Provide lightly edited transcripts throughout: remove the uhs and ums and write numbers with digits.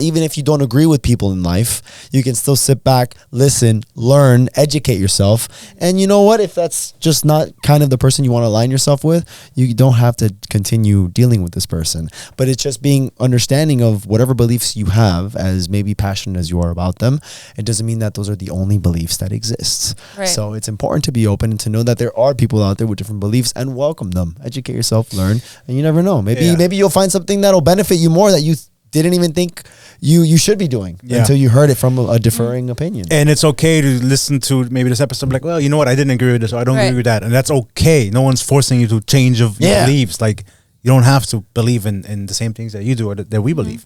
even if you don't agree with people in life, you can still sit back, listen, learn, educate yourself. And you know what? If that's just not kind of the person you want to align yourself with, you don't have to continue dealing with this person. But it's just being understanding of whatever beliefs you have, as maybe passionate as you are about them. It doesn't mean that those are the only beliefs that exist. Right. So it's important to be open and to know that there are people out there with different beliefs and welcome them. Educate yourself, learn, and you never know. Maybe you'll find something that'll benefit you more that you didn't even think you should be doing until you heard it from a differing opinion. And it's okay to listen to maybe this episode and be like, well, you know what, I didn't agree with this, or I don't agree with that. And that's okay. No one's forcing you to change of your beliefs. Like, you don't have to believe in the same things that you do or that we believe.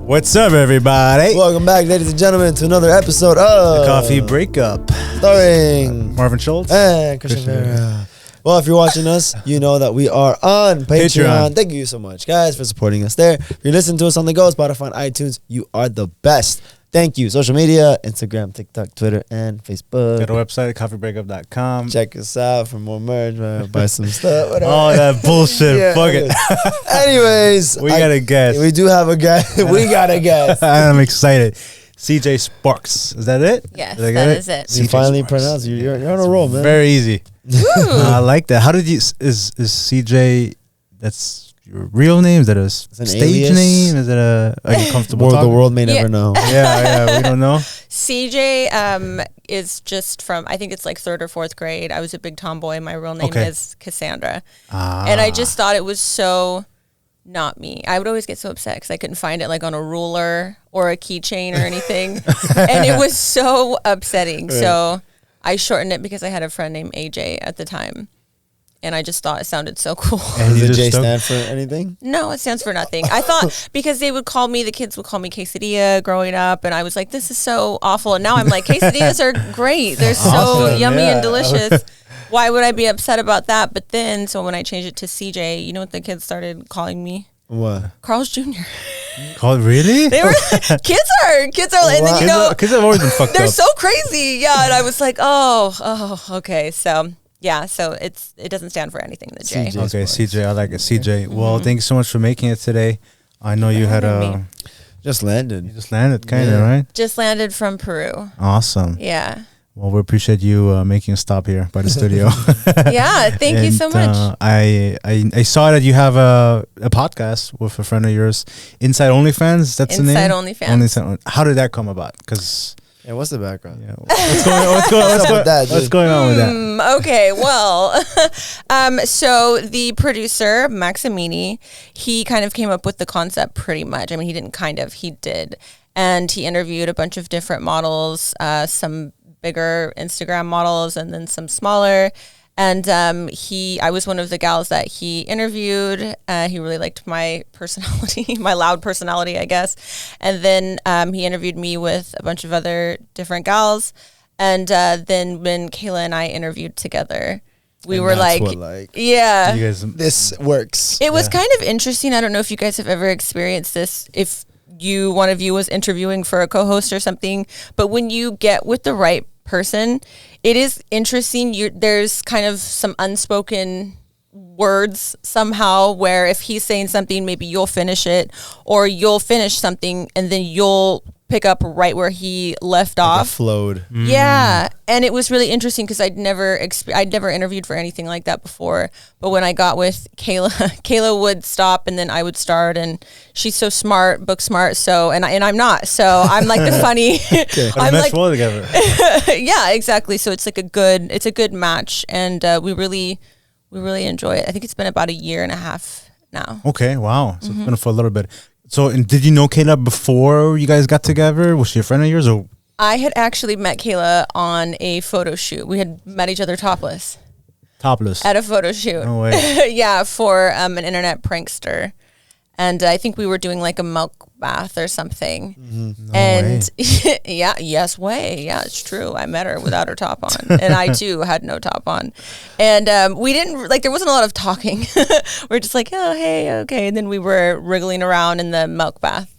What's up, everybody? Welcome back, ladies and gentlemen, to another episode of The Coffee Breakup, starring Marvin Schultz and Christian Vera. Well, if you're watching us, you know that we are on Patreon. Thank you so much, guys, for supporting us there. If you're listening to us on the go, Spotify, and iTunes, you are the best. Thank you. Social media, Instagram, TikTok, Twitter, and Facebook. Got a website, coffeebreakup.com. Check us out for more merch, buy some stuff, whatever. Oh, that bullshit. Fuck it. Anyways. We got a guest. We do have a guest. We got a guest. I'm excited. CJSPRAXX. Is that it? Yes, that is it. You finally pronounced it. You're on a roll, man. Very easy. I like that. How did you, is CJ, that's your real name? Is that a stage alias name? Is it are you comfortable the world may never know. Yeah, we don't know. CJ is just from, I think it's like 3rd or 4th grade. I was a big tomboy. My real name is Cassandra. And I just thought it was so not me. I would always get so upset because I couldn't find it like on a ruler or a keychain or anything. And it was so upsetting. Right. So I shortened it because I had a friend named AJ at the time. And I just thought it sounded so cool. And does the J stand for anything? No, it stands for nothing. I thought because they would call me, the kids would call me quesadilla growing up. And I was like, this is so awful. And now I'm like, quesadillas are great. They're so yummy and delicious. Why would I be upset about that? But then, so when I changed it to CJ, you know what the kids started calling me? What? Carl's Jr. Called really? They were kids are, and then you know, kids have always been fucked up. They're so crazy, yeah. And I was like, oh, okay, so. Yeah, so it doesn't stand for anything, the J. Okay, CJ, I like it. CJ. Well, thank you so much for making it today. I know you had just landed. You just landed, kind of, right? Just landed from Peru. Awesome. Yeah. Well, we appreciate you making a stop here by the studio. Yeah, thank you so much. I saw that you have a podcast with a friend of yours, Inside OnlyFans. That's the name. Inside OnlyFans. How did that come about? Because what's the background? Yeah. What's going on with that? Okay, well, so the producer, Maximini, he kind of came up with the concept pretty much. I mean, he didn't kind of, he did. And he interviewed a bunch of different models, some bigger Instagram models and then some smaller. And I was one of the gals that he interviewed. He really liked my personality, my loud personality, I guess. And then he interviewed me with a bunch of other different gals. And then when Kayla and I interviewed together, we were like, yeah, you guys, this works. It was kind of interesting. I don't know if you guys have ever experienced this. If one of you was interviewing for a co-host or something, but when you get with the right person, it is interesting. There's kind of some unspoken words somehow where if he's saying something, maybe you'll finish it, or you'll finish something and then you'll pick up right where he left off. Flowed. Yeah, and it was really interesting because I'd never interviewed for anything like that before. But when I got with Kayla, Kayla would stop and then I would start, and she's so smart, book smart. So and I'm not. So I'm like the funny. I'm like well together. Yeah, exactly. So it's like a good match, and we really enjoy it. I think it's been about 1.5 years now. Okay, wow. So it's been for a little bit. So, and did you know Kayla before you guys got together? Was she a friend of yours? Or? I had actually met Kayla on a photo shoot. We had met each other topless. Topless? At a photo shoot. No way. Yeah, for an internet prankster. And I think we were doing like a milk bath or something. Mm-hmm. No and way. Yeah, it's true. I met her without her top on. And I too had no top on. And we didn't, like, there wasn't a lot of talking. We're just like, oh, hey, okay. And then we were wriggling around in the milk bath.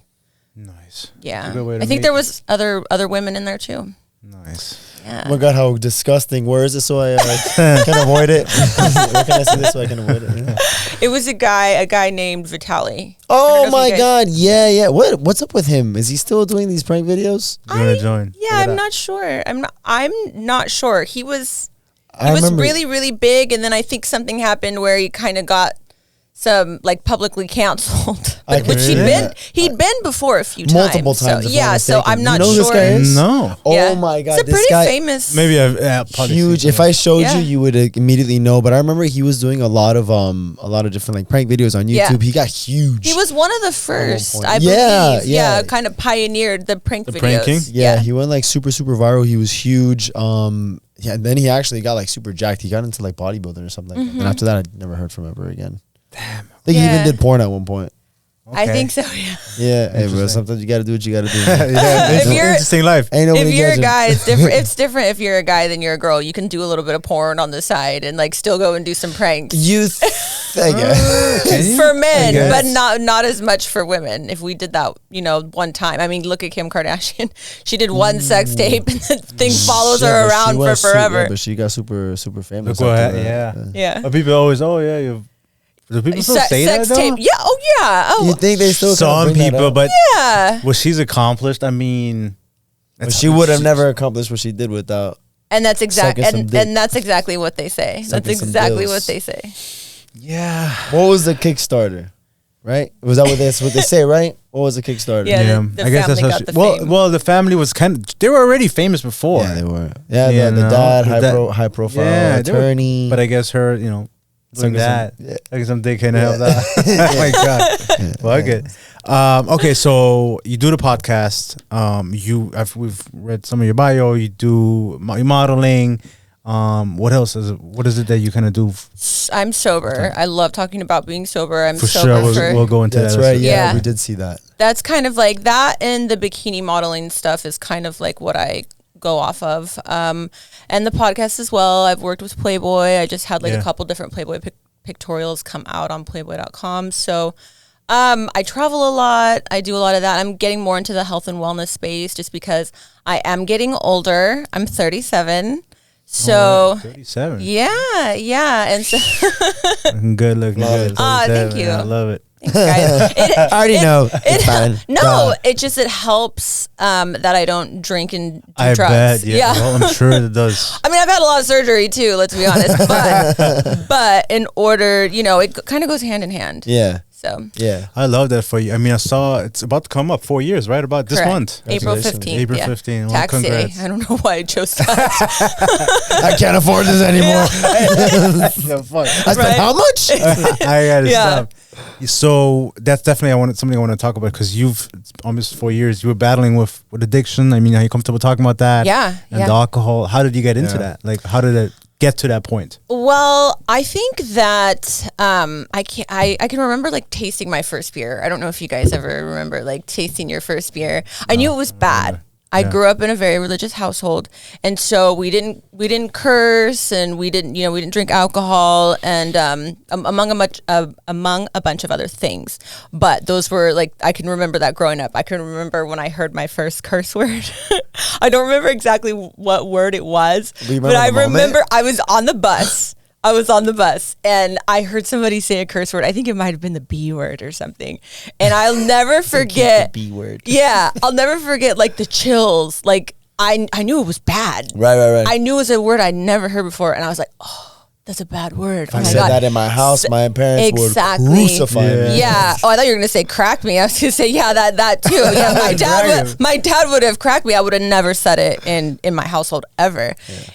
Nice. Yeah. I think there was other women in there too. Nice. Oh my God, how disgusting. Where is it so I can avoid it? Where can I see this so I can avoid it? Yeah. It was a guy named Vitaly. Oh my God. Yeah. What's up with him? Is he still doing these prank videos? You want to join? Yeah, I'm not sure. I'm not sure. He was really, really big, and then I think something happened where he kind of got some like publicly canceled, which he'd been before a few times, multiple times. So, yeah, so I'm not sure. Who this guy is? No. Oh yeah. my God, it's a pretty famous. Maybe I've huge. If I showed you, you would immediately know. But I remember he was doing a lot of different like prank videos on YouTube. Yeah. He got huge. He was one of the first, I believe. Yeah, kind of pioneered the prank videos. Pranking? Yeah, he went like super viral. He was huge. Yeah, and then he actually got like super jacked. He got into like bodybuilding or something. And after that, I never heard from him ever again. Damn. I think he even did porn at one point. Okay. I think so, yeah. Yeah, hey, bro, sometimes you got to do what you got to do. Interesting life. If you're a guy, it's different. It's different if you're a guy than you're a girl. You can do a little bit of porn on the side and like still go and do some pranks. For men, but not as much for women. If we did that, one time. I mean, look at Kim Kardashian. She did one sex tape and the thing follows her around for forever. But she got super famous. Yeah. But people always, do people still say sex that, tape? Yeah. Oh, yeah. Oh, you think they still some people, but yeah. What she's accomplished, I mean, she would have never accomplished what she did without. And that's exactly and that's exactly what they say. That's exactly what they say. Yeah. What was the Kickstarter? Right? Was that what they say? Right? What was the Kickstarter? Yeah. I guess that's how well, the family was they were already famous before. Yeah, they were. Yeah, the dad, high profile attorney. But I guess her, doing that. Like some dick can help that. Oh my God. Well, good. Okay, so you do the podcast. We've read some of your bio. You do modeling. What else is it? What is it that you kind of do? I'm sober. I love talking about being sober. I'm for sober. Sure. We'll go into that. That's right. Yeah, we did see that. That's kind of like that, and the bikini modeling stuff is kind of like what I go off of. And the podcast as well. I've worked with Playboy. I just had a couple different Playboy pictorials come out on Playboy.com. So I travel a lot. I do a lot of that. I'm getting more into the health and wellness space just because I am getting older. I'm 37. So 37. Yeah. And so looking good. Thank you. I love it. Thanks, guys. I already know. It's fine. No, it helps that I don't drink and do drugs. Bet, yeah. Well, I'm sure it does. I mean, I've had a lot of surgery too, let's be honest. But in order, it kind of goes hand in hand. Yeah. So yeah, I love that for you. I mean, I saw it's about to come up 4 years, right? About this month, April 15th. April 15th. Well, tax day. I don't know why I chose that. I can't afford this anymore. I spent how much? I gotta stop. So that's definitely something I want to talk about because you've almost 4 years. You were battling with addiction. I mean, are you comfortable talking about that? Yeah. And the alcohol. How did you get into that? Like, how did it get to that point? Well, I think that I can remember like tasting my first beer. I don't know if you guys ever remember like tasting your first beer. I knew it was bad. I grew up in a very religious household, and so we didn't curse, and we didn't drink alcohol, and among a bunch of other things. But those were like, I can remember that growing up. I can remember when I heard my first curse word. I don't remember exactly what word it was, but I remember I was on the bus. And I heard somebody say a curse word. I think it might have been the B word or something. And I'll never forget the B word. Yeah, I'll never forget like the chills. Like I knew it was bad. Right. I knew it was a word I'd never heard before, and I was like, oh, that's a bad word. If I said that in my house, my parents would crucify me. Yeah. Oh, I thought you were gonna say crack me. I was gonna say that too. Yeah, my dad would have cracked me. I would have never said it in my household ever. Yeah.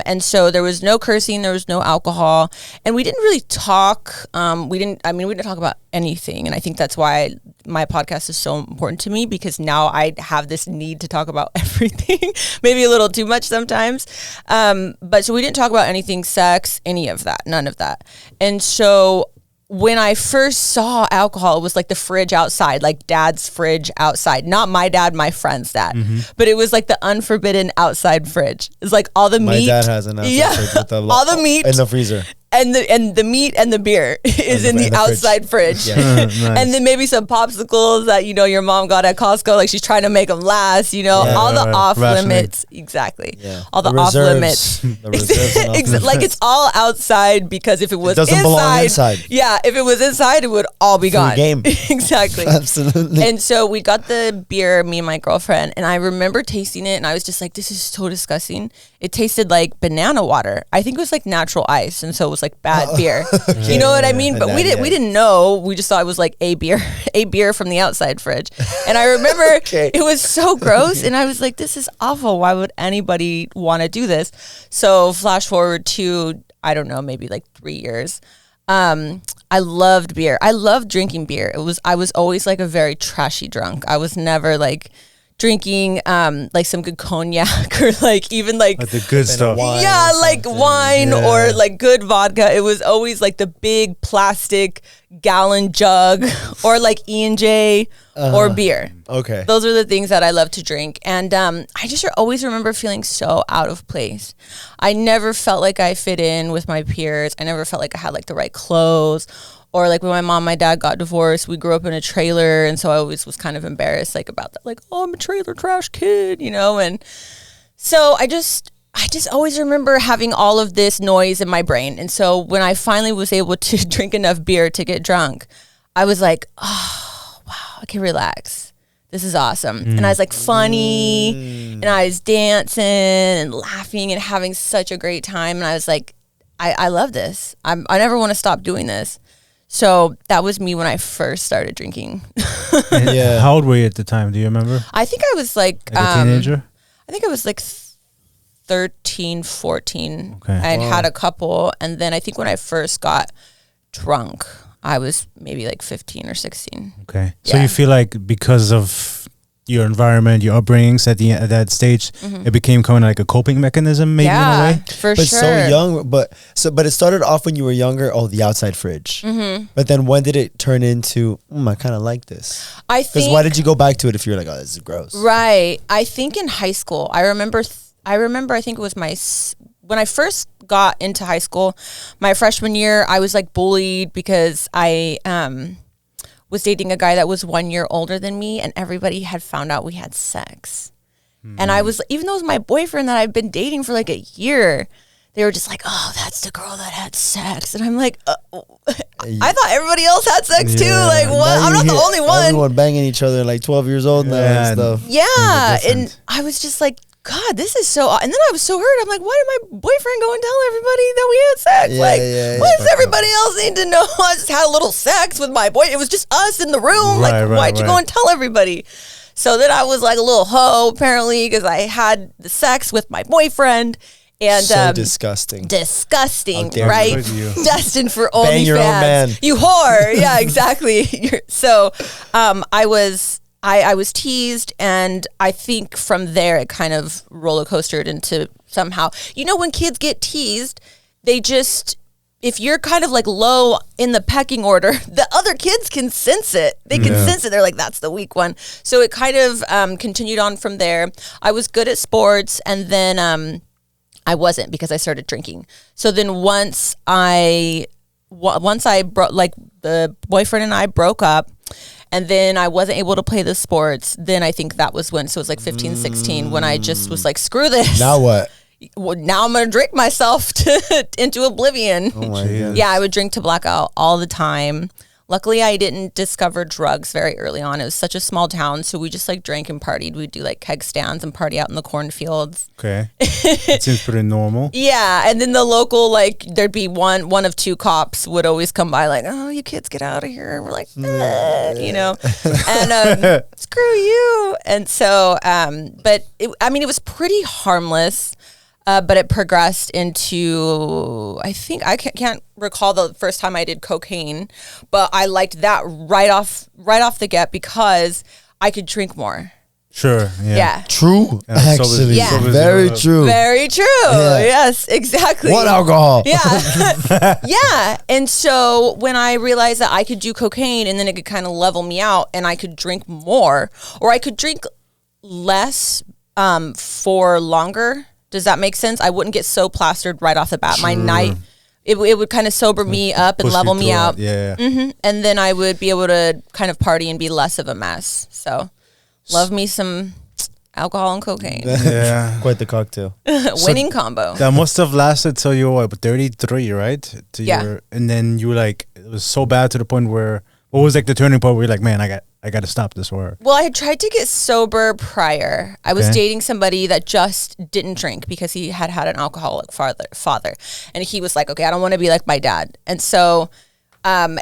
And so there was no cursing, there was no alcohol, and we didn't really talk. We didn't talk about anything, and I think that's why my podcast is so important to me, because now I have this need to talk about everything, maybe a little too much sometimes. But so we didn't talk about anything, sex, any of that, none of that. And so when I first saw alcohol, it was like the fridge outside, like dad's fridge outside, not my dad, my friend's dad, but it was like the unforbidden outside fridge. It's like all the meat. My dad has an outside fridge with all the meat in the freezer. and the meat and the beer is in the outside fridge. Yes. Nice. And then maybe some popsicles that, you know, your mom got at Costco. Like she's trying to make them last, you know, all the off limits. Exactly. Yeah. All the off limits. The reserves and off limits. Like it's all outside because if it was doesn't belong inside. Yeah, if it was inside, it would all be gone. Game. Exactly. Absolutely. And so we got the beer, me and my girlfriend, and I remember tasting it and I was just like, this is so disgusting. It tasted like banana water. I think it was like natural ice, and so it was like bad beer. You know what I mean? But we didn't know. We just thought it was like a beer from the outside fridge. And I remember it was so gross, and I was like, this is awful. Why would anybody want to do this? So flash forward to, I don't know, maybe like 3 years. I loved beer. I loved drinking beer. I was always like a very trashy drunk. I was never like drinking like some good cognac or like even like the good stuff. Yeah, like wine or like good vodka. It was always like the big plastic gallon jug or like E&J or beer. Okay. Those are the things that I love to drink. And I just always remember feeling so out of place. I never felt like I fit in with my peers. I never felt like I had like the right clothes. Or like when my mom and my dad got divorced, we grew up in a trailer. And so I always was kind of embarrassed like about that. Like, oh, I'm a trailer trash kid, you know? And so I just always remember having all of this noise in my brain. And so when I finally was able to drink enough beer to get drunk, I was like, oh, wow, I can relax. This is awesome. And I was like funny and I was dancing and laughing and having such a great time. And I was like, I love this. I never want to stop doing this. So that was me when I first started drinking. Yeah. How old were you at the time? Do you remember? I think I was like a teenager? I think I was like 13, 14. Okay. I had a couple. And then I think when I first got drunk, I was maybe like 15 or 16. Okay. So Yeah. you feel like because of your environment, your upbringings at that stage, it became kind of like a coping mechanism, maybe in a way. For But sure. so young, but it started off when you were younger. Oh, the outside fridge. But then when did it turn into? I kind of like this. I Because think why did you go back to it if you're like, oh, this is gross? right. I think in high school, I remember. I think it was when I first got into high school, my freshman year, I was like bullied because I was dating a guy that was 1 year older than me, and everybody had found out we had sex. And I was, even though it was my boyfriend that I've been dating for like a year, they were just like, oh, that's the girl that had sex. And I'm like, I thought everybody else had sex too. Like, what? Now I'm you not the hear only one. Everyone banging each other like 12 years old now and stuff. Yeah. different. And I was just like, God, this is so, and then I was so hurt. I'm like, why did my boyfriend go and tell everybody that we had sex? Why does everybody else need to know I just had a little sex with my boy? It was just us in the room. Why'd you go and tell everybody? So then I was like a little hoe, apparently, because I had the sex with my boyfriend. And So disgusting. Disgusting, dare right? you. Destined for Bang your own OnlyFans. man. You whore. Yeah, exactly. So I was teased, and I think from there it kind of roller coastered into somehow. You know, when kids get teased, they just, if you're kind of like low in the pecking order, the other kids can sense it. They can sense it. They're like, that's the weak one. So it kind of continued on from there. I was good at sports, and then I wasn't because I started drinking. So then once I like the boyfriend and I broke up, and then I wasn't able to play the sports, then I think that was when, so it was like 15, 16, when I just was like, screw this. Now what? Well, now I'm going to drink myself into oblivion. Oh my God. Yeah, I would drink to blackout all the time. Luckily, I didn't discover drugs very early on. It was such a small town, so we just like drank and partied. We'd do like keg stands and party out in the cornfields. Okay. It seems pretty normal. Yeah, and then the local, like, there'd be one of two cops would always come by like, oh, you kids get out of here. And we're like, you know, and screw you. And so, but it was pretty harmless. But it progressed into, I think, I can't recall the first time I did cocaine, but I liked that right off the get because I could drink more. Sure. Yeah. True. And so Actually. Yeah. Very true. Very true. Yeah. Yes, exactly. What alcohol? Yeah. Yeah. And so when I realized that I could do cocaine and then it could kind of level me out and I could drink more, or I could drink less for longer. Does that make sense? I wouldn't get so plastered right off the bat. My night it would kind of sober me up and level me out. Yeah. And then I would be able to kind of party and be less of a mess. So love me some alcohol and cocaine. Yeah. Quite the cocktail. Winning combo. That must have lasted till you were 33, right? And then you were like, it was so bad to the point where, what was like the turning point where you're like, man, I got to stop this war? Well, I had tried to get sober prior. I was dating somebody that just didn't drink because he had an alcoholic father. And he was like, okay, I don't want to be like my dad. And so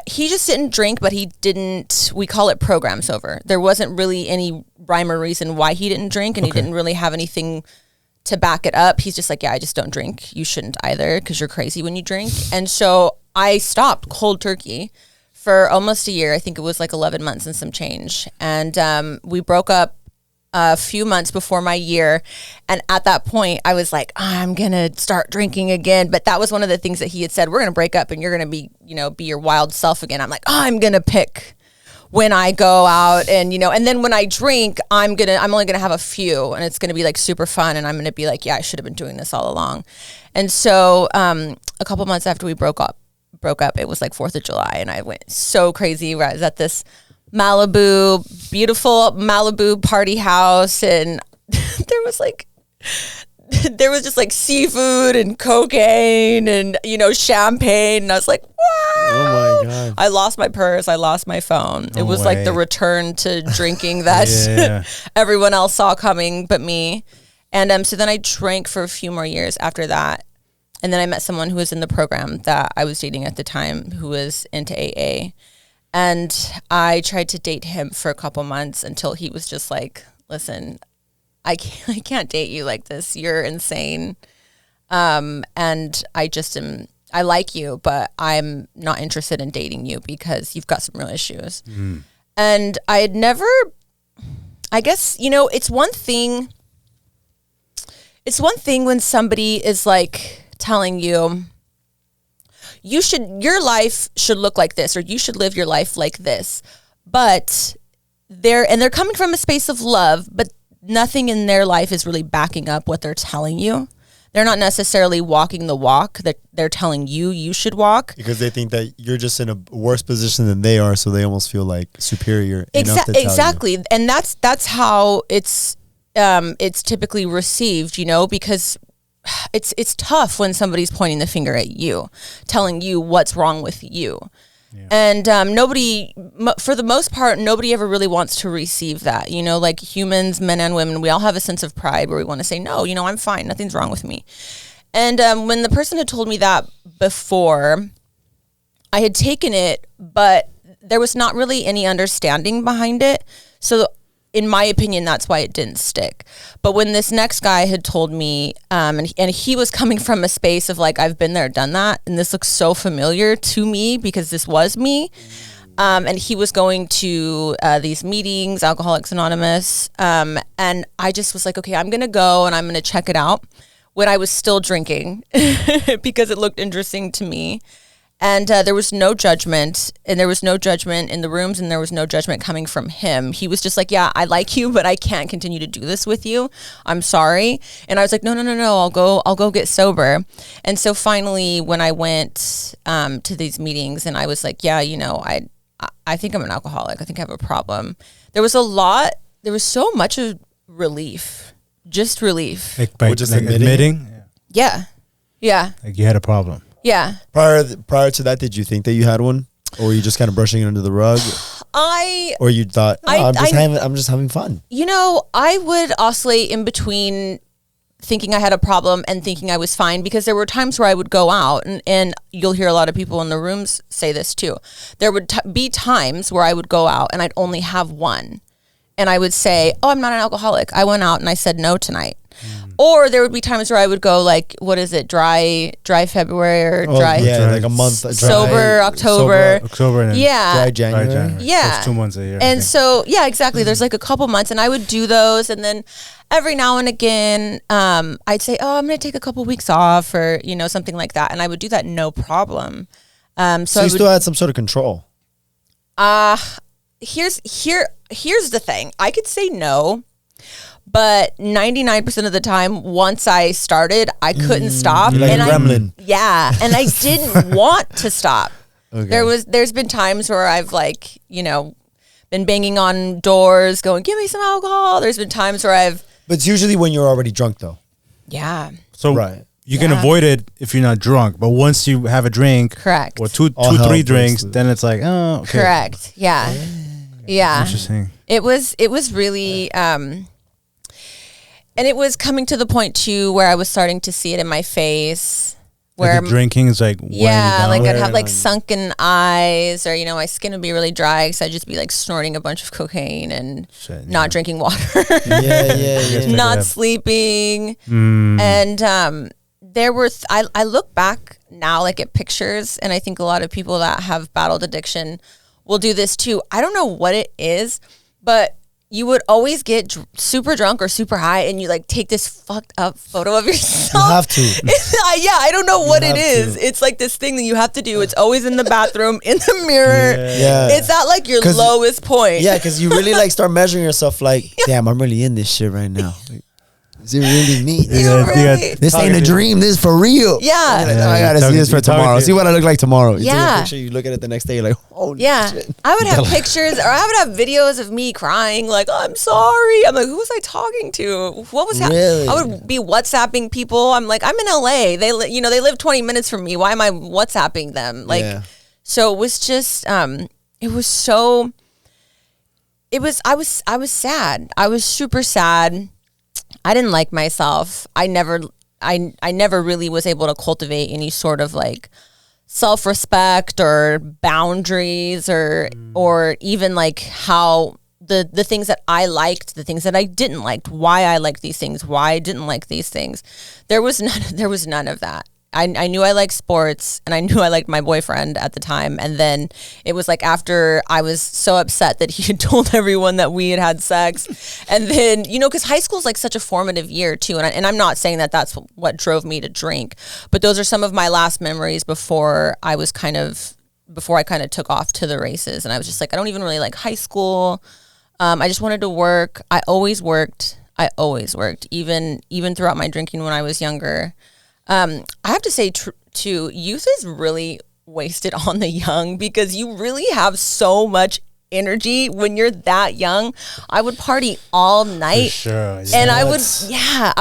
he just didn't drink, but he didn't, we call it program sober. There wasn't really any rhyme or reason why he didn't drink, and he didn't really have anything to back it up. He's just like, yeah, I just don't drink. You shouldn't either because you're crazy when you drink. And so I stopped cold turkey for almost a year. I think it was like 11 months and some change. And we broke up a few months before my year. And at that point, I was like, I'm going to start drinking again. But that was one of the things that he had said, we're going to break up and you're going to be, be your wild self again. I'm like, I'm going to pick when I go out and, and then when I drink, I'm only going to have a few and it's going to be like super fun. And I'm going to be like, yeah, I should have been doing this all along. And so a couple months after we broke up, it was like 4th of July. And I went so crazy. I was at this beautiful Malibu party house, and there was just like seafood and cocaine and champagne, and I was like, wow. Oh my God. I lost my purse, I lost my phone. It was like the return to drinking that everyone else saw coming but me. And so then I drank for a few more years after that. And then I met someone who was in the program that I was dating at the time who was into AA. And I tried to date him for a couple months until he was just like, listen, I can't date you like this. You're insane. And I like you, but I'm not interested in dating you because you've got some real issues. And I had never, I guess, it's one thing when somebody is like telling you, your life should look like this, or you should live your life like this. But they're coming from a space of love, but nothing in their life is really backing up what they're telling you. They're not necessarily walking the walk that they're telling you should walk. Because they think that you're just in a worse position than they are, so they almost feel like superior. Exactly. And that's how it's typically received, because it's tough when somebody's pointing the finger at you, telling you what's wrong with you. Yeah. And nobody, for the most part, nobody ever really wants to receive that. Like humans, men and women, we all have a sense of pride where we want to say, no, I'm fine. Nothing's wrong with me. And when the person had told me that before, I had taken it, but there was not really any understanding behind it. So in my opinion, that's why it didn't stick. But when this next guy had told me, and he was coming from a space of like, I've been there, done that, and this looks so familiar to me because this was me. And he was going to these meetings, Alcoholics Anonymous, and I just was like, okay, I'm going to go and I'm going to check it out when I was still drinking because it looked interesting to me. And there was no judgment, and there was no judgment in the rooms, and there was no judgment coming from him. He was just like, yeah, I like you, but I can't continue to do this with you. I'm sorry. And I was like, no, I'll go get sober. And so finally, when I went to these meetings, and I was like, yeah, I think I'm an alcoholic. I think I have a problem. There was so much of relief, just relief. Like by just admitting? Yeah. Like you had a problem. Yeah. Prior to that, did you think that you had one, or were you just kind of brushing it under the rug? Or you thought, I'm just having fun. I would oscillate in between thinking I had a problem and thinking I was fine, because there were times where I would go out, and you'll hear a lot of people in the rooms say this too. There would be times where I would go out and I'd only have one, and I would say, oh, I'm not an alcoholic. I went out and I said no tonight. Or there would be times where I would go like, what is it, dry February or dry? Yeah, like a month. Sober October. October and dry January. Yeah. That's 2 months a year. And so, yeah, exactly. There's like a couple months, and I would do those. And then every now and again, I'd say, oh, I'm going to take a couple weeks off, or, something like that. And I would do that no problem. So you still had some sort of control. Here's the thing. I could say no, But 99% of the time, once I started, I couldn't stop. Like and a gremlin. And I didn't want to stop. Okay. There's been times where I've like, you know, been banging on doors going, give me some alcohol. There's been times where I've. But it's usually when you're already drunk though. Yeah. So you can avoid it if you're not drunk. But once you have a drink. Correct. Or two, 3 drinks, then it's like, oh, okay. Correct. Yeah. Yeah. Interesting. It was really, and it was coming to the point too where I was starting to see it in my face. Where like the drinking is like weighing you down. like I'd have like sunken eyes, or you know, my skin would be really dry because I'd just be like snorting a bunch of cocaine and not drinking water, not sleeping, and there were I look back now like at pictures, and I think a lot of people that have battled addiction will do this too. I don't know what it is, but you would always get super drunk or super high, and you like take this fucked up photo of yourself. You have to. I don't know what it is. It's like this thing that you have to do. It's always in the bathroom, in the mirror. Yeah. It's at like your lowest point. Yeah, because you really like start measuring yourself like, damn, I'm really in this shit right now. Is it really me? This ain't a dream. This is for real. Yeah. I gotta see this for tomorrow. See what I look like tomorrow. You take Yeah. a picture, you look at it the next day, you're like, holy shit. I would have pictures, or I would have videos of me crying, like, I'm sorry. I'm like, who was I talking to? What was happening? I would be WhatsApping people. I'm like, I'm in LA. They live 20 minutes from me. Why am I WhatsApping them? Like, so it was just, I was sad. I was super sad. I didn't like myself. I never really was able to cultivate any sort of like self-respect or boundaries or even like how the things that I liked, the things that I didn't like, why I liked these things, why I didn't like these things. There was none of that. I knew I liked sports, and I knew I liked my boyfriend at the time. And then it was like after I was so upset that he had told everyone that we had had sex. And then, you know, because high school is like such a formative year too. And I'm not saying that that's what drove me to drink, but those are some of my last memories before I kind of took off to the races. And I was just like, I don't even really like high school. I just wanted to work. I always worked, even throughout my drinking when I was younger. I have to say too, youth is really wasted on the young, because you really have so much energy when you're that young. I would party all night. For sure, yeah. And I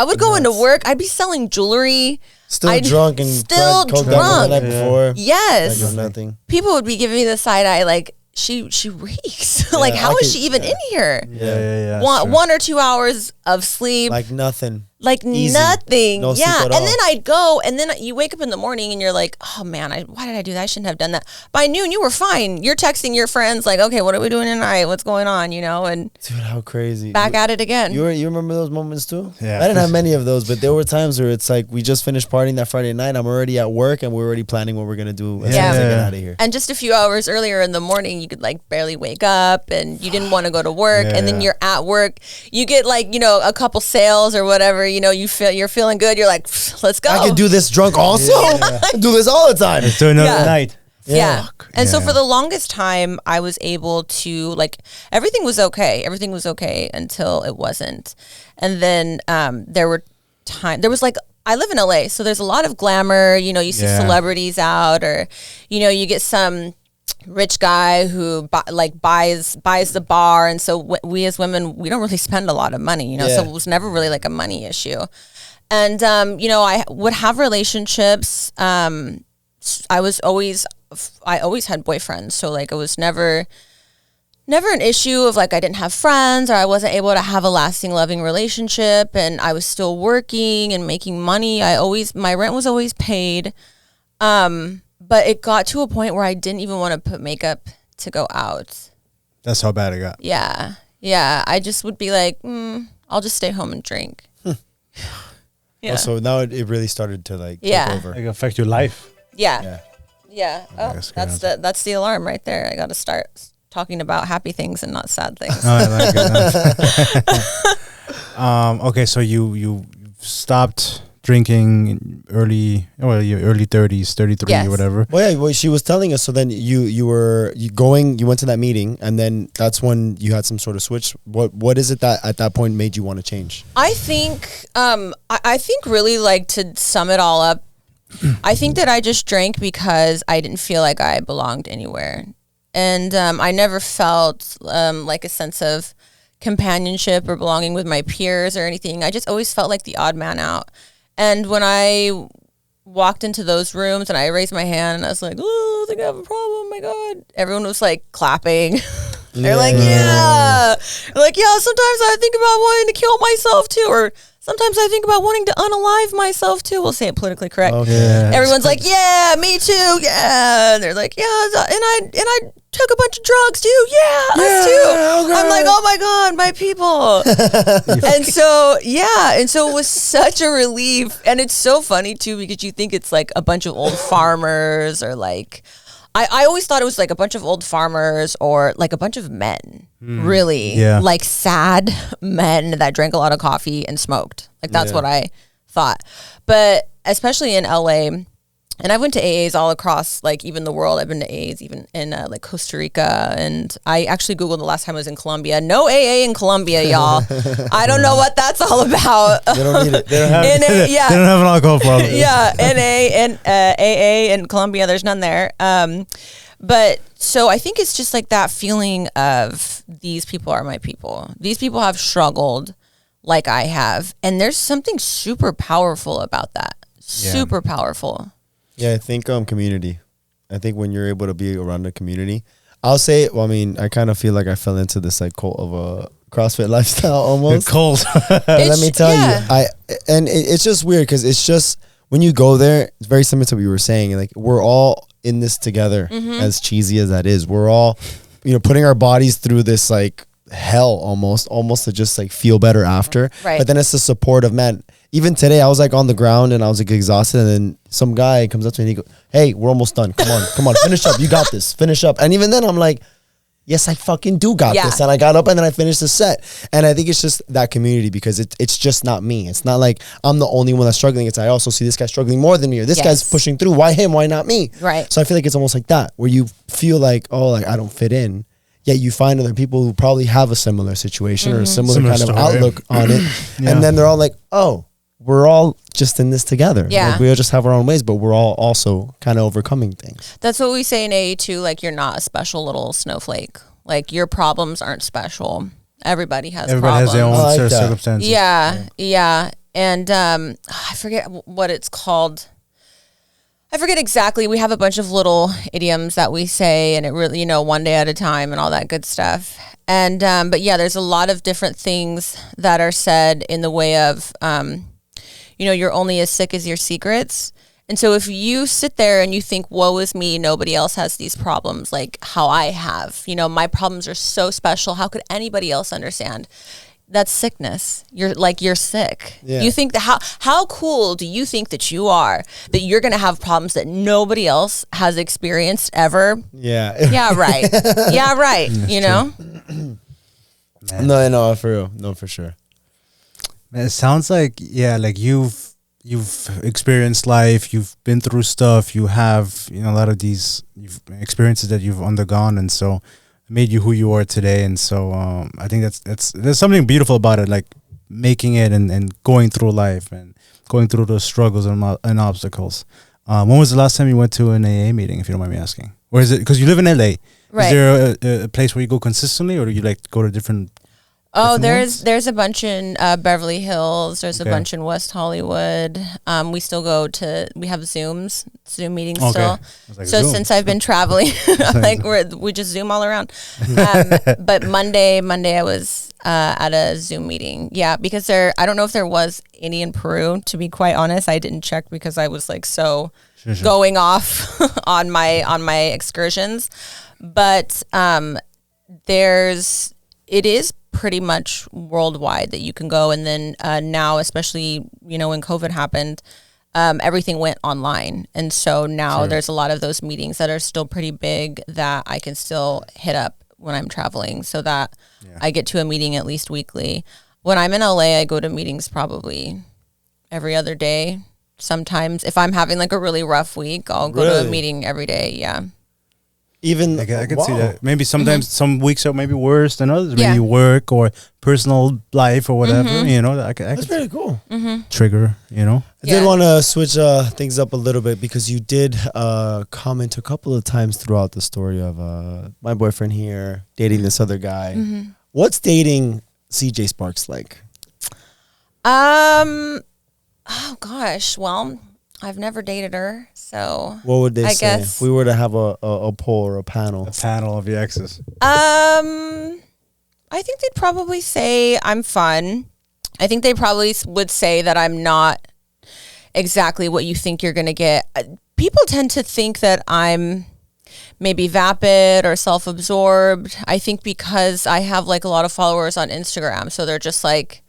would go into work. I'd be selling jewelry. Still drunk. The night before. Yes. Like nothing. People would be giving me the side eye like, she reeks. Like, how is she even in here? Yeah. One or 2 hours of sleep. Like nothing. Like easy. Nothing. No, yeah. And then I'd go, and then you wake up in the morning and you're like, oh man, why did I do that? I shouldn't have done that. By noon, you were fine. You're texting your friends like, okay, what are we doing tonight? What's going on? You know, and dude, how crazy. Back at it again. You remember those moments too? Yeah. I didn't have many of those, but there were times where it's like we just finished partying that Friday night. I'm already at work, and we're already planning what we're gonna do as soon as I get out of here. And just a few hours earlier in the morning, you could like barely wake up, and you didn't want to go to work, and then you're at work. You get like, you know, a couple sales or whatever. You know, you're feeling good. You're like, let's go. I can do this drunk also. I do this all the time. Let's do another night. Yeah. And so for the longest time, I was able to, like, everything was okay. Everything was okay until it wasn't. And then there was like, I live in LA, so there's a lot of glamour. You know, you see celebrities out, or, you know, you get some rich guy who buys the bar. And so we as women, we don't really spend a lot of money, you know, so it was never really like a money issue. And, you know, I would have relationships. I always had boyfriends. So like, it was never an issue of like, I didn't have friends, or I wasn't able to have a lasting, loving relationship. And I was still working and making money. My rent was always paid. But it got to a point where I didn't even want to put makeup to go out. That's how bad it got. Yeah. Yeah. I just would be like, I'll just stay home and drink. Yeah. So now it really started to like take over. Like affect your life. Yeah. Oh, that's the alarm right there. I got to start talking about happy things and not sad things. Oh, I like it. Okay, so you stopped drinking your early 30s, 33 Yes. or whatever. Well, yeah, well, she was telling us. So then you went to that meeting, and then that's when you had some sort of switch. What is it that at that point made you want to change? I think I think really, like, to sum it all up, I think that I just drank because I didn't feel like I belonged anywhere. And I never felt like a sense of companionship or belonging with my peers or anything. I just always felt like the odd man out. And when I walked into those rooms and I raised my hand and I was like, oh, I think I have a problem, oh my God. Everyone was like clapping. They're like, yeah. They're like, yeah, sometimes I think about wanting to kill myself too. Or sometimes I think about wanting to unalive myself too. We'll say it politically correct. Okay. Yeah. Everyone's like, yeah, me too. Yeah. And they're like, yeah. And I took a bunch of drugs too. Yeah, us too. Okay. I'm like, oh my God, my people. And so, yeah. And so it was such a relief. And it's so funny too, because you think it's like a bunch of old farmers or like, I always thought it was like a bunch of old farmers or like a bunch of men, really, like sad men that drank a lot of coffee and smoked. Like that's what I thought. But especially in LA, and I went to AAs all across, like, even the world. I've been to AAs even in like Costa Rica, and I actually Googled the last time I was in Colombia. No AA in Colombia, y'all. I don't know what that's all about. They don't need it. They don't have They don't have an alcohol problem. Yeah, NA and AA in Colombia, there's none there. But so I think it's just like that feeling of these people are my people. These people have struggled like I have, and there's something super powerful about that. Super powerful. Yeah, I think community. I think when you're able to be around a community, I'll say, well, I mean, I kind of feel like I fell into this like cult of a CrossFit lifestyle almost. Cold. Let me tell you, it's just weird because it's just when you go there, it's very similar to what you were saying. Like, we're all in this together, as cheesy as that is. We're all, putting our bodies through this like hell almost to just like feel better after. Right. But then it's the support of, man. Even today, I was like on the ground and I was like exhausted, and then some guy comes up to me and he goes, "Hey, we're almost done. Come on, finish up. You got this. Finish up." And even then, I'm like, yes, I fucking do got this. And I got up and then I finished the set. And I think it's just that community because it's just not me. It's not like I'm the only one that's struggling. It's I also see this guy struggling more than me, or this guy's pushing through. Why him? Why not me? Right. So I feel like it's almost like that, where you feel like, oh, like I don't fit in. Yet you find other people who probably have a similar situation or a similar kind story. of outlook on it. And then they're all like, oh, we're all just in this together. Yeah. Like, we all just have our own ways, but we're all also kind of overcoming things. That's what we say in AA too. Like, you're not a special little snowflake. Like, your problems aren't special. Everybody has problems. Their own I like set of that. circumstances. Yeah. And I forget what it's called. I forget exactly. We have a bunch of little idioms that we say, and it really, one day at a time and all that good stuff. And, but yeah, there's a lot of different things that are said in the way of, you're only as sick as your secrets. And so if you sit there and you think, woe is me, nobody else has these problems like how I have, my problems are so special. How could anybody else understand? That's sickness. You're sick. Yeah. You think that how cool do you think that you are that you're going to have problems that nobody else has experienced ever? Yeah. Yeah, right. Yeah, right. No, for real. No, for sure. Man, it sounds like, like you've experienced life, you've been through stuff, you have, a lot of these experiences that you've undergone, and so made you who you are today. And so I think there's something beautiful about it, like making it and going through life and going through those struggles and obstacles. When was the last time you went to an AA meeting, if you don't mind me asking? Or is it because you live in LA? Right. Is there a place where you go consistently, or do you like go to different? Oh, ones? there's a bunch in Beverly Hills. There's a bunch in West Hollywood. We still go to, we have Zoom meetings still. Like so Zoom. since I've been traveling, like we just Zoom all around. But Monday I was at a Zoom meeting. Yeah, because I don't know if there was any in Peru, to be quite honest. I didn't check because I was like so going off on my excursions. But it is pretty much worldwide that you can go. And then now, especially, when COVID happened, everything went online. And so now there's a lot of those meetings that are still pretty big that I can still hit up when I'm traveling, so that I get to a meeting at least weekly. When I'm in LA, I go to meetings probably every other day. Sometimes if I'm having like a really rough week, I'll go to a meeting every day. Yeah. Even I can see that. Maybe sometimes some weeks are maybe worse than others. Yeah. Maybe work or personal life or whatever. You know, I that's pretty cool. trigger. You know, I did want to switch things up a little bit because you did comment a couple of times throughout the story of my boyfriend here dating this other guy. What's dating CJSPARXX like? Oh gosh. Well, I've never dated her, so What would they I say guess. if we were to have a poll or a panel? a panel of your exes. I think they'd probably say I'm fun. I think they probably would say that I'm not exactly what you think you're gonna get. People tend to think that I'm maybe vapid or self-absorbed. I think because I have like a lot of followers on Instagram, so they're just like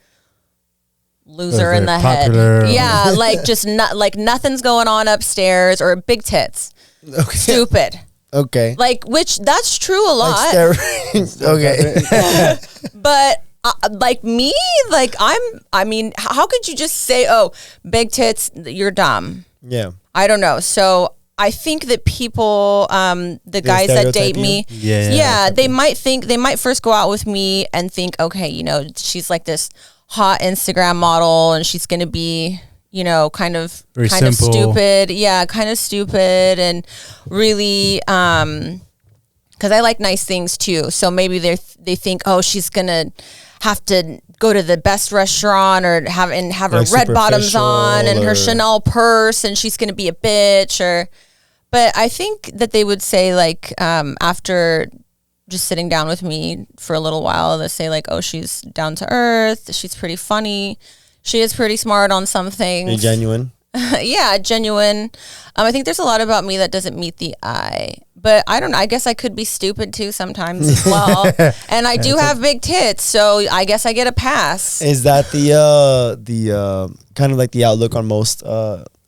loser in the popular. head. Yeah, like just not like nothing's going on upstairs or big tits. Okay. Stupid. Okay. Like, which that's true a lot. Like steroids. Okay. But like me, like I mean, how could you just say, oh, big tits, you're dumb? Yeah. I don't know. So I think that people, the guys that date me, they might first go out with me and think, okay, you know, she's like this hot Instagram model and she's going to be, you know, kind of stupid. Yeah, kind of stupid and really, because I like nice things too. So maybe they think, oh, she's going to have to go to the best restaurant or have her like red bottoms on and her or- Chanel purse and she's going to be a bitch but I think that they would say like, after just sitting down with me for a little while, they say like, oh, she's down to earth. She's pretty funny. She is pretty smart on some things. Are you genuine? Yeah, genuine. I think there's a lot about me that doesn't meet the eye. But I don't know. I guess I could be stupid too sometimes as well. And I do have big tits, so I guess I get a pass. Is that the kind of like the outlook on most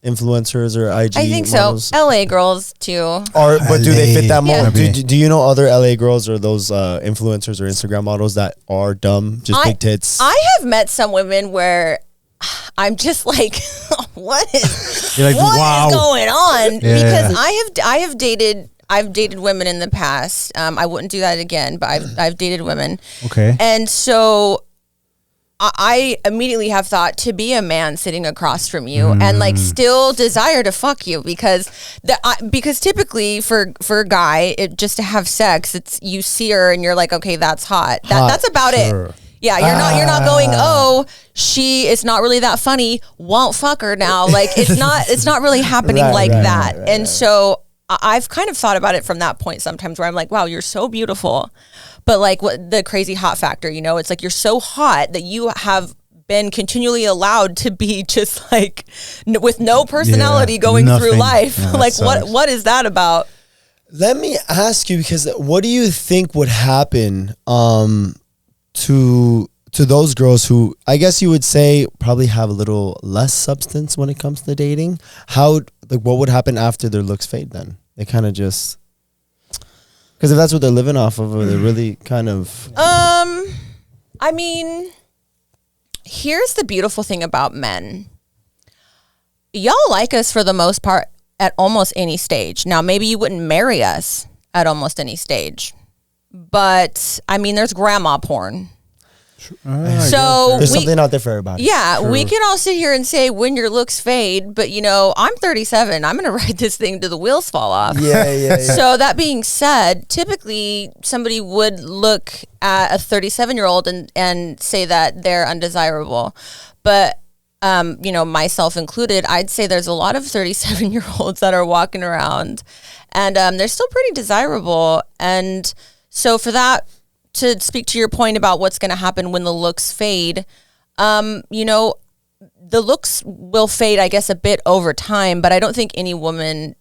influencers or IG I think models? so. LA girls too. But do they fit that mold? Yeah. Do you know other LA girls or those influencers or Instagram models that are dumb, just big tits? I have met some women where I'm just like, what is You're like, wow. going on? Yeah. Because I've dated women in the past. I wouldn't do that again, but I've dated women. Okay. And so I immediately have thought to be a man sitting across from you and like still desire to fuck you because typically for a guy, just to have sex, it's you see her and you're like, okay, that's hot. That's about it. Yeah, you're not going, oh, she is not really that funny, won't fuck her now. Like it's not really happening that. And so I've kind of thought about it from that point sometimes where I'm like, wow, you're so beautiful. But like what the crazy hot factor, you know, it's like you're so hot that you have been continually allowed to be just like with no personality going through life. Yeah, like what is that about? Let me ask you, because what do you think would happen to those girls who I guess you would say probably have a little less substance when it comes to dating? What would happen after their looks fade then? They kind of just... Because if that's what they're living off of, they're really kind of... I mean, here's the beautiful thing about men. Y'all like us for the most part at almost any stage. Now, maybe you wouldn't marry us at almost any stage. But, I mean, there's grandma porn. So there's something out there for everybody. Yeah, we can all sit here and say when your looks fade, but you know, I'm 37. I'm going to ride this thing till the wheels fall off. Yeah. So that being said, typically somebody would look at a 37-year-old and say that they're undesirable. But you know, myself included, I'd say there's a lot of 37-year-olds that are walking around and they're still pretty desirable. And so for that, to speak to your point about what's going to happen when the looks fade, you know, the looks will fade, I guess, a bit over time, but I don't think any woman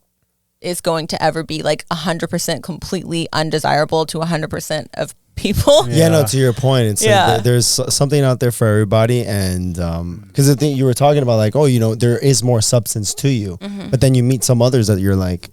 is going to ever be like 100% completely undesirable to 100% of people. Yeah, no, to your point, it's like there's something out there for everybody. And because the thing you were talking about, like, oh, you know, there is more substance to you, but then you meet some others that you're like,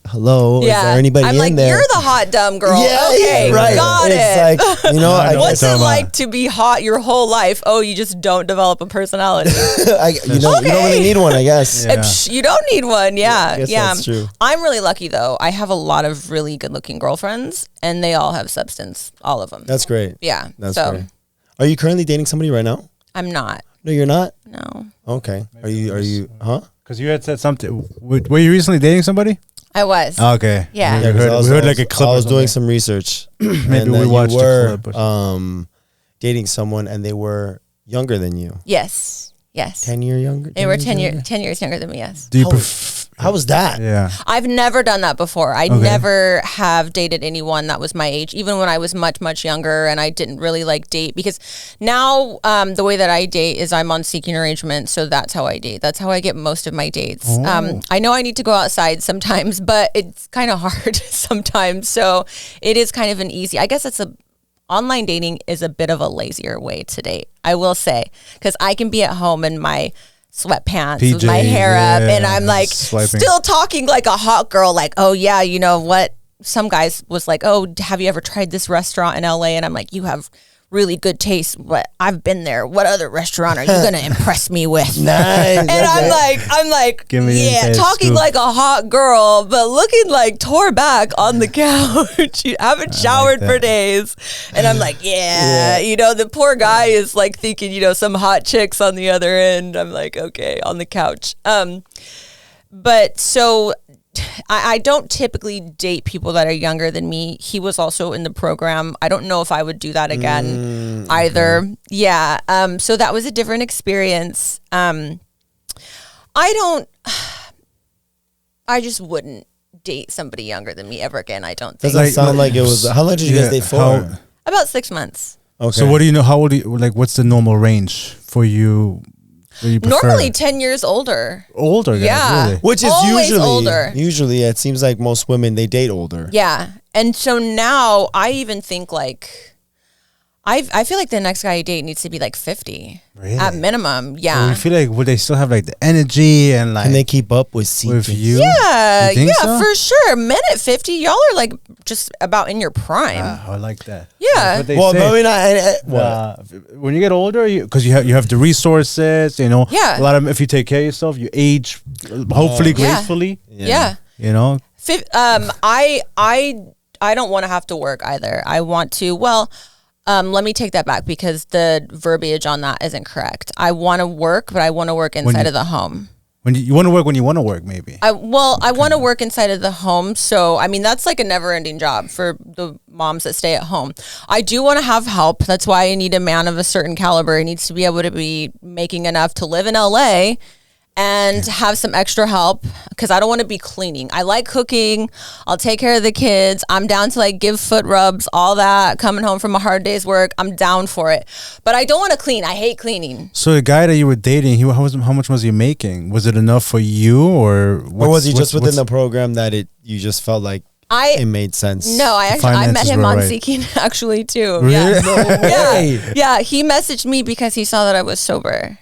hello, is there anybody I'm in like, there? you're the hot dumb girl. Yeah, okay, right. got it. It's like, you know, What's it like to be hot your whole life? Oh, you just don't develop a personality. you don't really need one, I guess. You don't need one. Yeah. I guess that's true. I'm really lucky though. I have a lot of really good looking girlfriends and they all have substance. All of them. That's great. Yeah. That's great. Are you currently dating somebody right now? I'm not. No, you're not? No. Okay. Are you, huh? Because you had said something. Were you recently dating somebody? I was. Okay. Yeah. We heard like a clip. I was doing some research. Maybe we watched the clip. Dating someone and they were younger than you. Yes. Yes. 10 years younger? They were 10 years younger than me, yes. Do you how was that? Yeah. I've never done that before. I never have dated anyone that was my age, even when I was much, much younger and I didn't really like date because now the way that I date is I'm on seeking arrangement. So that's how I date. That's how I get most of my dates. Oh. I know I need to go outside sometimes, but it's kind of hard sometimes. So it is kind of an easy, I guess online dating is a bit of a lazier way to date, I will say, because I can be at home in my sweatpants with my hair up and I'm like still talking like a hot girl, like, oh yeah, you know what? Some guys was like, oh, have you ever tried this restaurant in LA? And I'm like, you have really good taste, but I've been there. What other restaurant are you gonna impress me with? Nice. And I'm like, yeah, talking scoop. like a hot girl, but looking like tore back on the couch. You haven't showered for days. And I'm like, yeah, you know, the poor guy is like thinking, you know, some hot chicks on the other end. I'm like, okay, on the couch. But so I don't typically date people that are younger than me. He was also in the program. I don't know if I would do that again either. Okay. Yeah. So that was a different experience. I just wouldn't date somebody younger than me ever again. I don't think. Doesn't sound like it was. How long did you guys date for? About 6 months. Okay. So what do you know? How old? What's the normal range for you? Normally 10 years older. Older, yeah. Really? Which is always usually older. Usually, it seems like most women they date older. Yeah, and so now I even think like I feel like the next guy I date needs to be like 50 at minimum. Yeah. So you feel like would they still have like the energy and like? Can they keep up with you? Yeah, you so? For sure. Men at 50, y'all are like just about in your prime. I like that. Yeah. Well, maybe not. When you get older, because you have the resources, you know. Yeah. A lot of if you take care of yourself, you age hopefully gracefully. Yeah. You know. I don't want to have to work either. I want to. Well. Let me take that back because the verbiage on that isn't correct. I want to work, but I want to work inside of the home. When you want to work when you want to work, maybe. I want to work inside of the home. So, I mean, that's like a never-ending job for the moms that stay at home. I do want to have help. That's why I need a man of a certain caliber. He needs to be able to be making enough to live in LA and have some extra help because I don't want to be cleaning. I like cooking. I'll take care of the kids. I'm down to like give foot rubs, all that. Coming home from a hard day's work, I'm down for it. But I don't want to clean. I hate cleaning. So the guy that you were dating, how much was he making? Was it enough for you or was he just within the program that you just felt like it made sense? No, I met him on Seeking actually too. Really? Yeah. No way. Yeah, he messaged me because he saw that I was sober.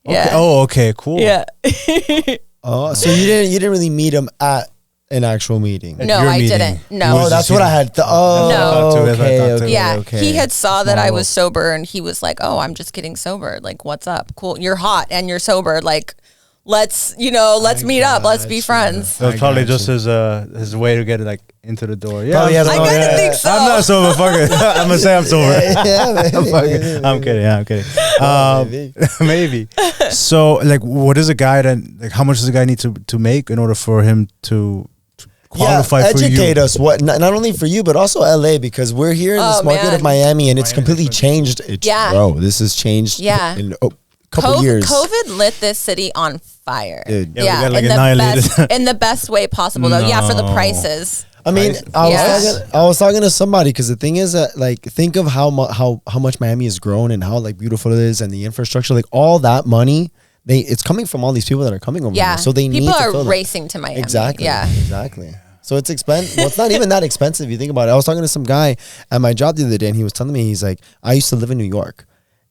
Okay. Yeah. Oh, okay, cool. Yeah. Oh, so you didn't really meet him at an actual meeting? No, I didn't. No. Oh, that's what I had. Okay. Yeah, he had saw that I was sober, and he was like, "Oh, I'm just getting sober. Like, what's up? Cool. You're hot and you're sober. Like, let's meet up. Let's be friends." That was probably just his way to get it like into the door. Yeah, I kind of think so. I'm not sober. Fuck it. I'm gonna say I'm sober. I'm kidding. Yeah, I'm kidding. Maybe. So, like, what is a guy how much does a guy need to make in order for him to qualify for you? Educate us. What not only for you but also LA, because we're here in this market of Miami and it's completely changed. Bro, this has changed. Yeah. In couple years. COVID lit this city on fire. Dude. Yeah, we got, like, in the best way possible though. Yeah, for the prices. I mean, I was talking to somebody because the thing is that like think of how much Miami has grown and how like beautiful it is and the infrastructure, like all that money, it's coming from all these people that are coming over here. So people are racing to Miami. Exactly. Yeah. Exactly. So it's expensive. Well, it's not even that expensive if you think about it. I was talking to some guy at my job the other day and he was telling me, he's like, I used to live in New York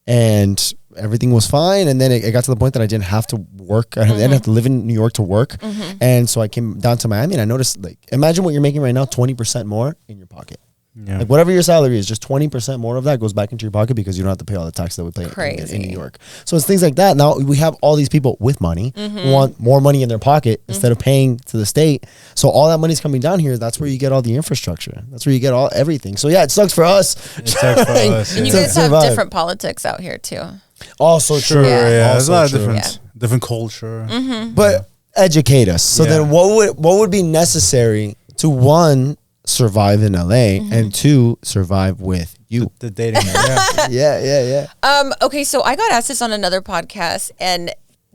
and everything was fine. And then it got to the point that I didn't have to work. I didn't have to live in New York to work. And so I came down to Miami, and I noticed, like, imagine what you're making right now, 20% more in your pocket. Yeah. Like whatever your salary is, just 20% more of that goes back into your pocket because you don't have to pay all the tax that we pay in New York. So it's things like that. Now we have all these people with money who want more money in their pocket instead of paying to the state. So all that money's coming down here. That's where you get all the infrastructure. That's where you get all everything. So yeah, it sucks for us. It sucks for us. And you guys have different politics out here too. Also true. Yeah, there's a lot of true. different culture. But educate us. So then what would be necessary to, one, survive in LA and two, survive with you? The dating. Yeah. Okay, so I got asked this on another podcast, and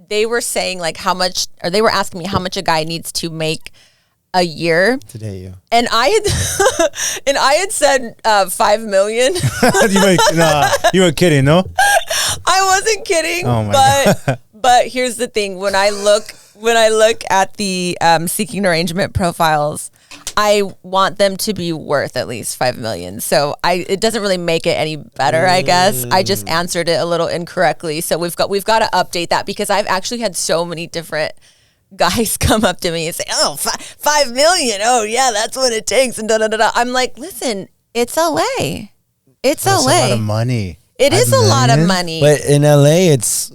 they were saying like how much, or they were asking me how much a guy needs to make a year. Today, you. And I had said 5 million. You were kidding, no? I wasn't kidding. Oh my God. But here's the thing: when I look at the seeking arrangement profiles, I want them to be worth at least 5 million. So it doesn't really make it any better, I guess. I just answered it a little incorrectly. So we've got to update that, because I've actually had so many different guys come up to me and say, "Oh, 5 million. Oh yeah, that's what it takes." And I'm like, listen, it's LA. It's LA. That's a lot of money. It is a lot of money. But in LA, it's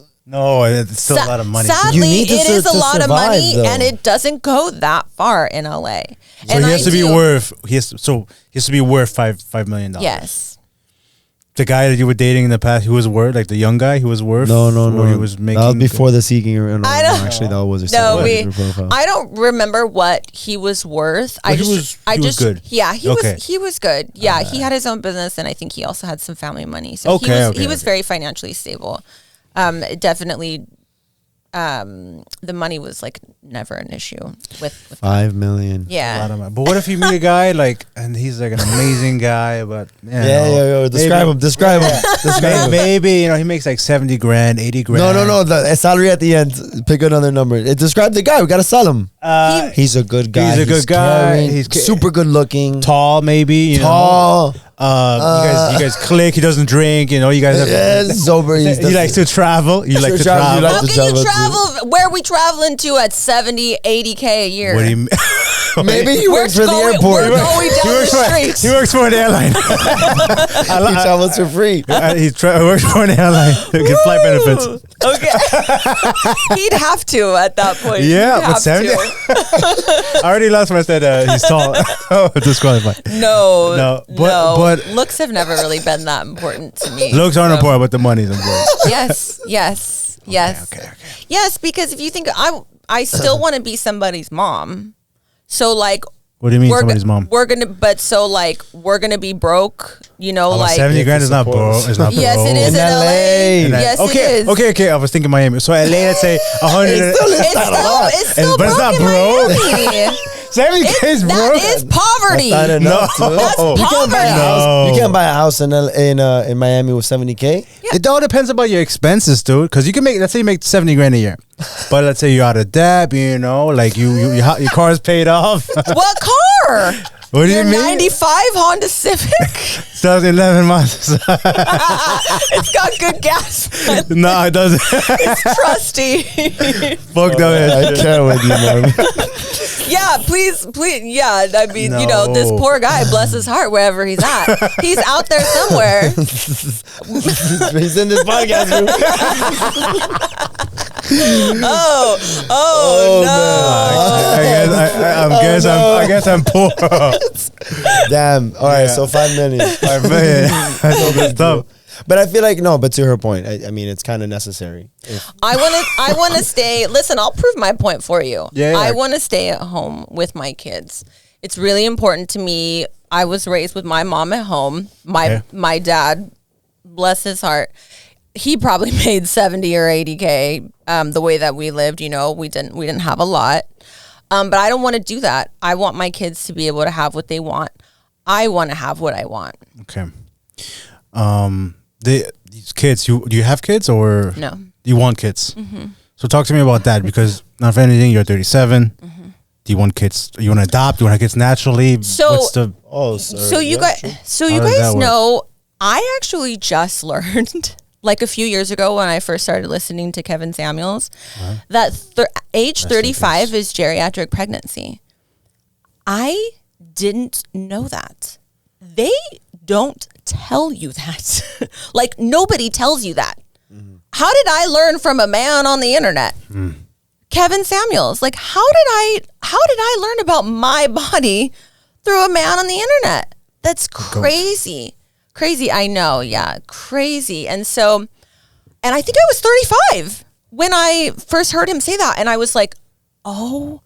still a lot of money. Sadly, it is a lot of money, though. and it doesn't go that far in LA. So he has to be worth. He has to be worth $5 million. Yes. The guy that you were dating in the past, who was worth, like the young guy who was worth. No. He was making. That was before the seeking. I don't. Actually, that was I don't remember what he was worth. Well, he was good. Yeah, he was good. Yeah, he had his own business, and I think he also had some family money. So he was very financially stable. Definitely, the money was like never an issue with 5 million. Yeah. But what if you meet a guy and he's like an amazing guy, but Describe him. Maybe he makes like 70 grand, 80 grand. No. The salary at the end. Pick another number. Describe the guy. We gotta sell him. He's a good guy. He's a good guy. Caring, he's super good looking. Tall, maybe. Tall. You guys click. He doesn't drink. You guys have sober. He likes to travel. You like to travel. How can you travel? Where are we traveling to at 70, 80K a year? What do you mean? Maybe he works for the airport. We're going down the street. He works for an airline. He travels for free. He works for an airline. Get flight benefits. Okay. He'd have to at that point. Yeah, but 70. I already lost my said he's tall. Disqualified. No. But looks have never really been that important to me. Looks aren't important, but the money's important. Yes. Okay. Yes, because if you think I still want to be somebody's mom. So like, what do you mean somebody's mom? We're gonna be broke. 70 grand is not broke. It's not broke. Yes, it is in LA. Yes, it is. Okay. I was thinking Miami. So LA, let's say 100. It's still but it's not broke. 70K is broke. That is poverty. That's That's poverty. You can't buy a house in Miami with 70K. Yeah. It all depends about your expenses, dude. Because you can let's say you make 70 grand a year, but let's say you're out of debt. Like your car is paid off. What car? What do you mean? 95 Honda Civic. 2011 months. It's got good gas. No, it doesn't. It's trusty. Fuck that. I care with you, man. Yeah, please. Yeah, I mean, this poor guy, bless his heart, wherever he's at. He's out there somewhere. He's in this podcast room. Oh no! I guess I'm poor. Damn. All right. So 5 million. 5 million. That's tough. But I feel like but to her point, I mean, it's kind of necessary. I want to stay. Listen, I'll prove my point for you. Yeah. I want to stay at home with my kids. It's really important to me. I was raised with my mom at home. My dad, bless his heart, he probably made 70 or 80K. The way that we lived, we didn't have a lot. But I don't want to do that. I want my kids to be able to have what they want. I want to have what I want. Okay. These kids, do you have kids or no? You want kids? Mm-hmm. So talk to me about that, because not for anything, you're 37. Mm-hmm. Do you want kids? You want to adopt? Do you want kids naturally? So you guys know, I actually just learned like a few years ago when I first started listening to Kevin Samuels, that age 35 is geriatric pregnancy. I didn't know that. They don't tell you that. Like, nobody tells you that. How did I learn from a man on the internet? Kevin Samuels. Like, how did I learn about my body through a man on the internet? That's crazy. Crazy, I know. Yeah, crazy. And so, and I think I was 35 when I first heard him say that. And I was like, oh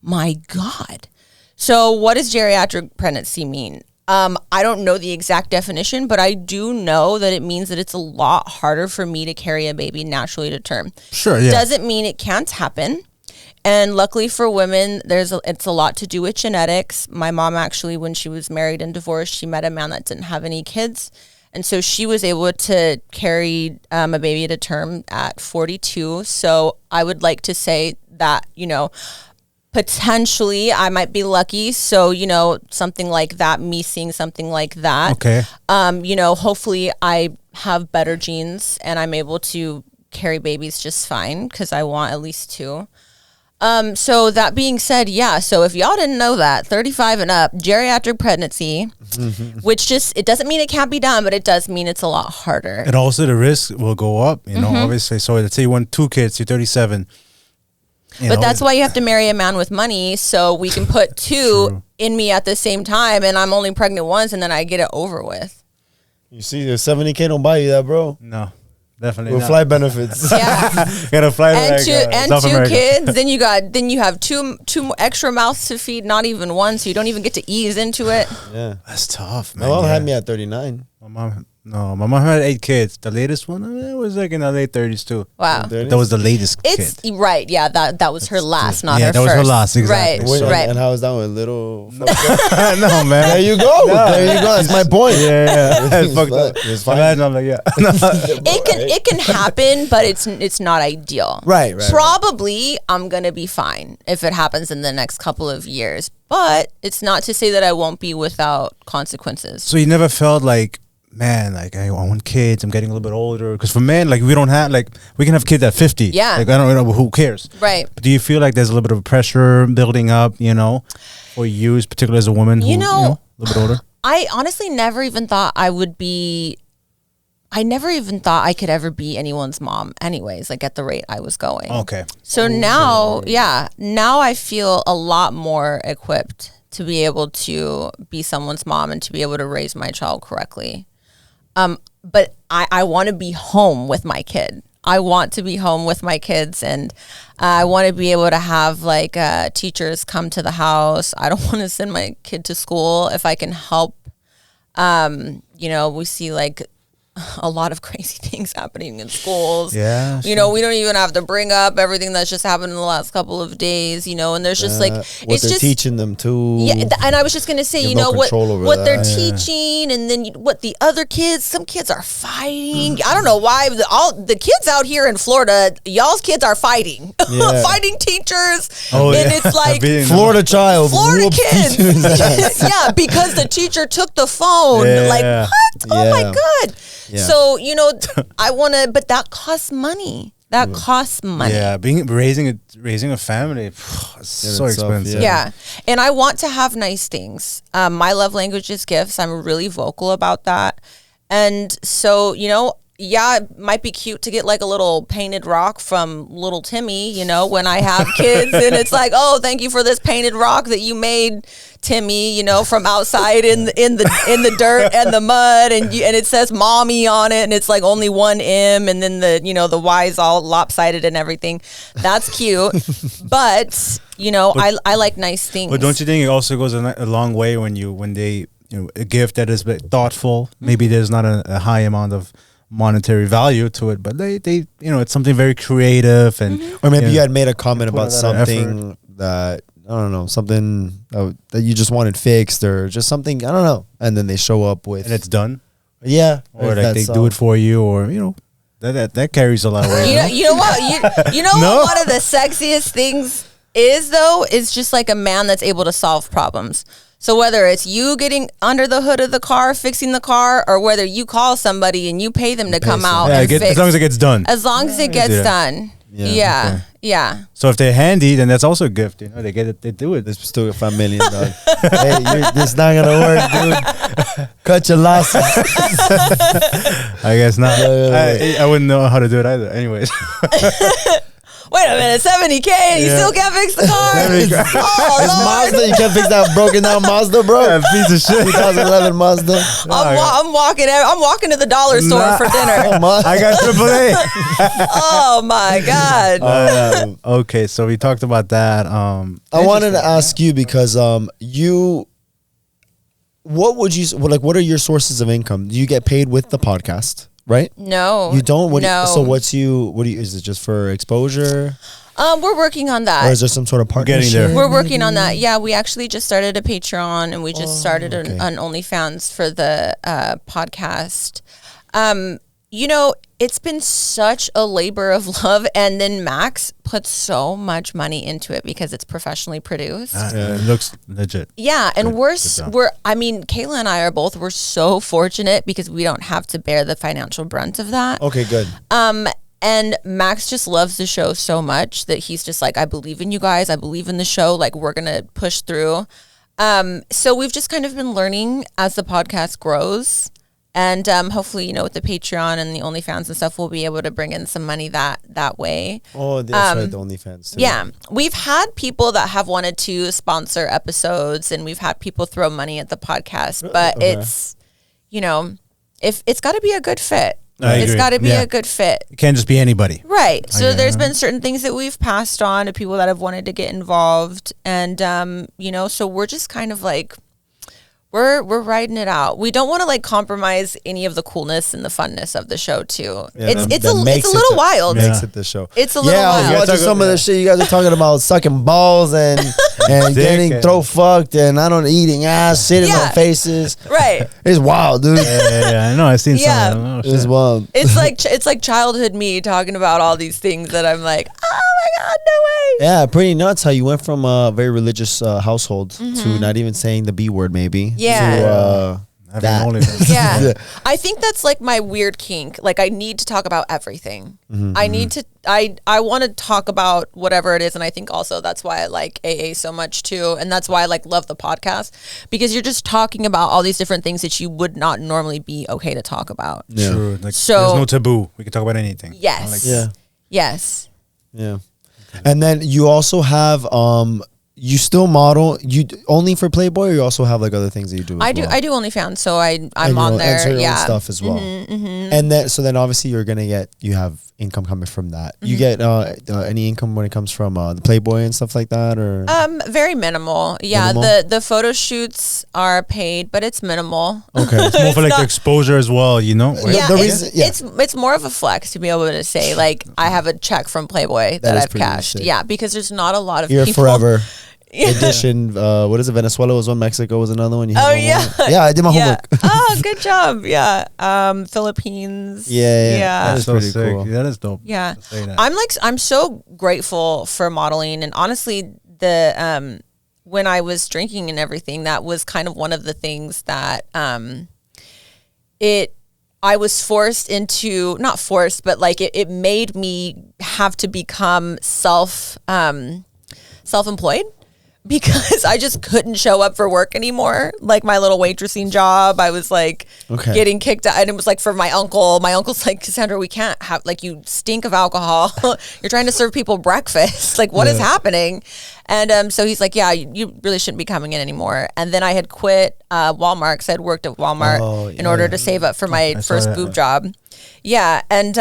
my God. So what does geriatric pregnancy mean? I don't know the exact definition, but I do know that it means that it's a lot harder for me to carry a baby naturally to term. Sure, yeah. Doesn't mean it can't happen. And luckily for women, it's a lot to do with genetics. My mom actually, when she was married and divorced, she met a man that didn't have any kids. And so she was able to carry a baby to term at 42. So I would like to say that, potentially I might be lucky. So, something like that, me seeing something like that. Okay. Hopefully I have better genes and I'm able to carry babies just fine because I want at least 2. So that being said, yeah. So if y'all didn't know that, 35 and up, geriatric pregnancy, which it doesn't mean it can't be done, but it does mean it's a lot harder. And also the risk will go up, obviously. So let's say you want 2 kids, you're 37. But that's why you have to marry a man with money, so we can put 2 in me at the same time, and I'm only pregnant once, and then I get it over with. You see, the 70K don't buy you that, bro. No, definitely with not. flight benefits. Yeah, gotta fly and South 2 America. kids. Then you have two extra mouths to feed, not even one, so you don't even get to ease into it. Yeah, that's tough, man. My mom had me at 39. My mom had 8 kids. The latest one was like in the late 30s too. Wow, that was the latest it's kid. Right. Yeah, that was her last, not her that first. was her last, exactly. Right, Wait, right. And how was that with little? No, man. There you go. No. There you go. That's my point. Yeah. It's fucked up. It's fine. Imagine, I'm like, yeah. It can happen, but it's not ideal. Right. Probably I'm gonna be fine if it happens in the next couple of years, but it's not to say that I won't be without consequences. So you never felt like, man, like I want kids. I'm getting a little bit older. Because for men, like we don't have, like we can have kids at 50. Yeah. Like I don't know, who cares? Right. But do you feel like there's a little bit of pressure building up, for you, particularly as a woman who, a little bit older? I honestly never even thought I never even thought I could ever be anyone's mom anyways, like at the rate I was going. Okay. So now I feel a lot more equipped to be able to be someone's mom and to be able to raise my child correctly. But I want to be home with my kid. I want to be home with my kids, and I want to be able to have teachers come to the house. I don't want to send my kid to school if I can help. We see a lot of crazy things happening in schools. Yeah. We don't even have to bring up everything that's just happened in the last couple of days, and there's just what it's they're just teaching them too. Yeah, and I was just gonna say, what they're teaching, and then what the other kids. Some kids are fighting. I don't know why all the kids out here in Florida, y'all's kids are fighting, fighting teachers, and it's like Florida kids, yeah, because the teacher took the phone. Like what? Oh my God. Yeah. So, I want to, but that costs money. That costs money. Yeah, raising a family, it's so expensive. Yeah, and I want to have nice things. My love language is gifts. I'm really vocal about that. And so, it might be cute to get a little painted rock from little Timmy, when I have kids, and it's like, oh, thank you for this painted rock that you made, Timmy, from outside in the dirt and the mud, and it says mommy on it, and it's only one M, and then the Y's all lopsided and everything. That's cute, but I like nice things. But don't you think it also goes a long way when they a gift that is thoughtful? Maybe there's not a high amount of monetary value to it, but they it's something very creative, and or maybe you had made a comment about something that I don't know, something that you just wanted fixed, or just something, I don't know, and then they show up with, and it's done, or they do it for you, or that carries a lot of weight. You know what? You know what? One of the sexiest things is though is just like a man that's able to solve problems. So whether it's you getting under the hood of the car, fixing the car, or whether you call somebody and you pay them to come out and fix. As long as it gets done. As long as it gets done. Yeah. Yeah. So if they're handy, then that's also a gift. You know, they get it, they do it. They still get $5 million. Hey, this not gonna work, dude. Cut your losses. I guess not. I wouldn't know how to do it either. Anyways. Wait a minute, $70K and you still can't fix the car? It's Mazda. You can't fix that broken down Mazda, bro. Yeah, piece of shit. 2011 Mazda. I'm walking to the dollar store for dinner. I got AAA. Oh my God. Okay, so we talked about that. I wanted to ask you because what are your sources of income? Do you get paid with the podcast? Right? No. You don't? So No. is it just for exposure? We're working on that. Or is there some sort of partnership? Getting there. We're working on that. Yeah, we actually just started a Patreon and we just started okay. an OnlyFans for the podcast. It's been such a labor of love, and then Max puts so much money into it because it's professionally produced. It looks legit. Yeah, and Kayla and I we're so fortunate because we don't have to bear the financial brunt of that. Okay, good. And Max just loves the show so much that he's just like, I believe in you guys. I believe in the show. Like, we're going to push through. So we've just kind of been learning as the podcast grows. And hopefully, with the Patreon and the OnlyFans and stuff, we'll be able to bring in some money that way. Oh, that's right, the OnlyFans too. Yeah. We've had people that have wanted to sponsor episodes, and we've had people throw money at the podcast. But it's, if it's got to be a good fit. It's got to be a good fit. It can't just be anybody. Right. So there's been certain things that we've passed on to people that have wanted to get involved. And, so we're just kind of like, we're riding it out. We don't want to like compromise any of the coolness and the funness of the show too. Yeah, it's a little wild. Makes it the show. It's a little wild. I was watching some of the shit you guys are talking about, sucking balls and getting throat fucked and eating ass, sitting on faces. Right. It's wild, dude. Yeah, I know. I've seen some of them. It's wild. It's like childhood me talking about all these things that I'm like, oh my God, no way. Yeah, pretty nuts how you went from a very religious household to not even saying the B word, maybe. Yeah. To that. Yeah. I think that's like my weird kink. Like, I need to talk about everything. I want to talk about whatever it is. And I think also that's why I like AA so much too. And that's why I love the podcast, because you're just talking about all these different things that you would not normally be okay to talk about. Yeah. True. Like, there's no taboo. We can talk about anything. Yes. Yes. Yeah. And then you also have you still model only for Playboy, or you also have like other things that you do? I do OnlyFans, so I'm on there. And stuff as well. And then obviously you have income coming from that. You get any income when it comes from the Playboy and stuff like that, or very minimal. Yeah, minimal? the photo shoots are paid, but it's minimal. Okay. It's more for like the exposure as well, Yeah, it's more of a flex to be able to say like I have a check from Playboy that I've cashed. Sick. Yeah, because there's not a lot of You're people. Forever. Edition. What is it? Venezuela was one. Mexico was another one. Yeah, I did my homework. Oh, good job. Yeah. Philippines. Yeah. That is so pretty sick. cool. That is dope. Yeah. I'm so grateful for modeling, and honestly, when I was drinking and everything, that was kind of one of the things that I was forced into, not forced, but like it made me have to become self-employed. Because I just couldn't show up for work anymore. Like my little waitressing job, I was like getting kicked out. And it was like for my uncle. My uncle's like, Cassandra, we can't have, like, you stink of alcohol. You're trying to serve people breakfast. Like, what is happening? And so he's like, yeah, you really shouldn't be coming in anymore. And then I had quit Walmart, because I had worked at Walmart in order to save up for my first boob job. Yeah. And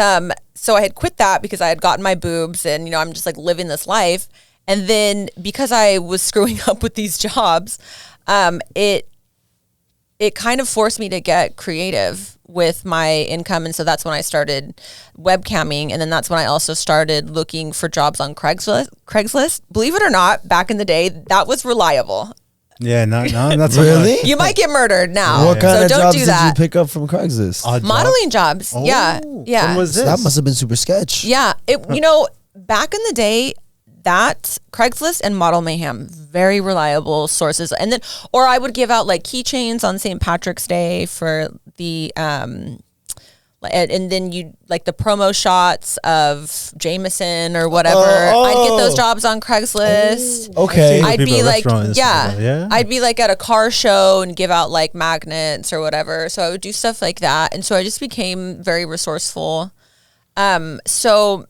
so I had quit that because I had gotten my boobs, and, I'm just like living this life. And then because I was screwing up with these jobs, it kind of forced me to get creative with my income. And so that's when I started webcamming. And then that's when I also started looking for jobs on Craigslist. Believe it or not, back in the day, that was reliable. Yeah, no, that's really. You might get murdered now. What kind of don't jobs do did that. you pick up from Craigslist? Modeling jobs. Yeah. When was this? That must have been super sketch. Yeah. Back in the day, that, Craigslist and Model Mayhem, very reliable sources. And then, or I would give out like keychains on St. Patrick's Day for the, and then you like the promo shots of Jameson or whatever. I'd get those jobs on Craigslist. Okay. I'd be like, yeah, I'd be like at a car show and give out like magnets or whatever. So I would do stuff like that. And so I just became very resourceful. So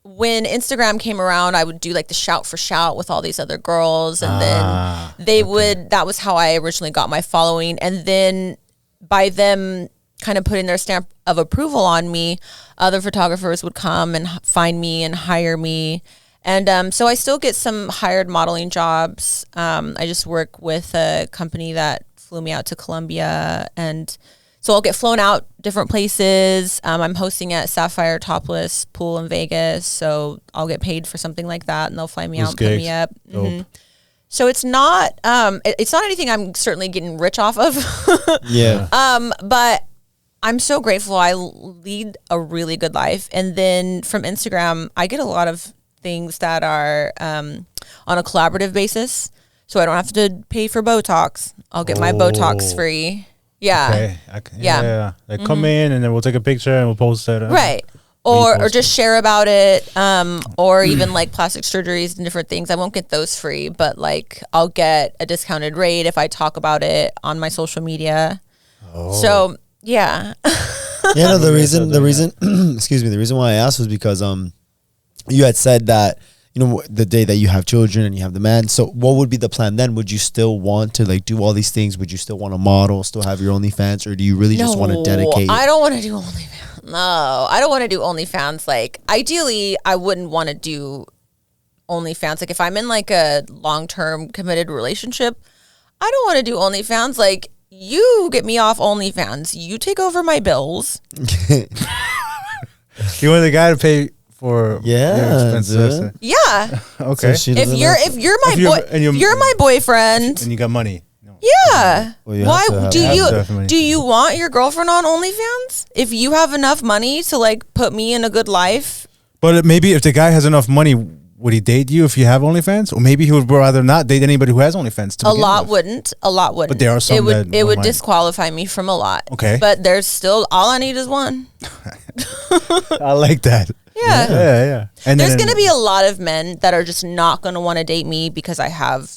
when Instagram came around, I would do like the shout for shout with all these other girls. And then that was how I originally got my following. And then by them kind of putting their stamp of approval on me, other photographers would come and find me and hire me. And so I still get some hired modeling jobs. I just work with a company that flew me out to Colombia, and so I'll get flown out different places. I'm hosting at Sapphire Topless Pool in Vegas, so I'll get paid for something like that, and they'll fly me out and put me up. Mm-hmm. So it's not anything I'm certainly getting rich off of. Yeah. But I'm so grateful. I lead a really good life, and then from Instagram, I get a lot of things that are on a collaborative basis, so I don't have to pay for Botox. I'll get my Botox free. Yeah. Okay. Yeah. Like come in and then we'll take a picture and we'll post it. Right. Or just share about it. Or even like plastic surgeries and different things. I won't get those free, but like I'll get a discounted rate if I talk about it on my social media. So yeah. Yeah, no, the reason excuse me, the reason why I asked was because you had said that, you know, the day that you have children and you have the man. So what would be the plan then? Would you still want to like do all these things? Would you still want to model, still have your OnlyFans, or do you really just want to dedicate? I don't want to do OnlyFans. No, I don't want to do OnlyFans. Like ideally, I wouldn't want to do OnlyFans. Like if I'm in like a long-term committed relationship, I don't want to do OnlyFans. Like you get me off OnlyFans. You take over my bills. You want the guy to pay for expenses? Yeah. Okay. So if you're my boyfriend and you got money. No. Yeah. Well, why do you want your girlfriend on OnlyFans? If you have enough money to like put me in a good life. But maybe if the guy has enough money, would he date you if you have OnlyFans? Or maybe he would rather not date anybody who has OnlyFans. A lot wouldn't. But there are some it would disqualify me from a lot. Okay. But there's still, all I need is one. I like that. Yeah. And there's going to be a lot of men that are just not going to want to date me because I have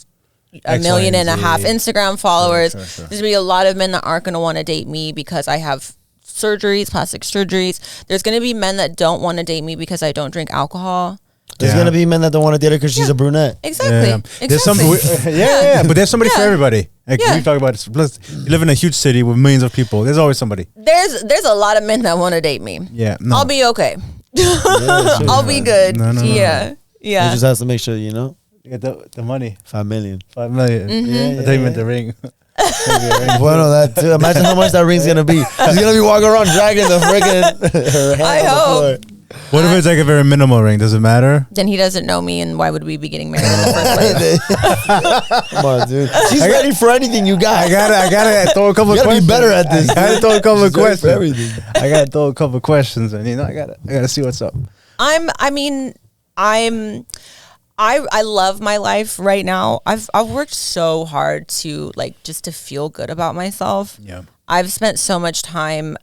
1.5 million Instagram followers. Sure. There's going to be a lot of men that aren't going to want to date me because I have surgeries, plastic surgeries. There's going to be men that don't want to date me because I don't drink alcohol. There's going to be men that don't want to date her because she's a brunette. Exactly. There's but there's somebody for everybody. Like we talk about this. Plus, you live in a huge city with millions of people. There's always somebody. There's a lot of men that want to date me. Yeah. No. I'll be okay. I'll be good. No. Yeah. You just have to make sure, you know. You get the money. 5 million. 5 million. Mm-hmm. I thought you meant the ring. Bueno, that too. Imagine how much that ring's gonna be. She's gonna be walking around dragging the friggin' her hand I hope. What if it's like a very minimal ring? Does it matter? Then he doesn't know me, and why would we be getting married in the first place? Come on, dude. She's ready for anything you got. I gotta throw a couple of questions. You gotta be better at this. I gotta throw a couple of questions. Everything. I gotta throw a couple of questions, and I gotta see what's up. I love my life right now. I've worked so hard to just to feel good about myself. Yeah. I've spent so much time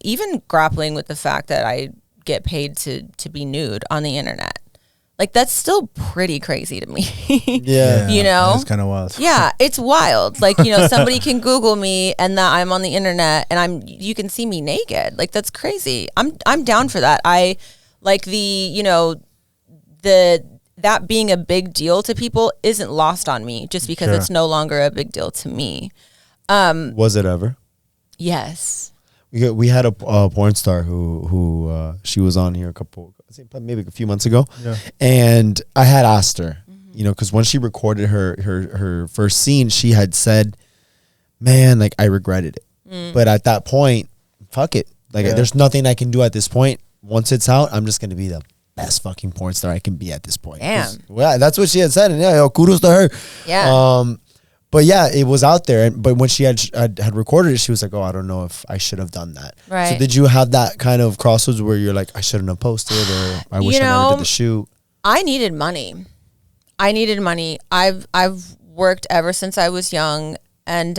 even grappling with the fact that I get paid to be nude on the internet. Like that's still pretty crazy to me. Yeah. You know? It's kind of wild. Yeah, it's wild. Like, somebody can Google me and that I'm on the internet and you can see me naked. Like that's crazy. I'm down for that. I like that being a big deal to people isn't lost on me just because it's no longer a big deal to me. Was it ever? Yes. We had a porn star who she was on here maybe a few months ago, and I had asked her, because when she recorded her first scene, she had said, "Man, like I regretted it, but at that point, fuck it, there's nothing I can do at this point. Once it's out, I'm just gonna be the best fucking porn star I can be at this point." Damn. Well, that's what she had said, and kudos to her. Yeah. But yeah, it was out there. But when she had recorded it, she was like, "Oh, I don't know if I should have done that." Right. So did you have that kind of crossroads where you're like, "I shouldn't have posted," or "I wish I never did the shoot"? I needed money. I've worked ever since I was young. And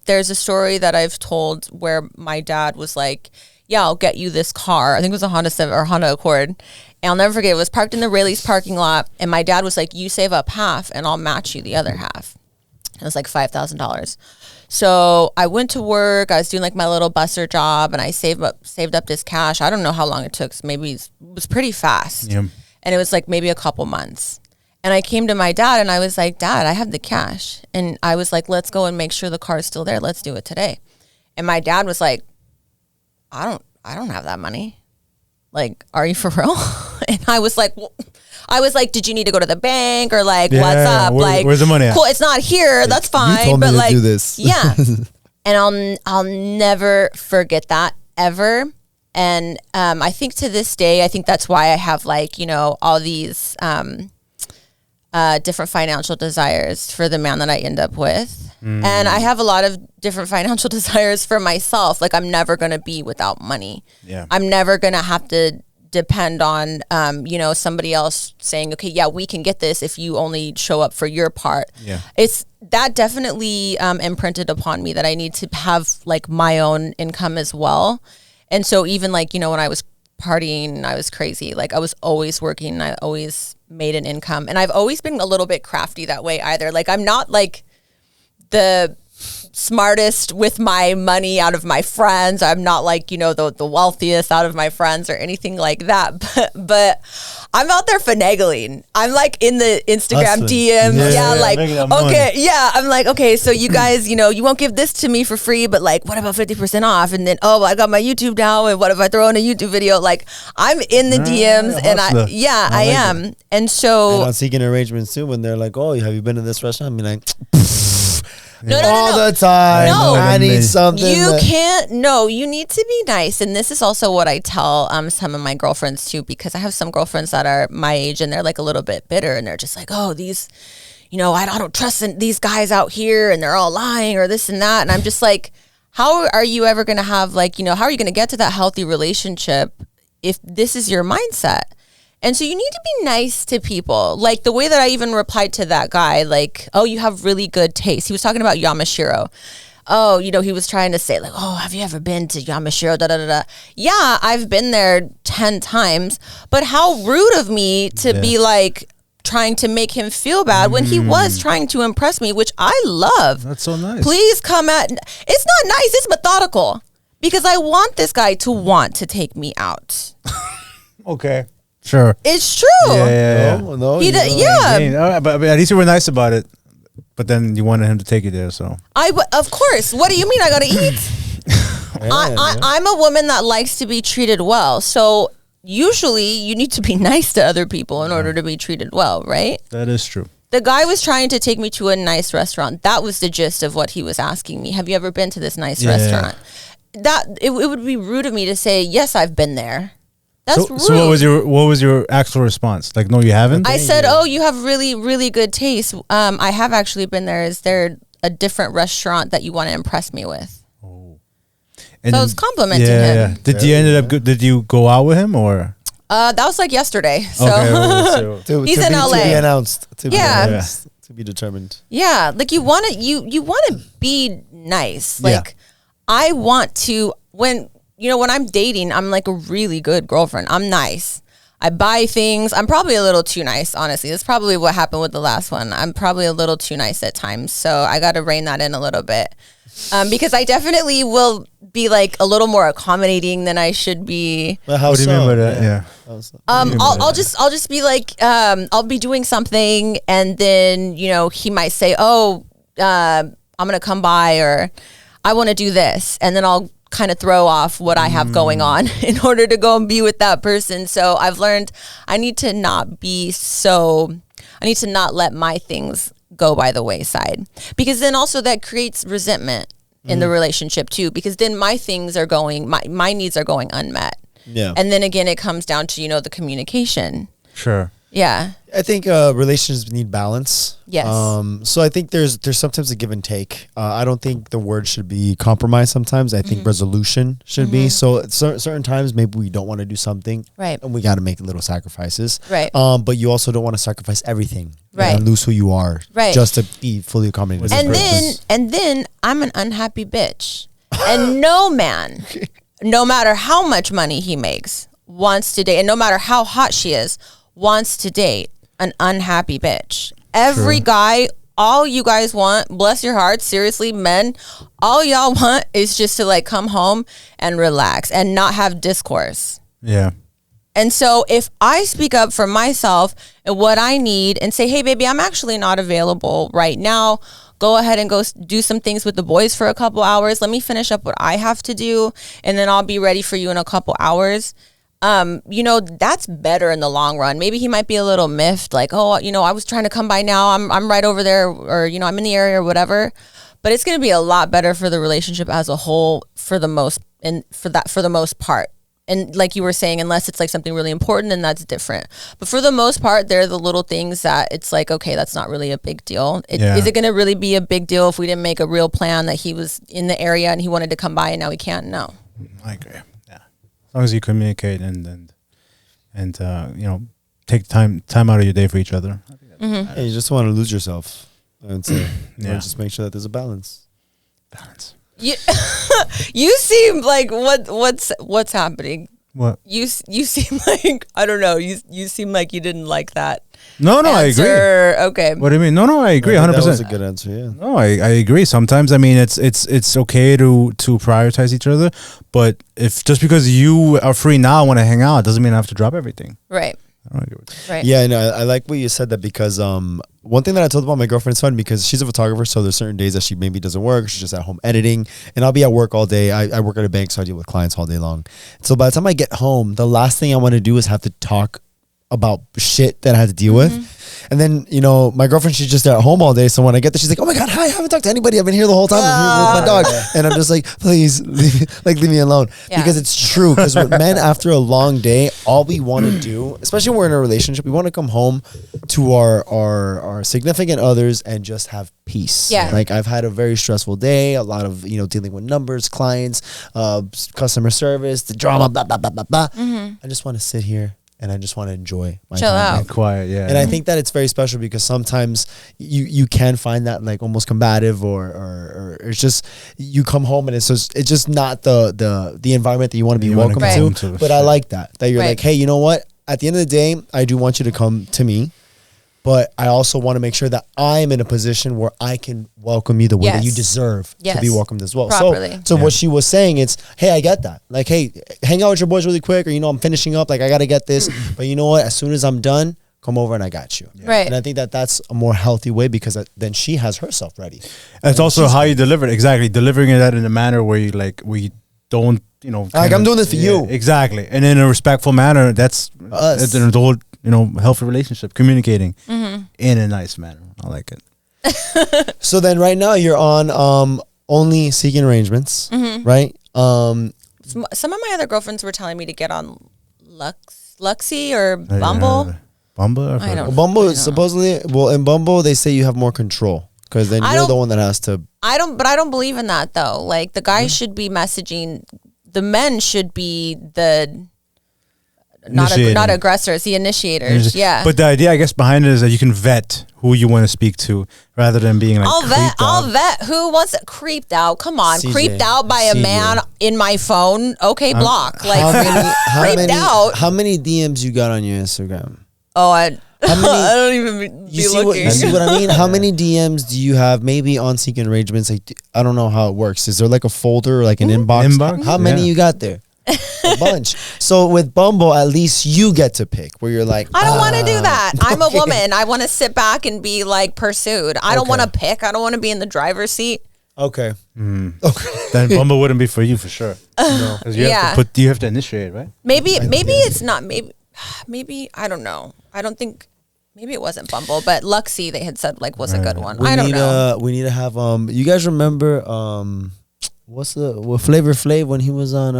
there's a story that I've told where my dad was like, yeah, I'll get you this car. I think it was a Honda Civic or Honda Accord. And I'll never forget, it was parked in the Rayleigh's parking lot. And my dad was like, you save up half and I'll match you the other half. It was like $5,000. So I went to work. I was doing like my little busser job and I saved up this cash. I don't know how long it took. So maybe it was pretty fast. Yeah. And it was like maybe a couple months. And I came to my dad and I was like, Dad, I have the cash. And I was like, let's go and make sure the car is still there. Let's do it today. And my dad was like, I don't have that money. Like, are you for real? And I was like, well, did you need to go to the bank or like, what's up? Where's the money at? Cool, it's not here. That's fine. You told me but to like, do this. Yeah. And I'll never forget that ever. And I think to this day, I think that's why I have like, you know, all these different financial desires for the man that I end up with. And I have a lot of different financial desires for myself. Like, I'm never going to be without money. Yeah. I'm never going to have to depend on, you know, somebody else saying, okay, yeah, we can get this if you only show up for your part. Yeah. It's that definitely imprinted upon me that I need to have like my own income as well. And so even like, you know, when I was partying, I was crazy. Like, I was always working. I always made an income. And I've always been a little bit crafty that way either. Like, I'm not like the smartest with my money out of my friends. I'm not like, you know, the wealthiest out of my friends or anything like that. But I'm out there finagling. I'm like in the Instagram DMs. Yeah, like, okay, yeah. I'm like, okay, so you guys, you know, you won't give this to me for free, but like, what about 50% off? And then, oh, I got my YouTube now. And what if I throw in a YouTube video? Like, I'm in the DMs and I am. And so. And on Seeking Arrangements too, when they're like, oh, have you been to this restaurant? I'm like, No, all the time. No. I need something. You can't. No, you need to be nice. And this is also what I tell some of my girlfriends too, because I have some girlfriends that are my age and they're like a little bit bitter and they're just like, oh, these, you know, I don't trust these guys out here and they're all lying or this and that. And I'm just like, how are you ever going to have like, you know, how are you going to get to that healthy relationship if this is your mindset? And so you need to be nice to people. Like the way that I even replied to that guy, like, oh, you have really good taste. He was talking about Yamashiro. Oh, you know, he was trying to say like, oh, have you ever been to Yamashiro? Da, da, da, da. Yeah, I've been there 10 times. But how rude of me to be like trying to make him feel bad when he was trying to impress me, which I love. That's so nice. Please come at, it's not nice, it's methodical. Because I want this guy to want to take me out. Okay. Sure. It's true. Yeah. No, He did, yeah. All right, but at least you were nice about it. But then you wanted him to take you there, so. Of course. What do you mean I gotta eat? I'm a woman that likes to be treated well. So usually you need to be nice to other people in order to be treated well, right? That is true. The guy was trying to take me to a nice restaurant. That was the gist of what he was asking me. Have you ever been to this nice restaurant? That it would be rude of me to say, yes, I've been there. That's rude. So what was your actual response? Like, no, you haven't? I said, oh, you have really, really good taste. I have actually been there. Is there a different restaurant that you want to impress me with? Oh. And so I was complimenting him. Yeah. Did you go out with him or? That was like yesterday. So okay, he's in LA. To be announced. To be determined. Yeah. Like you want to be nice. Like I want to, when I'm dating, I'm like a really good girlfriend. I'm nice. I buy things. I'm probably a little too nice, honestly. That's probably what happened with the last one. I'm probably a little too nice at times. So I got to rein that in a little bit. Because I definitely will be like a little more accommodating than I should be. But how what do you mean by that? Yeah. I'll just be like, I'll be doing something and then, he might say, oh, I'm going to come by or I want to do this. And then I'll kind of throw off what I have going on in order to go and be with that person. So I've learned I need to not let my things go by the wayside, because then also that creates resentment in the relationship too, because then my things are going, my needs are going unmet. Yeah. And then again, it comes down to, the communication. Sure. Yeah. I think relationships need balance. Yes. So I think there's sometimes a give and take. I don't think the word should be compromise sometimes. I think resolution should be. So at certain times, maybe we don't want to do something. Right. And we got to make little sacrifices. Right. But you also don't want to sacrifice everything. Right. And lose who you are. Right. Just to be fully accommodated. And then I'm an unhappy bitch. And no man, no matter how much money he makes, wants to date, and no matter how hot she is, wants to date an unhappy bitch. Every guy, all you guys want, bless your hearts, seriously, men, all y'all want is just to like come home and relax and not have discourse. Yeah. And so if I speak up for myself and what I need and say, hey, baby, I'm actually not available right now. Go ahead and go do some things with the boys for a couple hours. Let me finish up what I have to do. And then I'll be ready for you in a couple hours. You know, that's better in the long run. Maybe he might be a little miffed, like, oh, you know, I was trying to come by now. I'm right over there, or, you know, I'm in the area or whatever. But it's going to be a lot better for the relationship as a whole for the most part. And like you were saying, unless it's like something really important, then that's different. But for the most part, they're the little things that it's like, okay, that's not really a big deal. Is it going to really be a big deal if we didn't make a real plan that he was in the area and he wanted to come by and now he can't? No. I agree. Yeah. As long as you communicate and you know, take time out of your day for each other. Yeah, you just want to lose yourself. And so just make sure that there's a balance. You seem like what's happening? What? You seem like, I don't know. You seem like you didn't like that. No, I agree. Okay. What do you mean? No, I agree 100%. That was a good answer, yeah. No, I agree. Sometimes, I mean, it's okay to prioritize each other, but if just because you are free now and want to hang out, doesn't mean I have to drop everything. Right. I don't agree with that. Right. Yeah, no, I like what you said that because one thing that I told about my girlfriend is fun because she's a photographer, so there's certain days that she maybe doesn't work. She's just at home editing, and I'll be at work all day. I work at a bank, so I deal with clients all day long. So by the time I get home, the last thing I want to do is have to talk about shit that I had to deal with. And then, you know, my girlfriend, she's just at home all day. So when I get there, she's like, oh my God, hi, I haven't talked to anybody. I've been here the whole time with my dog. And I'm just like, please, leave me alone. Yeah. Because it's true. Because with men, after a long day, all we want to do, especially when we're in a relationship, we want to come home to our significant others and just have peace. Yeah. Like I've had a very stressful day, a lot of, you know, dealing with numbers, clients, customer service, the drama, blah, blah, blah, blah, blah. I just want to sit here. And I just want to enjoy my chill time. out. Quiet, yeah. And I think that it's very special because sometimes you can find that like almost combative or it's just you come home and it's just not the environment that you want to be welcome to. But I like that you're like, hey, you know what? At the end of the day, I do want you to come to me. But I also want to make sure that I'm in a position where I can welcome you the way that you deserve to be welcomed as well. Properly. So what she was saying is, hey, I get that. Like, hey, hang out with your boys really quick, or, you know, I'm finishing up. Like, I got to get this. But you know what? As soon as I'm done, come over and I got you. Yeah. Right. And I think that that's a more healthy way because then she has herself ready. And it's also how you deliver it. Exactly. Delivering it in a manner where you like, we don't, you know. Like, I'm doing this for you. Exactly. And in a respectful manner, that's us. The whole, you know, healthy relationship, communicating in a nice manner. I like it. So then right now you're on only seeking arrangements, right? Some of my other girlfriends were telling me to get on Luxy or Bumble. Bumble? I don't know. Bumble is supposedly, well, in Bumble they say you have more control because then you're the one that has to. I don't believe in that though. Like the guys should be messaging, the men should be the not aggressors, the initiators. Yeah. But the idea, I guess, behind it is that you can vet who you want to speak to rather than being like I'll vet who wants it creeped out. Come on, CJ, creeped out by a man in my phone. Okay, block. Like how many DMs you got on your Instagram? Oh, I don't even be looking. You see what I mean? How many DMs do you have maybe on seeking arrangements? Like, I don't know how it works. Is there like a folder, like an inbox? How many you got there? A bunch. So with Bumble, at least you get to pick where you're like, I don't want to do that. I'm a woman. I want to sit back and be like pursued. I don't want to pick. I don't want to be in the driver's seat. Okay. Okay. Then Bumble wouldn't be for you for sure. No. You have to initiate, right? Maybe it's not. Maybe I don't know. I don't think. Maybe it wasn't Bumble, but Luxy they had said like was a good one. I don't know. We need to have you guys remember what's the Flavor Flav when he was on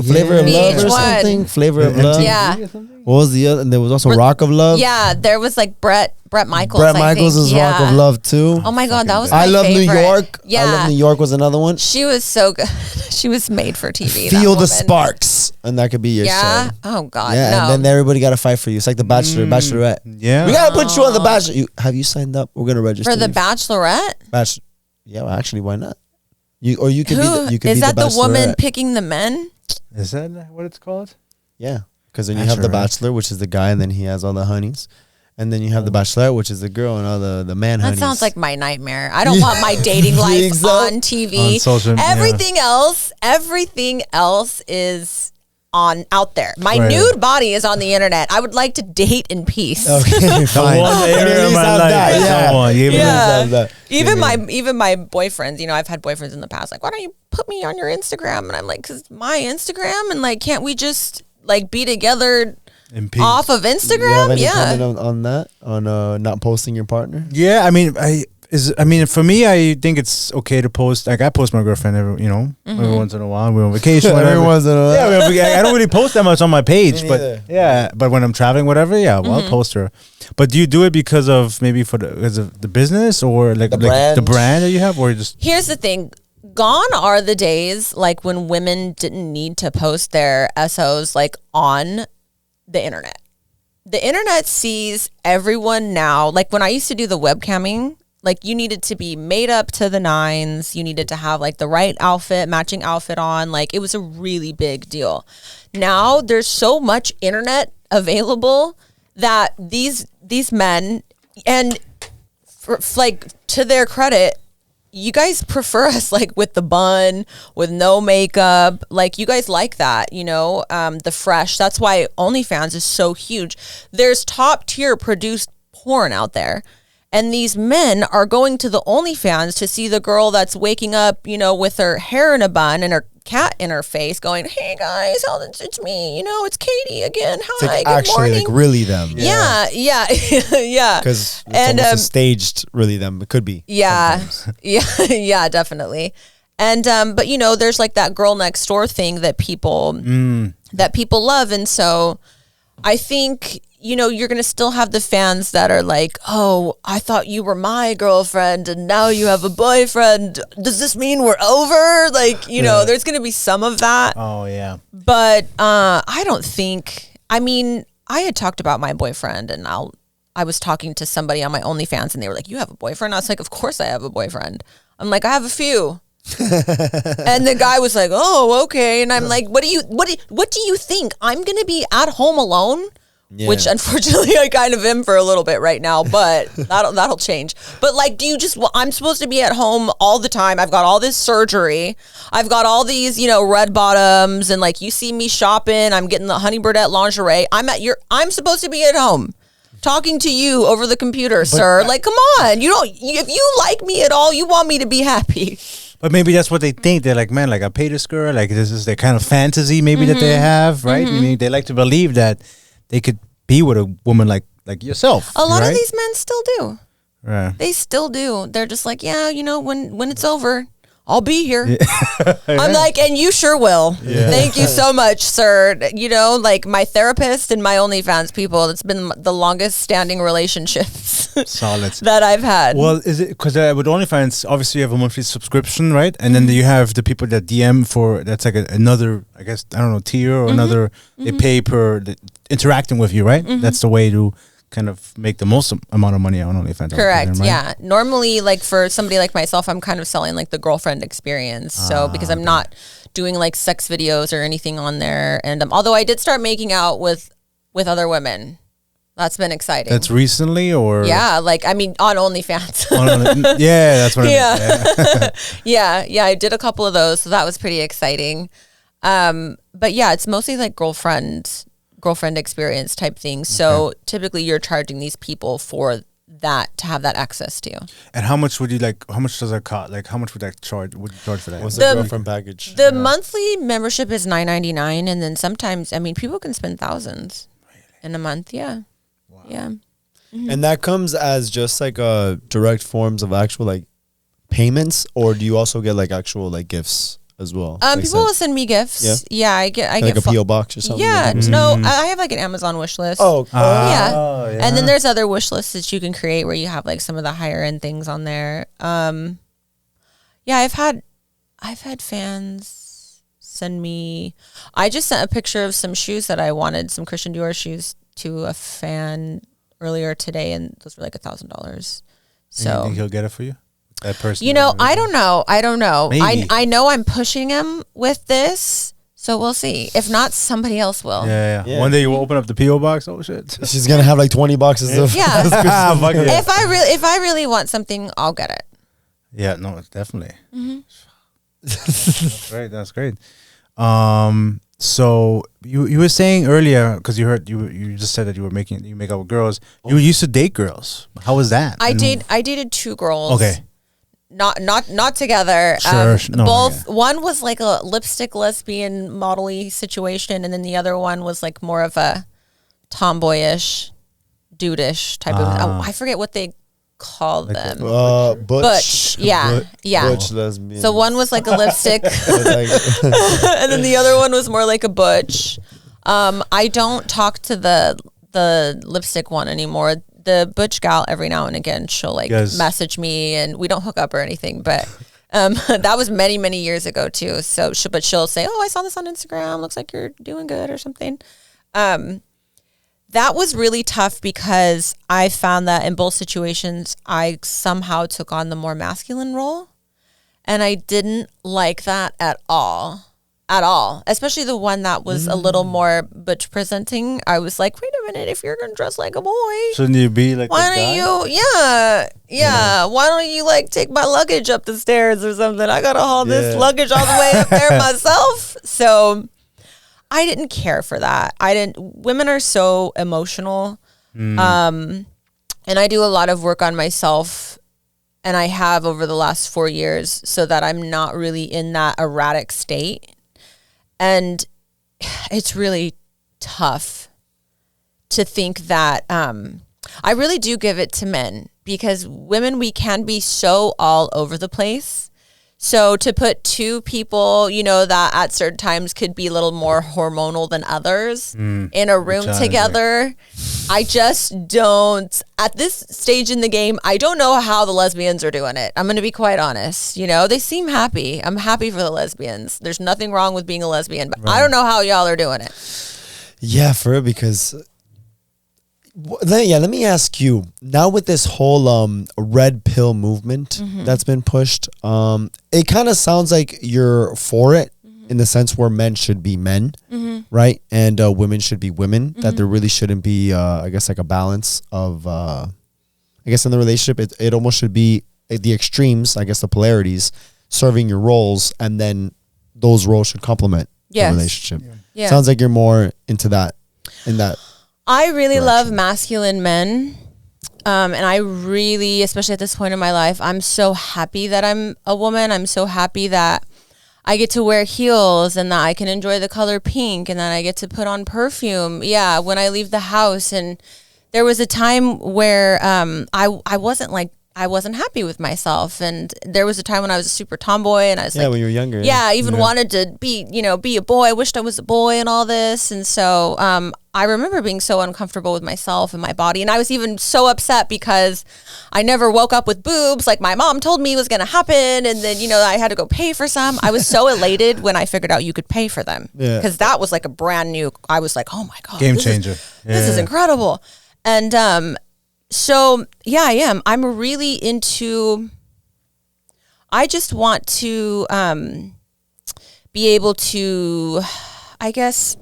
Flavor of Love or VH1. something? Flavor of Love. Yeah. What was the other? And there was also Rock of Love. Yeah, there was like Brett Michaels. Brett Michaels is Rock of Love too. Oh my God, that was my I Love favorite. New York. Yeah. I Love New York was another one. She was so good. She was made for TV. Feel the sparks, and that could be your show. Oh God. Yeah, No. and then everybody got to fight for you. It's like the Bachelor, Bachelorette. Yeah. We gotta put you on the Bachelor. Have you signed up? We're gonna register for the you. Bachelorette. Bachelor. Yeah, well, actually, why not? You could be. You could is be that the woman Bachelorette. picking the men? Is that what it's called? Yeah, because then you have the Bachelor, which is the guy, and then he has all the honeys. And then you have the Bachelorette, which is the girl, and all the man That honeys. sounds like my nightmare. I don't want my dating life on TV. On social, everything else is out there. My Right. nude body is on the internet. I would like to date in peace. Okay, fine. Even my boyfriends, you know, I've had boyfriends in the past, like, why don't you put me on your Instagram? And I'm like, because my Instagram, and like, can't we just like be together In peace. off of Do you have Instagram? any Yeah. comment on that? On not posting your partner? Yeah, I mean, for me, I think it's okay to post. Like, I post my girlfriend every once in a while. We're on vacation. Every once in a while. Yeah, I don't really post that much on my page, Me but neither. but when I'm traveling, whatever, I'll post her. But do you do it because of because of the business or like the brand that you have, or just? Here's the thing. Gone are the days like when women didn't need to post their SOs like on the internet. The internet sees everyone now. Like when I used to do the webcamming, like you needed to be made up to the nines. You needed to have like the right matching outfit on. Like it was a really big deal. Now there's so much internet available that these men, and like to their credit, you guys prefer us like with the bun, with no makeup. Like you guys like that, you know, the fresh. That's why OnlyFans is so huge. There's top tier produced porn out there. And these men are going to the OnlyFans to see the girl that's waking up, you know, with her hair in a bun and her cat in her face going, hey guys, it's me, you know, it's Katie again. Hi, It's like good actually morning. like really them. Yeah. Because it's almost a staged really them. It could be. Yeah. sometimes. Yeah, definitely. And but you know, there's like that girl next door thing that people love, and so I think, you know, you're going to still have the fans that are like, oh, I thought you were my girlfriend and now you have a boyfriend. Does this mean we're over? Like, you know, there's going to be some of that. Oh yeah. But I don't think, I mean, I had talked about my boyfriend, and I was talking to somebody on my OnlyFans, and they were like, you have a boyfriend? I was like, of course I have a boyfriend. I'm like, I have a few. And the guy was like, oh, okay. And I'm like, what do you think? I'm going to be at home alone? Yeah. Which unfortunately I kind of am for a little bit right now, but that'll change. But like, I'm supposed to be at home all the time. I've got all this surgery. I've got all these, you know, red bottoms, and like you see me shopping, I'm getting the Honey Birdette lingerie. I'm supposed to be at home talking to you over the computer, sir. Like, come on. If you like me at all, you want me to be happy. But maybe that's what they think. They're like, man, like I paid this girl. Like this is their kind of fantasy maybe that they have, right? I mean, they like to believe that they could be with a woman like yourself. A lot of these men still do. Right. They still do. They're just like, yeah, you know, when it's over, I'll be here. I'm like, and you sure will. Yeah. Thank you so much, sir. You know, like my therapist and my OnlyFans people, it's been the longest standing relationships Solid. that I've had. Well, is it because with OnlyFans, obviously you have a monthly subscription, right? And then you have the people that DM for, that's like another, I guess, I don't know, tier or another, they pay per interacting with you, right? That's the way to kind of make the most amount of money on OnlyFans. Correct. Right? Yeah. Normally, like for somebody like myself, I'm kind of selling like the girlfriend experience. So because I'm not doing like sex videos or anything on there, and although I did start making out with other women, that's been exciting. That's recently, or like I mean on OnlyFans. Yeah, that's what I mean. Yeah. I did a couple of those, so that was pretty exciting. But yeah, it's mostly like girlfriend experience type thing. So typically you're charging these people for that, to have that access to. And how much would you how much does that cost? Like how much would that charge? Would you charge for that? What's the girlfriend package? The monthly membership is $9.99, and then sometimes, I mean, people can spend thousands in a month. Yeah. Wow. Yeah. And that comes as just like direct forms of actual like payments, or do you also get like actual like gifts as well? Like People will send me gifts. Yeah, I get like a PO box or something. Yeah, no, I have like an Amazon wish list. Yeah. And then there's other wish lists that you can create where you have like some of the higher end things on there. I've had fans send me. I just sent a picture of some shoes that I wanted, some Christian Dior shoes, to a fan earlier today, and those were like $1,000. So you think he'll get it for you? That person, I don't know. Maybe. I know I'm pushing him with this, so we'll see. If not, somebody else will. Yeah. One day you will open up the PO box. Oh shit! She's gonna have like 20 boxes of. Yeah. If I really want something, I'll get it. Yeah. No, definitely. Mm-hmm. That's great. So you were saying earlier, because you just said that you make out with girls. You used to date girls. How was that? I dated 2 girls. Okay. Not together. Sure. Both. Yeah. One was like a lipstick lesbian model-y situation, and then the other one was like more of a tomboyish, dude-ish type of. I forget what they call them. Butch. Yeah. Butch lesbian. So one was like a lipstick, and then the other one was more like a butch. I don't talk to the lipstick one anymore. The butch gal, every now and again, she'll like message me, and we don't hook up or anything, but that was many years ago too. So she'll say, "Oh, I saw this on Instagram. Looks like you're doing good or something." That was really tough because I found that in both situations, I somehow took on the more masculine role, and I didn't like that at all. Especially the one that was a little more butch presenting. I was like, wait a minute, if you're going to dress like a boy, shouldn't you be like why don't you, why don't you like take my luggage up the stairs or something? I got to haul this luggage all the way up there myself. So I didn't care for that. Women are so emotional. And I do a lot of work on myself, and I have over the last 4 years, so that I'm not really in that erratic state. And it's really tough to think that I really do give it to men, because women, we can be so all over the place. So to put 2 people, that at certain times could be a little more hormonal than others in a room together, I just don't, at this stage in the game, I don't know how the lesbians are doing it. I'm going to be quite honest. They seem happy. I'm happy for the lesbians. There's nothing wrong with being a lesbian, but I don't know how y'all are doing it. Yeah, for real, because let me ask you, now with this whole red pill movement that's been pushed, it kind of sounds like you're for it in the sense where men should be men, right? And women should be women, that there really shouldn't be, I guess, like a balance of, I guess in the relationship, it almost should be the extremes, I guess the polarities, serving your roles, and then those roles should complement the relationship. Yeah. Sounds like you're more into that, in that. I really love masculine men. And I really, especially at this point in my life, I'm so happy that I'm a woman. I'm so happy that I get to wear heels, and that I can enjoy the color pink, and that I get to put on perfume. Yeah, when I leave the house. And there was a time where I wasn't happy with myself, and there was a time when I was a super tomboy, and I was when you were younger. Yeah, I even wanted to be a boy. I wished I was a boy and all this. And so I remember being so uncomfortable with myself and my body, and I was even so upset because I never woke up with boobs like my mom told me was going to happen, and then I had to go pay for some. I was so elated when I figured out you could pay for them, because that was like a brand new. I was like, oh my god, game changer. This is incredible. And so yeah, I am. I'm really into. I just want to be able to, I guess,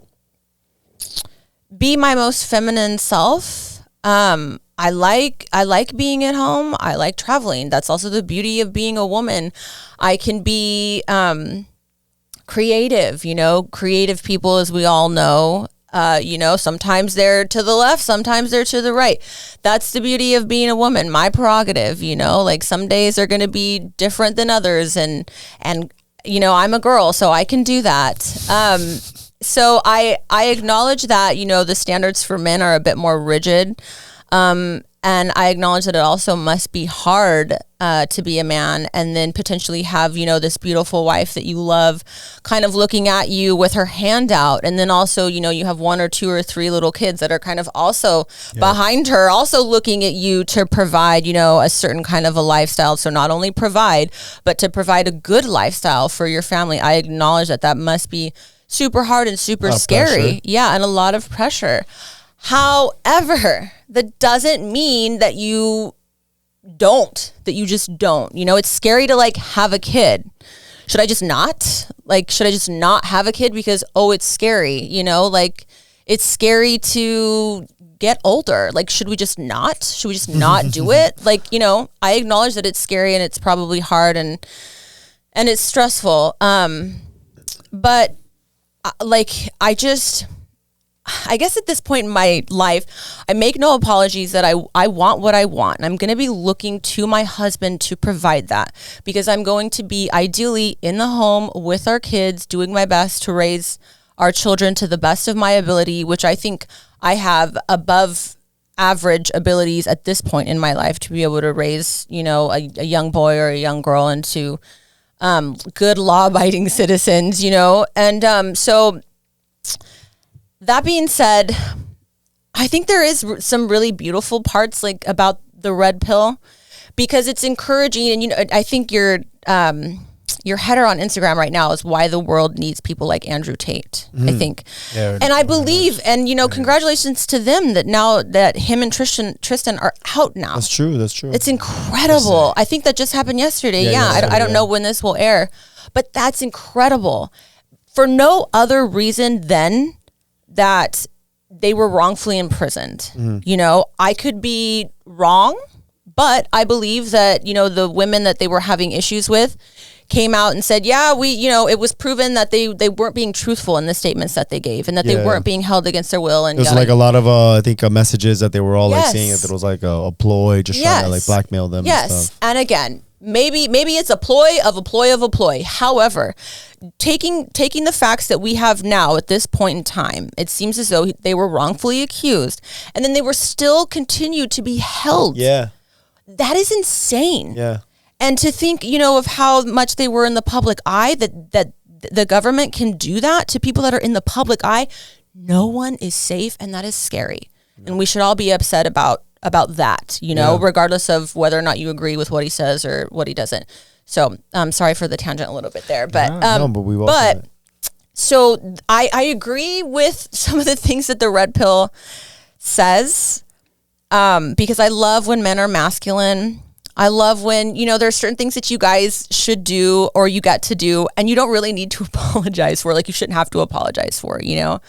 be my most feminine self. I like being at home. I like traveling. That's also the beauty of being a woman. I can be creative. Creative people, as we all know. Sometimes they're to the left, sometimes they're to the right. That's the beauty of being a woman, my prerogative, like some days are going to be different than others. And I'm a girl, so I can do that. So I acknowledge that, the standards for men are a bit more rigid. And And I acknowledge that it also must be hard to be a man and then potentially have, you know, this beautiful wife that you love kind of looking at you with her hand out. And then also, you know, you have 1 or 2 or 3 little kids that are kind of also behind her, also looking at you to provide, you know, a certain kind of a lifestyle. So not only provide, but to provide a good lifestyle for your family. I acknowledge that that must be super hard and super scary. Pressure. Yeah, and a lot of pressure. However, that doesn't mean that you just don't. You know, it's scary to like have a kid. Should I just not? Like, should I just not have a kid because, oh, it's scary? You know, like it's scary to get older. Like, should we just not? Should we just not do it? Like, you know, I acknowledge that it's scary and it's probably hard and it's stressful. But like, I guess at this point in my life, I make no apologies that I want what I want. And I'm going to be looking to my husband to provide that because I'm going to be ideally in the home with our kids, doing my best to raise our children to the best of my ability, which I think I have above average abilities at this point in my life to be able to raise, you know, a young boy or a young girl into good law-abiding citizens, you know. And so that being said, I think there is some really beautiful parts like about the red pill because it's encouraging. And, you know, I think your header on Instagram right now is why the world needs people like Andrew Tate, I think. Yeah, and I believe, and, you know, congratulations to them that now that him and Tristan are out now. That's true. It's incredible. I think that just happened yesterday. I don't know when this will air, but that's incredible. For no other reason than that they were wrongfully imprisoned. You know, I could be wrong, but I believe that, you know, the women that they were having issues with came out and said, yeah, you know, it was proven that they weren't being truthful in the statements that they gave and that they weren't being held against their will. And it was like a lot of, I think, messages that they were all like saying that it was like a ploy, just trying to like blackmail them. Yes. And stuff. And again, maybe it's a ploy of a ploy of a ploy. However, taking the facts that we have now at this point in time, it seems as though they were wrongfully accused and then they were still continued to be held. Yeah. That is insane. Yeah. And to think, you know, of how much they were in the public eye, that the government can do that to people that are in the public eye. No one is safe, and that is scary. And we should all be upset about that, you know, regardless of whether or not you agree with what he says or what he doesn't. So I'm sorry for the tangent a little bit there, but so I agree with some of the things that the red pill says, because I love when men are masculine. I love when, you know, there's certain things that you guys should do or you get to do and you don't really need to apologize for, like you shouldn't have to apologize for, you know,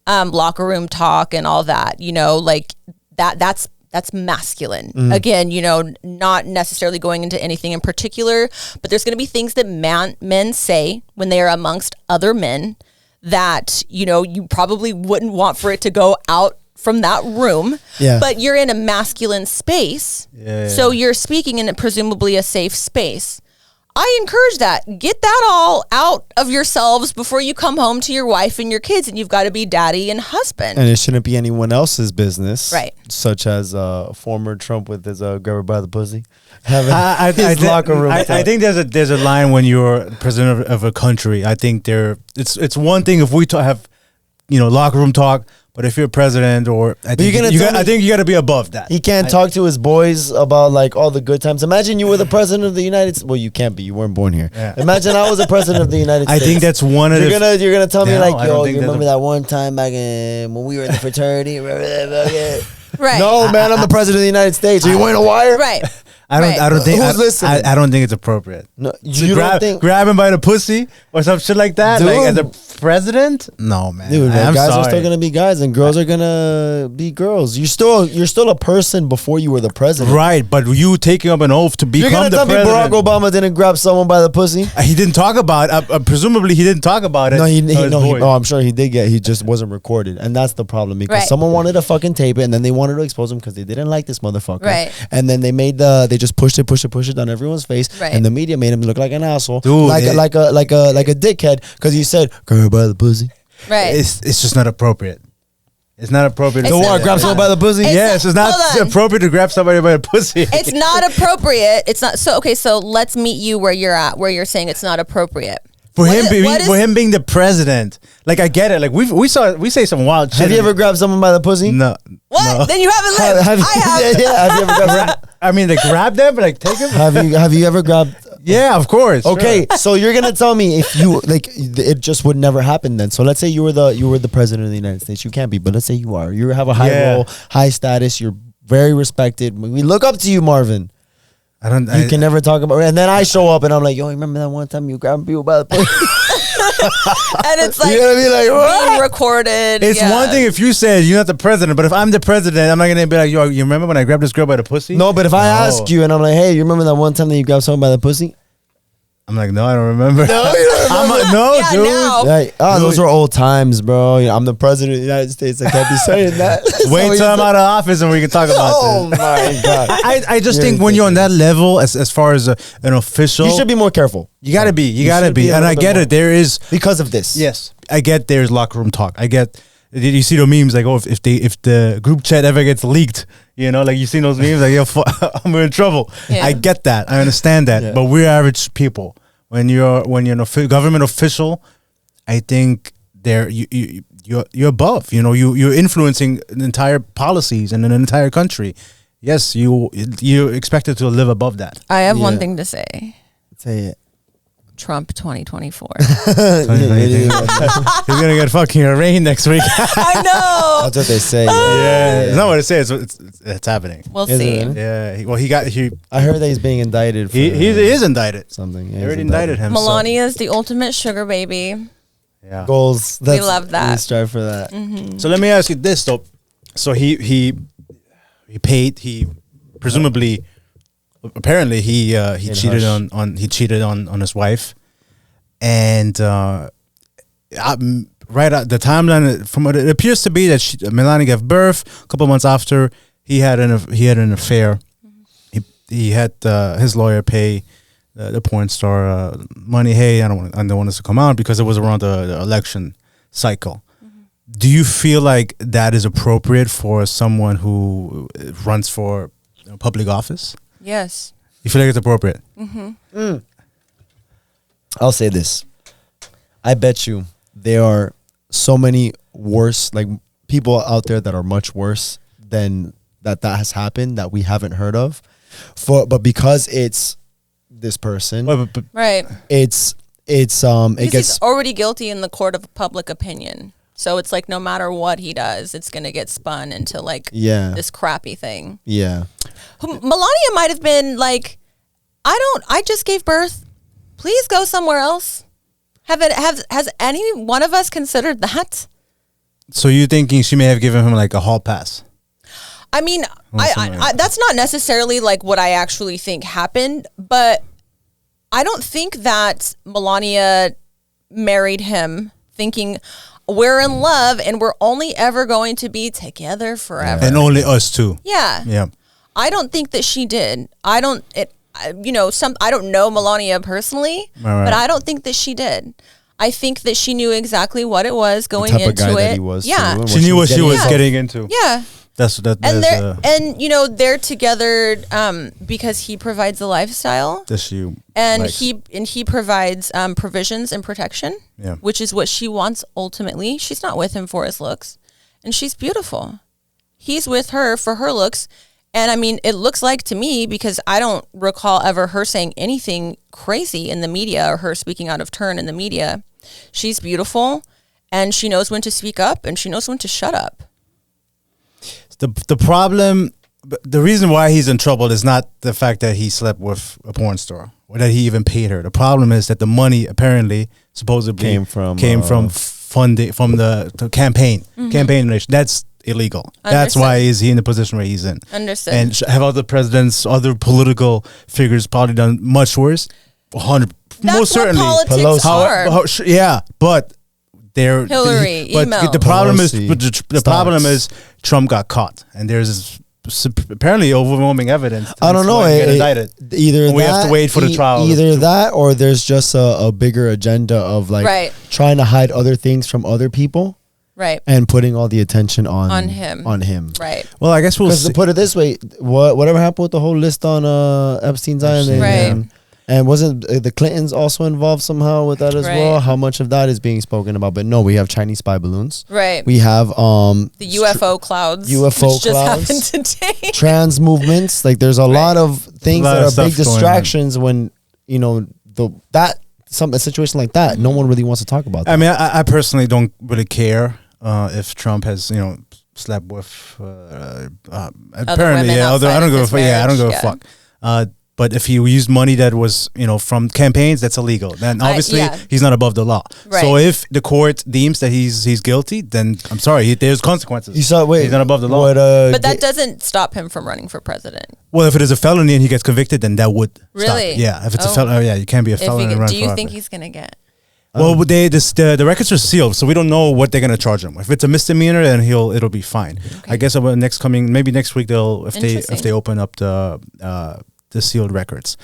locker room talk and all that, you know, like that's masculine. Again, you know, not necessarily going into anything in particular, but there's going to be things that men say when they are amongst other men that, you know, you probably wouldn't want for it to go out from that room, but you're in a masculine space, so you're speaking in presumably a safe space. I encourage that. Get that all out of yourselves before you come home to your wife and your kids, and you've got to be daddy and husband. And it shouldn't be anyone else's business, right? Such as former Trump with his grabber by the pussy. I think there's a line when you're president of a country. I think it's one thing if we have, you know, locker room talk. But if you're president, or I think you got to be above that. He can't talk to his boys about like all the good times. Imagine you were the president of the United States. Well, you can't be. You weren't born here. Yeah. Imagine I was the president of the United States. I think that's one of you're gonna tell me like, yo, you remember that one time back when we were in the fraternity? Right. No, man, I'm the president of the United States. Are you wearing a wire? Right. I don't think it's appropriate. No, you don't think grab him by the pussy or some shit like that, dude, like as a president? No, man. Dude, guys are still gonna be guys and girls are gonna be girls. You're still a person before you were the president, right? But you taking up an oath to become the president. You're gonna tell me Barack Obama didn't grab someone by the pussy? He didn't talk about it. Presumably, he didn't talk about it. No, I'm sure he did he just wasn't recorded, and that's the problem because someone wanted to fucking tape it, and then they wanted to expose him because they didn't like this motherfucker, right? And then they just pushed it on everyone's face, and the media made him look like an asshole, dude, like a dickhead because he said "girl by the pussy." Right. It's just not appropriate. It's not appropriate. So what? Grab someone by the pussy? Yes, it's not appropriate to grab somebody by the pussy. It's not appropriate. It's not. So okay. So let's meet you where you're at. Where you're saying it's not appropriate. For him being the president, like I get it. Like we say some wild shit. Have you ever grabbed someone by the pussy? No. What? No. Then you haven't lived. Have you, I have. Yeah. Have you ever grabbed? I mean, like grab them, but like take them. Have you ever grabbed? Yeah, of course. Okay, so you're gonna tell me if you like it just would never happen then. So let's say you were the president of the United States. You can't be, but let's say you are. You have a high role, high status. You're very respected. We look up to you, Marvin. You can never talk about. And then I show up and I'm like, yo, remember that one time you grabbed people by the pussy? And it's like you're gonna be like, what? being recorded. It's one thing if you said you're not the president, but if I'm the president, I'm not gonna be like, yo, you remember when I grabbed this girl by the pussy? No, but if I ask you and I'm like, hey, you remember that one time that you grabbed someone by the pussy? I'm like, no, I don't remember. No, you don't remember. Yeah, dude. now. Like, those were old times, bro. You know, I'm the president of the United States. I can't be saying that. Wait till I'm out of office and we can talk about oh this. my god! I just think when you're on that level, as far as an official, You should be more careful. You gotta be. You gotta should be. be a And little I bit get more. it. There is. Because of this. Yes, I get there's locker room talk. I get. Did you see the memes like, oh, if the group chat ever gets leaked, you know, like you seen those memes like, yo, I'm in trouble. Yeah. I get that. I understand that. Yeah. But we're average people. When you're an government official, I think you're above. You know, you're influencing entire policies in an entire country. Yes, you're expected to live above that. I have one Yeah. thing to say. Say it. Trump 2024. He's gonna get fucking arraigned next week. I know. That's what they say. Yeah, it's not what it says. It's happening. We'll Is it see. really? Yeah. I heard that he's being indicted. For He is indicted. something. Yeah, They he's already indicted him. so- Melania is the ultimate sugar baby. Yeah. Goals. love that. We strive for that. So let me ask you this though. So he paid. He presumably, apparently he cheated hush. on his wife, and right at the timeline from what it appears to be that Melania gave birth a couple months after he had an affair. He had his lawyer pay the porn star money. Hey, I don't want this to come out because it was around the election cycle. Do you feel like that is appropriate for someone who runs for public office? Yes. You feel like it's appropriate? I'll say this. I bet you there are so many worse, like people out there that are much worse than that has happened that we haven't heard of. But because it's this person, But Right. it Because gets he's already guilty in the court of public opinion. So it's like no matter what he does, it's going to get spun into like this crappy thing. Yeah. Melania might have been like, I just gave birth. Please go somewhere else. Has any one of us considered that? So you're thinking she may have given him like a hall pass? I mean, I that's not necessarily like what I actually think happened, but I don't think that Melania married him thinking we're in love and we're only ever going to be together forever. And only us two. Yeah. Yeah. I don't think that she did. I don't know Melania personally, but I don't think that she did. I think that she knew exactly what it was going type of into guy it. that he was, Yeah. too, and She knew what she was getting getting into. Yeah. That's They're together because he provides a lifestyle. That's you. And likes. he provides provisions and protection, Yeah. which is what she wants ultimately. She's not with him for his looks, and she's beautiful. He's with her for her looks, and I mean, it looks like to me because I don't recall ever her saying anything crazy in the media or her speaking out of turn in the media. She's beautiful, and she knows when to speak up, and she knows when to shut up. The problem, the reason why he's in trouble is not the fact that he slept with a porn star or that he even paid her. The problem is that the money apparently supposedly Came from funding from the campaign donation. That's illegal. That's why is he in the position where he's in. Understood. And have other presidents, other political figures probably done much worse? 100, That's most certainly. what politics are. Yeah, but they're Hillary, but email. the problem is Pelosi, the problem is Trump got caught, and there's apparently overwhelming evidence. I don't know. Indicted. Either we have to wait for the trial. Either that, or there's just a bigger agenda of like Right. trying to hide other things from other people. Right. And putting all the attention on him. Right. Well, I guess we'll see. To put it this way, whatever happened with the whole list on Epstein's Island, right? And wasn't the Clintons also involved somehow with that as well? How much of that is being spoken about? But no, we have Chinese spy balloons. Right. We have the UFO clouds. UFO which clouds. Just happened today. Trans movements. Like there's a lot of things that are big distractions when a situation like that, no one really wants to talk about that. I mean, I personally don't really care if Trump has slept with apparently I don't give a fuck. Yeah, I don't give a fuck. But if he used money that was, from campaigns, that's illegal. Then obviously he's not above the law. Right. So if the court deems that he's guilty, then I'm sorry, there's consequences. He's not above the law. But that doesn't stop him from running for president. Well, if it is a felony and he gets convicted, then that would really stop. Yeah, if it's a felony, you can't be a felon and run do you think he's gonna get? Well, the records are sealed, so we don't know what they're gonna charge him. If it's a misdemeanor, then it'll be fine. Okay. I guess maybe next week if they open up the sealed records,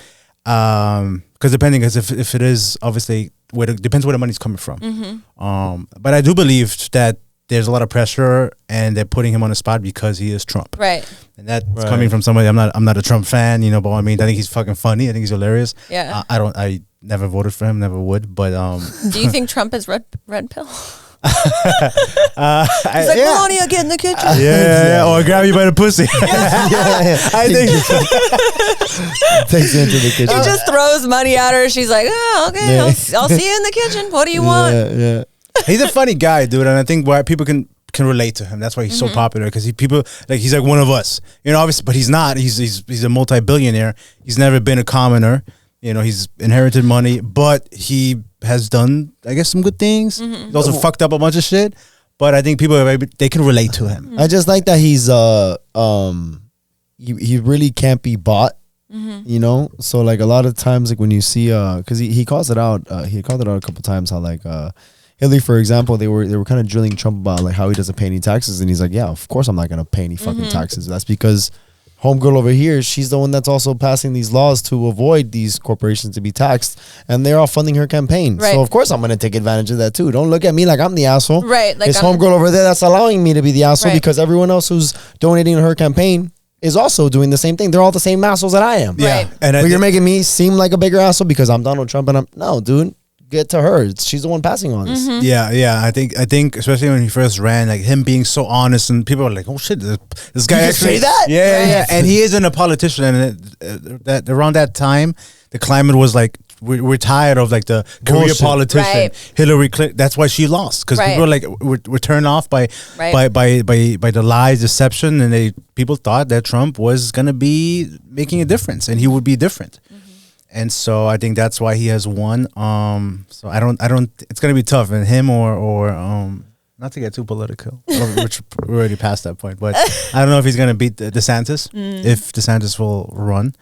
because if it is obviously depends where the money's coming from. Mm-hmm. But I do believe that there's a lot of pressure and they're putting him on the spot because he is Trump, right? And that's coming from somebody. I'm not a Trump fan, but I mean, I think he's fucking funny. I think he's hilarious. Yeah. I never voted for him, never would. But do you think Trump is red pill? He's like, Melania, get in the kitchen. Yeah, or grab you by the pussy. I think takes you into the kitchen. He just throws money at her. She's like, oh, okay, I'll see you in the kitchen. What do you want? Yeah. He's a funny guy, dude, and I think why people can relate to him. That's why he's so popular, because he's like one of us, obviously, but he's not. He's a multi-billionaire. He's never been a commoner. He's inherited money, but he has done, I guess, some good things. Mm-hmm. He's also fucked up a bunch of shit, but I think people they can relate to him. I just like that he's he really can't be bought. Mm-hmm. So like a lot of times, like when you see because he calls it out, he called it out a couple times how like Hillary, for example, they were kind of drilling Trump about like how he doesn't pay any taxes, and he's like, yeah, of course I'm not gonna pay any fucking taxes. That's because homegirl over here, she's the one that's also passing these laws to avoid these corporations to be taxed, and they're all funding her campaign. Right. So of course I'm going to take advantage of that too. Don't look at me like I'm the asshole. Right. Like it's homegirl over there that's allowing me to be the asshole, because everyone else who's donating to her campaign is also doing the same thing. They're all the same assholes that I am. Yeah. Right. But you're making me seem like a bigger asshole because I'm Donald Trump, and no, dude. Get to her. She's the one passing on this. Mm-hmm. Yeah. I think especially when he first ran, like him being so honest, and people are like, "Oh shit, this guy actually say that." Yeah. And he isn't a politician. And that around that time, the climate was like, we're tired of like the career politician Hillary Clinton. That's why she lost, because people are like we're turned off by the lies, deception, and people thought that Trump was gonna be making a difference, and he would be different. And so I think that's why he has won. So I don't. It's gonna be tough, and him or not to get too political, which we're already past that point. But I don't know if he's gonna beat DeSantis. If DeSantis will run,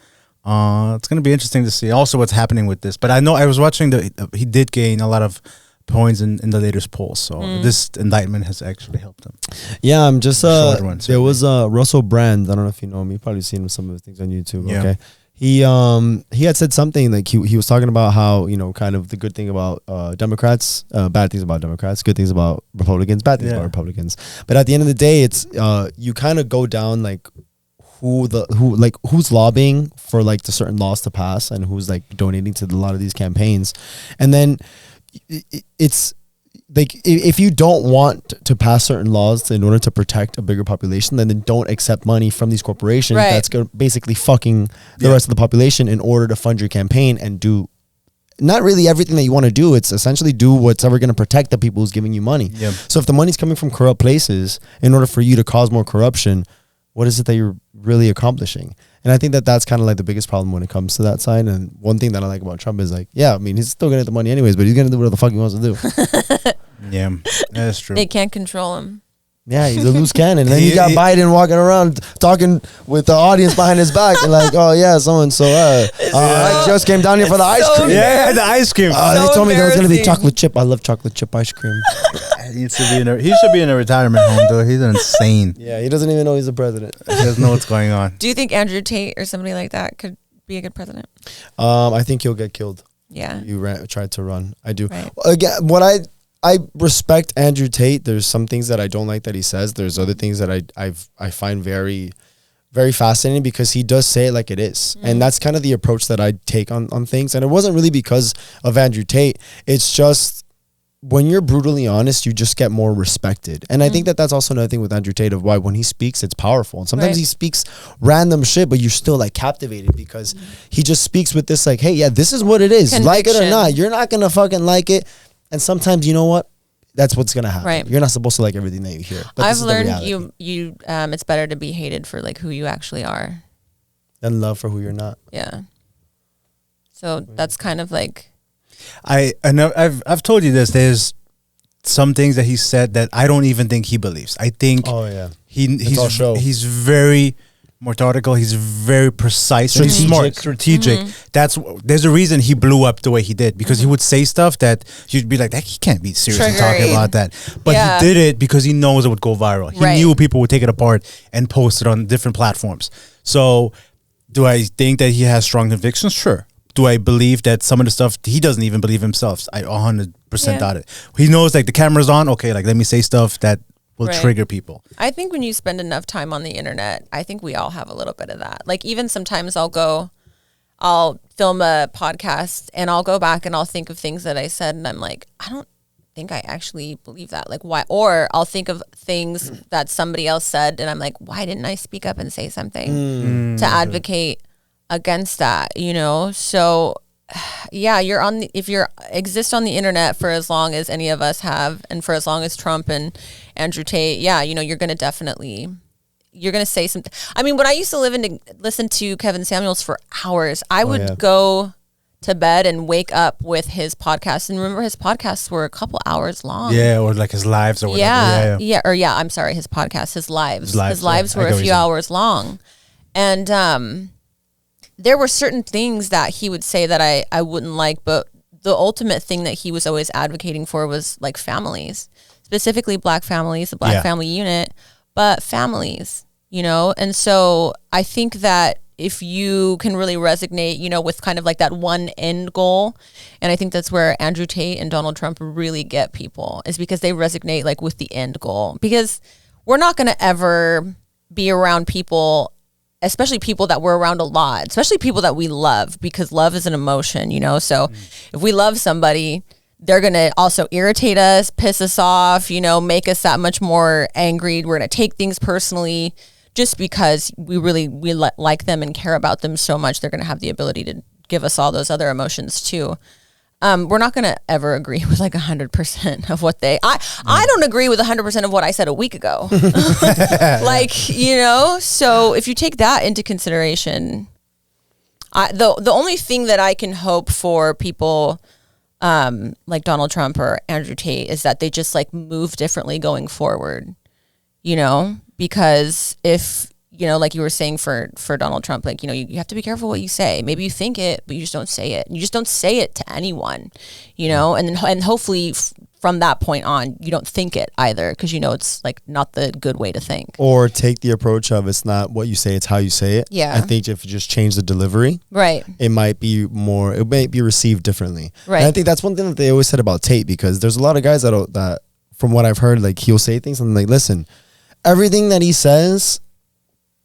it's gonna be interesting to see. Also, what's happening with this. But I know I was watching he did gain a lot of points in the latest polls. So this indictment has actually helped him. Yeah, I'm just there was Russell Brand. I don't know if you know him. You've probably seen some of the things on YouTube. Yeah. Okay. He had said something like he was talking about how, kind of the good thing about Democrats, bad things about Democrats, good things about Republicans, bad things about Republicans. But at the end of the day, it's you kind of go down like who's lobbying for like the certain laws to pass, and who's like donating to a lot of these campaigns. And then it's like, if you don't want to pass certain laws in order to protect a bigger population, then don't accept money from these corporations. Right. That's basically fucking the rest of the population in order to fund your campaign and do not really everything that you want to do. It's essentially do what's ever going to protect the people who's giving you money. Yep. So if the money's coming from corrupt places in order for you to cause more corruption, what is it that you're really accomplishing? And I think that's kind of like the biggest problem when it comes to that side. And one thing that I like about Trump is like, yeah, I mean, he's still going to get the money anyways, but he's going to do whatever the fuck he wants to do. Yeah, that's true. They can't control him. Yeah, he's a loose cannon. And then you got Biden walking around talking with the audience behind his back and like, oh yeah, so and so. I just came down here for the ice cream. Yeah, the ice cream. They told me there was gonna be chocolate chip. I love chocolate chip ice cream. He should be in a retirement home, dude. He's insane. Yeah, he doesn't even know he's the president. He doesn't know what's going on. Do you think Andrew Tate or somebody like that could be a good president? I think he'll get killed. Yeah, you tried to run. I do. Right. Again, what I respect Andrew Tate. There's some things that I don't like that he says. There's other things that I find very, very fascinating because he does say it like it is. And that's kind of the approach that I take on things. And it wasn't really because of Andrew Tate. It's just when you're brutally honest, you just get more respected. And I think that that's also another thing with Andrew Tate of why when he speaks, it's powerful. And sometimes he speaks random shit, but you're still like captivated because he just speaks with this like, hey, yeah, this is what it is. Conviction. Like it or not, you're not going to fucking like it. And sometimes, you know what? That's what's gonna happen. Right. You're not supposed to like everything that you hear. But I've learned you it's better to be hated for like who you actually are than love for who you're not. Yeah. So that's kind of like I know I've told you this. There's some things that he said that I don't even think he believes. I think he's very methodical. He's very precise. And he's smart, strategic. There's a reason he blew up the way he did because he would say stuff that you'd be like, he can't be seriously talking about that. But he did it because he knows it would go viral. He knew people would take it apart and post it on different platforms. So do I think that he has strong convictions? Sure. Do I believe that some of the stuff he doesn't even believe himself? I 100% doubt it. He knows like the camera's on. Okay, like let me say stuff that will trigger people. I think when you spend enough time on the internet, I think we all have a little bit of that. Like even sometimes I'll film a podcast and I'll go back and I'll think of things that I said and I'm like, I don't think I actually believe that. Like why? Or I'll think of things that somebody else said and I'm like, why didn't I speak up and say something to advocate against that, you know? So yeah, if you exist on the internet for as long as any of us have, and for as long as Trump and Andrew Tate, yeah, you know, you're going to say something. I mean, when I used to listen to Kevin Samuels for hours, I would go to bed and wake up with his podcast. And remember, his podcasts were a couple hours long. Yeah, or like his lives or whatever. I'm sorry, his podcast, his lives. His lives were a few hours long. And there were certain things that he would say that I wouldn't like, but the ultimate thing that he was always advocating for was like families, specifically Black families, the Black family unit, but families, you know? And so I think that if you can really resonate, you know, with kind of like that one end goal, and I think that's where Andrew Tate and Donald Trump really get people, is because they resonate like with the end goal. Because we're not going to ever be around people, especially people that we're around a lot, especially people that we love, because love is an emotion, you know? So if we love somebody, they're going to also irritate us, piss us off, you know, make us that much more angry. We're going to take things personally just because we like them and care about them so much. They're going to have the ability to give us all those other emotions too. We're not going to ever agree with like 100% of what I don't agree with 100% of what I said a week ago. Like, you know, so if you take that into consideration, the only thing that I can hope for people like Donald Trump or Andrew Tate is that they just like move differently going forward, you know, because if, you know, like you were saying for Donald Trump, like, you know, you have to be careful what you say. Maybe you think it, but you just don't say it. You just don't say it to anyone, you know, and hopefully from that point on, you don't think it either, because, you know, it's like not the good way to think. Or take the approach of it's not what you say, it's how you say it. Yeah. I think if you just change the delivery, right, it might be received differently. Right. And I think that's one thing that they always said about Tate, because there's a lot of guys that from what I've heard, like he'll say things and like, listen, everything that he says,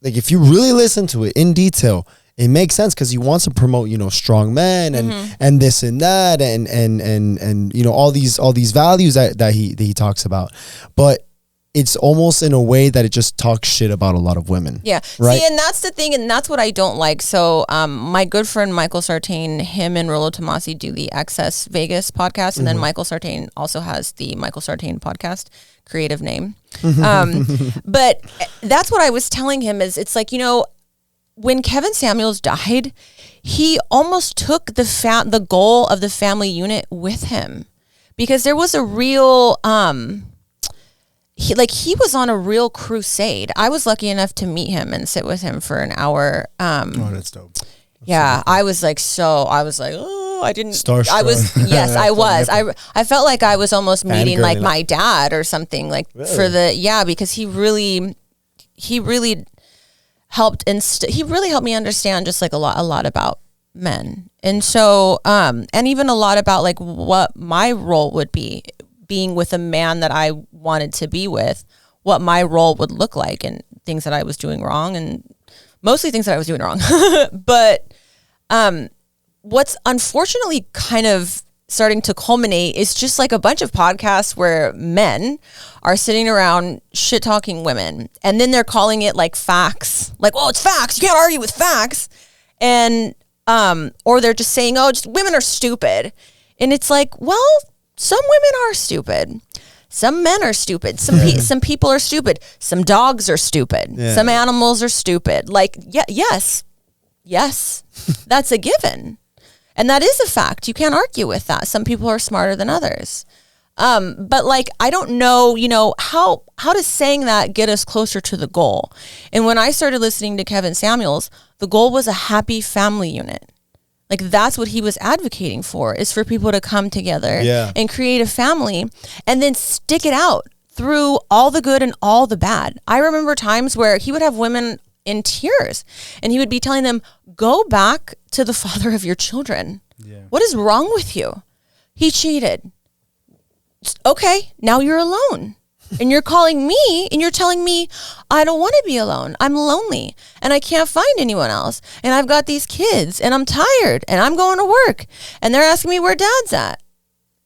like if you really listen to it in detail, it makes sense because he wants to promote, you know, strong men and this and that and you know all these values that he talks about, but it's almost in a way that it just talks shit about a lot of women. Yeah, right. See, and that's the thing, and that's what I don't like. So, my good friend Michael Sartain, him and Rollo Tomasi do the Access Vegas podcast, and then Michael Sartain also has the Michael Sartain podcast. Creative name. But that's what I was telling him is it's like, you know, when Kevin Samuels died, he almost took the goal of the family unit with him, because there was a real, he was on a real crusade. I was lucky enough to meet him and sit with him for an hour. Oh, that's dope. Yeah, I was like, oh, I didn't. Starstruck. I was. I felt like I was almost meeting like my dad or something, like really? Because he really helped me understand just like a lot about men. And so, and even a lot about like what my role would be being with a man that I wanted to be with, what my role would look like and things that I was doing wrong, and mostly things that I was doing wrong. But what's unfortunately kind of starting to culminate is just like a bunch of podcasts where men are sitting around shit talking women, and then they're calling it like facts, like, well, it's facts, you can't argue with facts. And or they're just saying, oh, just women are stupid. And it's like, well, some women are stupid. Some men are stupid. Some people are stupid. Some dogs are stupid. Yeah. Some animals are stupid. Like, yes, that's a given. And that is a fact. You can't argue with that. Some people are smarter than others. But like, I don't know, how does saying that get us closer to the goal? And when I started listening to Kevin Samuels, the goal was a happy family unit. Like, that's what he was advocating for, is for people to come together and create a family and then stick it out through all the good and all the bad. I remember times where he would have women in tears and he would be telling them, go back to the father of your children. Yeah. What is wrong with you? He cheated. Okay, now you're alone. And you're calling me and you're telling me I don't want to be alone. I'm lonely and I can't find anyone else. And I've got these kids and I'm tired and I'm going to work and they're asking me where dad's at.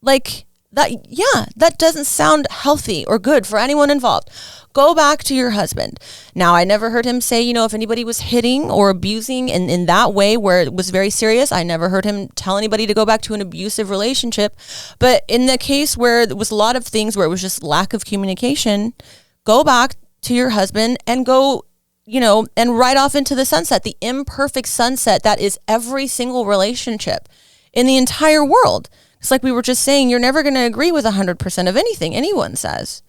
Like that doesn't sound healthy or good for anyone involved. Go back to your husband. Now, I never heard him say, if anybody was hitting or abusing in that way where it was very serious, I never heard him tell anybody to go back to an abusive relationship. But in the case where there was a lot of things where it was just lack of communication, go back to your husband and go, and ride off into the sunset, the imperfect sunset that is every single relationship in the entire world. It's like we were just saying, you're never going to agree with 100% of anything anyone says.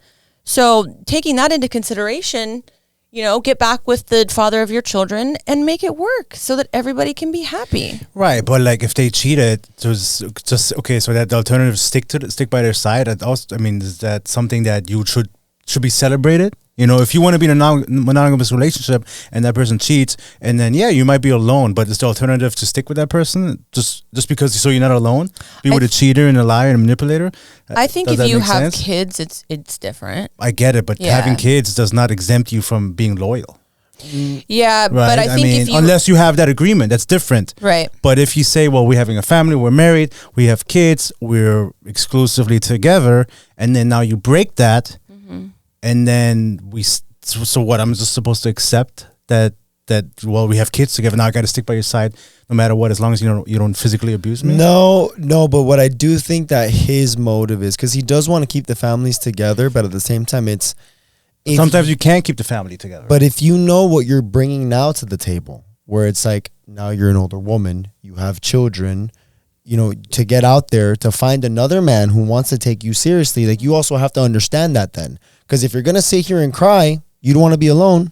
So taking that into consideration, get back with the father of your children and make it work so that everybody can be happy. Right, but like if they cheated, just okay. So that the alternative stick by their side. Is that something that you should be celebrated? If you want to be in a monogamous relationship and that person cheats, and then you might be alone, but it's the alternative to stick with that person just because so you're not alone. Be with a cheater and a liar and a manipulator. I think if you have kids, it's different. I get it, but having kids does not exempt you from being loyal. Yeah, right? But I think if you, unless you have that agreement, that's different. Right. But if you say, well, we're having a family, we're married, we have kids, we're exclusively together, and then now you break that. And then so what? I'm just supposed to accept that well, we have kids together. Now I got to stick by your side no matter what, as long as you don't physically abuse me. No. But what I do think that his motive is, because he does want to keep the families together, but at the same time, sometimes you can't keep the family together. But if you know what you're bringing now to the table, where it's like, now you're an older woman, you have children, to get out there to find another man who wants to take you seriously, like, you also have to understand that then. Because if you're going to sit here and cry, you don't want to be alone,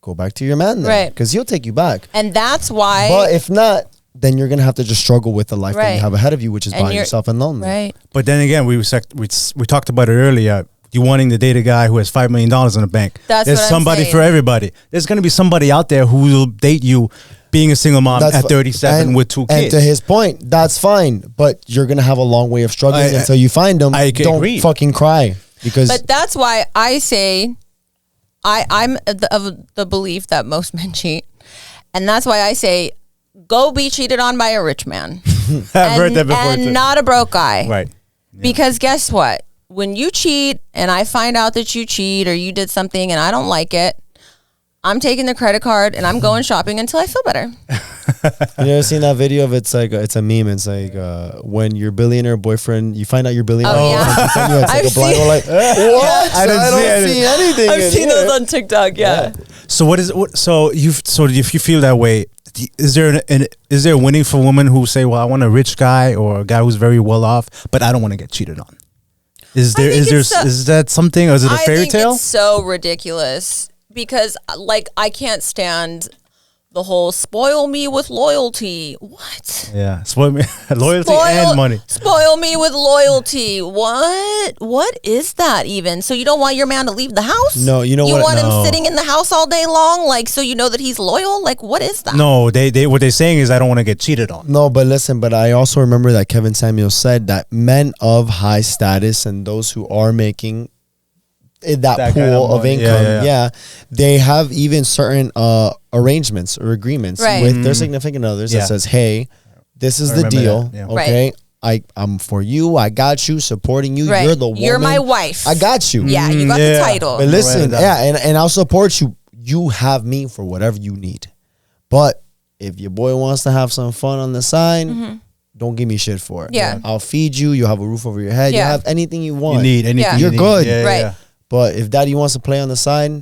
go back to your man then. Right. Because he'll take you back. And that's why. But if not, then you're going to have to just struggle with the life that you have ahead of you, which is by yourself and lonely. Right. But then again, we talked about it earlier. You wanting to date a guy who has $5 million in the bank. There's somebody for everybody. There's going to be somebody out there who will date you being a single mom at 37 with 2 kids. And to his point, that's fine. But you're going to have a long way of struggling until you find them. Don't fucking cry. But that's why I say I'm of the belief that most men cheat. And that's why I say go be cheated on by a rich man. I've heard that before and too. Not a broke guy. Right. Yeah. Because guess what? When you cheat and I find out that you cheat or you did something and I don't like it, I'm taking the credit card and I'm going shopping until I feel better. You ever seen that video of it's a meme. It's like when your billionaire boyfriend, you find out your billionaire. Oh, yeah. I've seen what? I don't see anything. I've seen those on TikTok. Yeah. So if you feel that way, is there a winning for women who say, well, I want a rich guy or a guy who's very well off, but I don't want to get cheated on? Is that something, or is it a fairy tale? It's so ridiculous because like I can't stand the whole spoil me with loyalty. What? Yeah, spoil me loyalty and money. Spoil me with loyalty. What is that even? So you don't want your man to leave the house? No, you know you what? You want No. him sitting in the house all day long, like so you know that he's loyal? Like what is that? No, they what they're saying is I don't want to get cheated on. No, but listen, but I also remember that Kevin Samuel said that men of high status and those who are making that pool kind of money. income, they have even certain arrangements or agreements with their significant others that says, hey, this is the deal. Okay. I'm for you. I got you, supporting you. You're the woman. You're my wife. I got you. Yeah, you got the title. But listen, and I'll support you. You have me for whatever you need. But if your boy wants to have some fun on the side, don't give me shit for it. Yeah. I'll feed you. You'll have a roof over your head. You'll have anything you want. You need anything. You're good. Right. But if daddy wants to play on the side,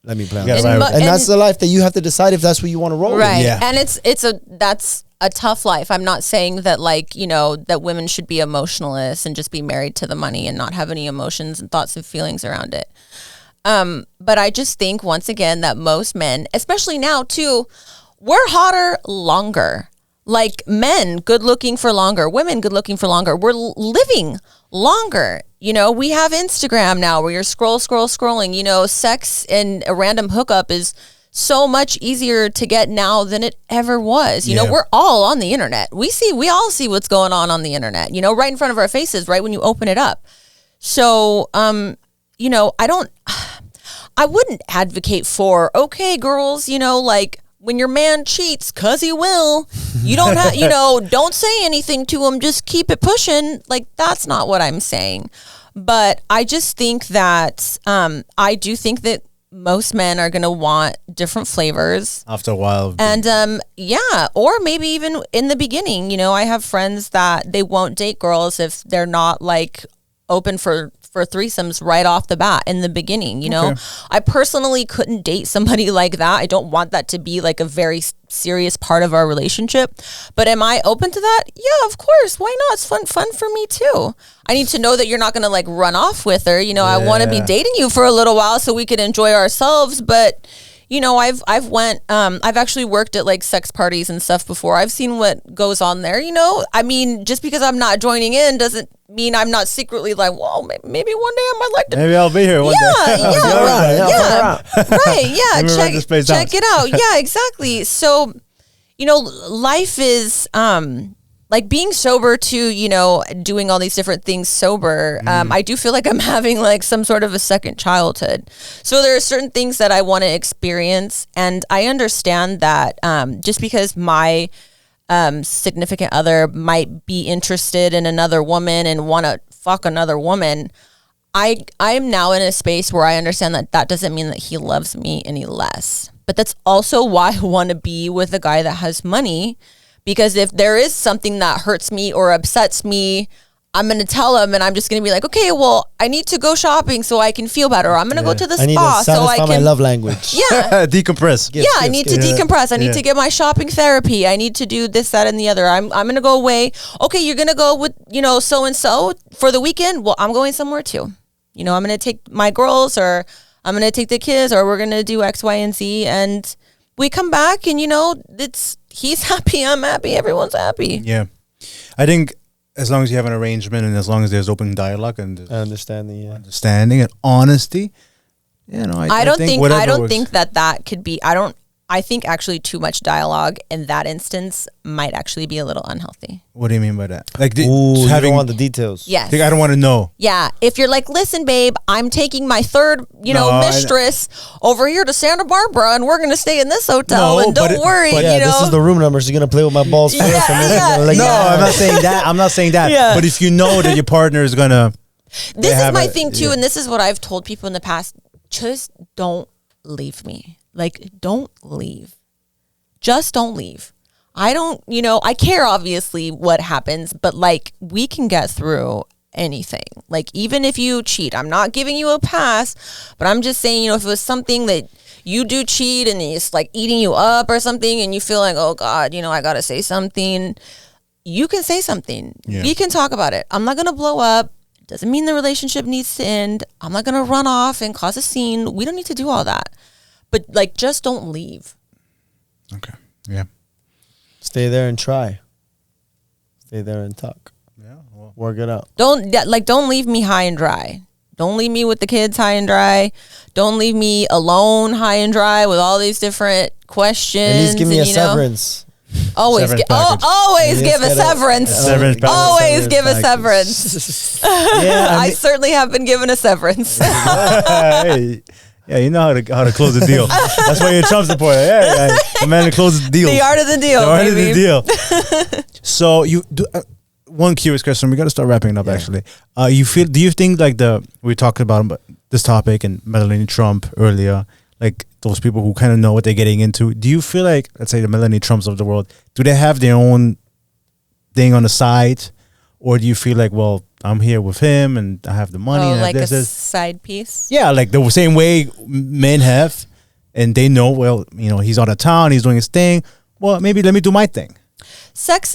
let me play on the side. And that's the life that you have to decide if that's what you want to roll with. Right. Yeah. And that's a tough life. I'm not saying that that women should be emotionless and just be married to the money and not have any emotions and thoughts and feelings around it. But I just think once again that most men, especially now too, we're hotter longer. Like men good looking for longer, women good looking for longer. We're living longer. We have Instagram now where you're scrolling, sex and a random hookup is so much easier to get now than it ever was. We're all on the internet. We all see what's going on the internet, right in front of our faces, right when you open it up. So, I wouldn't advocate for, okay, girls, when your man cheats, cause he will, you don't have, don't say anything to him. Just keep it pushing. Like, that's not what I'm saying. But I just think that, I do think that most men are going to want different flavors after a while. And, or maybe even in the beginning, I have friends that they won't date girls if they're not like open for threesomes right off the bat in the beginning. I personally couldn't date somebody like that. I don't want that to be like a very serious part of our relationship, but am I open to that? Yeah, of course. Why not? It's fun for me too. I need to know that you're not going to like run off with her. I want to be dating you for a little while so we could enjoy ourselves. But I've actually worked at like sex parties and stuff before. I've seen what goes on there. I mean, just because I'm not joining in doesn't mean I'm not secretly like, well, maybe one day I might like to. Maybe I'll be here one day. Right. Yeah. Check it out. Yeah, exactly. So, life is, like being sober too, doing all these different things sober. I do feel like I'm having like some sort of a second childhood. So there are certain things that I want to experience. And I understand that just because my significant other might be interested in another woman and want to fuck another woman, I'm now in a space where I understand that doesn't mean that he loves me any less. But that's also why I want to be with a guy that has money. Because if there is something that hurts me or upsets me, I'm going to tell him and I'm just going to be like, okay, well, I need to go shopping so I can feel better. Or I'm going to go to the spa so I can. my love language. Yeah. Decompress. I need to decompress. I need to get my shopping therapy. I need to do this, that, and the other. I'm going to go away. Okay, you're going to go with, so-and-so for the weekend. Well, I'm going somewhere too. I'm going to take my girls or I'm going to take the kids or we're going to do X, Y, and Z. And we come back and, he's happy, I'm happy, everyone's happy. Yeah. I think as long as you have an arrangement and as long as there's open dialogue and understanding and honesty, I don't think that could be, I think actually too much dialogue in that instance might actually be a little unhealthy. What do you mean by that? Like you don't want the details. Yes. I don't want to know. Yeah. If you're like, listen, babe, I'm taking my third, mistress over here to Santa Barbara and we're going to stay in this hotel and don't worry, this is the room number. So you're going to play with my balls first. I'm not saying that. I'm not saying that. Yeah. But if you know that your partner is going to. This is my thing too. And this is what I've told people in the past. Just don't leave me. Like, don't leave. Just don't leave. I don't, I care obviously what happens, but like we can get through anything. Like even if you cheat, I'm not giving you a pass, but I'm just saying, if it was something that you do cheat and it's like eating you up or something and you feel like, oh God, I got to say something, you can say something. Yeah. We can talk about it. I'm not going to blow up. Doesn't mean the relationship needs to end. I'm not going to run off and cause a scene. We don't need to do all that. But like, just don't leave. Okay. Yeah. Stay there and try. Stay there and talk. Yeah. Well. Work it out. Don't leave me high and dry. Don't leave me with the kids high and dry. Don't leave me alone high and dry with all these different questions. At least give me a severance. Always, always give a severance. Always give a severance. I certainly have been given a severance. Hey, yeah, you know how to close a deal. That's why you're Trump supporter. Yeah, the man who closes the deal. The art of the deal. The art of the deal. So you do. One curious question. We got to start wrapping it up. Actually, do you think like we talked about this topic and Melania Trump earlier, like those people who kind of know what they're getting into? Do you feel like, let's say, the Melania Trumps of the world, do they have their own thing on the side, or do you feel like, well, I'm here with him and I have the money and like a side piece? Yeah, like the same way men have, and they know, well, you know, he's out of town, he's doing his thing. Well, maybe let me do my thing. Sex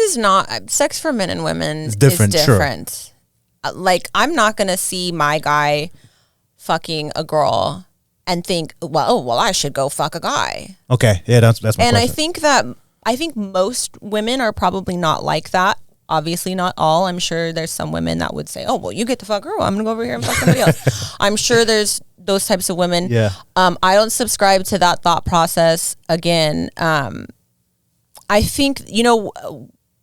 for men and women is different. Sure. Like, I'm not going to see my guy fucking a girl and think, well, I should go fuck a guy. Okay. Yeah, that's my question. And I think most women are probably not like that. Obviously not all. I'm sure there's some women that would say, oh, well, you get to fuck her. Well, I'm going to go over here and fuck somebody else. I'm sure there's those types of women. Yeah. I don't subscribe to that thought process. Again, I think,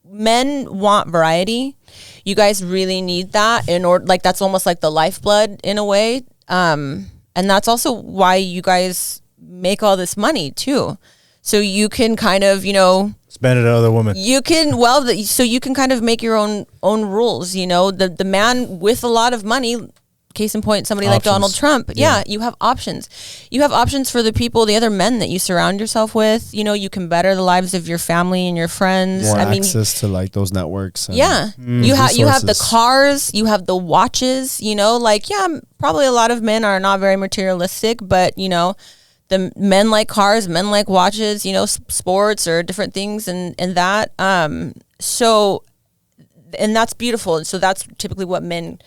men want variety. You guys really need that in order, like, that's almost like the lifeblood in a way. And that's also why you guys make all this money too. So you can kind of, spend it on other women. You can, so you can kind of make your own rules, the man with a lot of money, case in point, somebody like Donald Trump. Yeah, you have options. You have options for the other men that you surround yourself with. You can better the lives of your family and your friends. More access to like those networks. And you have the cars, you have the watches. Probably a lot of men are not very materialistic, but the men like cars, men like watches. Sports or different things, and that. So, and that's beautiful. And so that's typically what men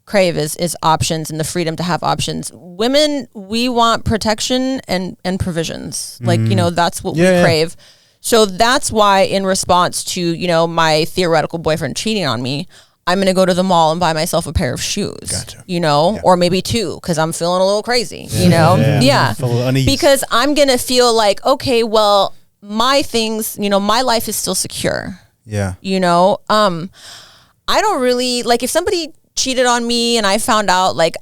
crave is options and the freedom to have options. Women, we want protection and provisions. Like, that's what we crave. So that's why, in response to, my theoretical boyfriend cheating on me, I'm going to go to the mall and buy myself a pair of shoes, Gotcha. or maybe two, because I'm feeling a little crazy, Yeah. Because I'm going to feel like, okay, well, my things, my life is still secure. Yeah. I don't really, like, if somebody cheated on me and I found out, like,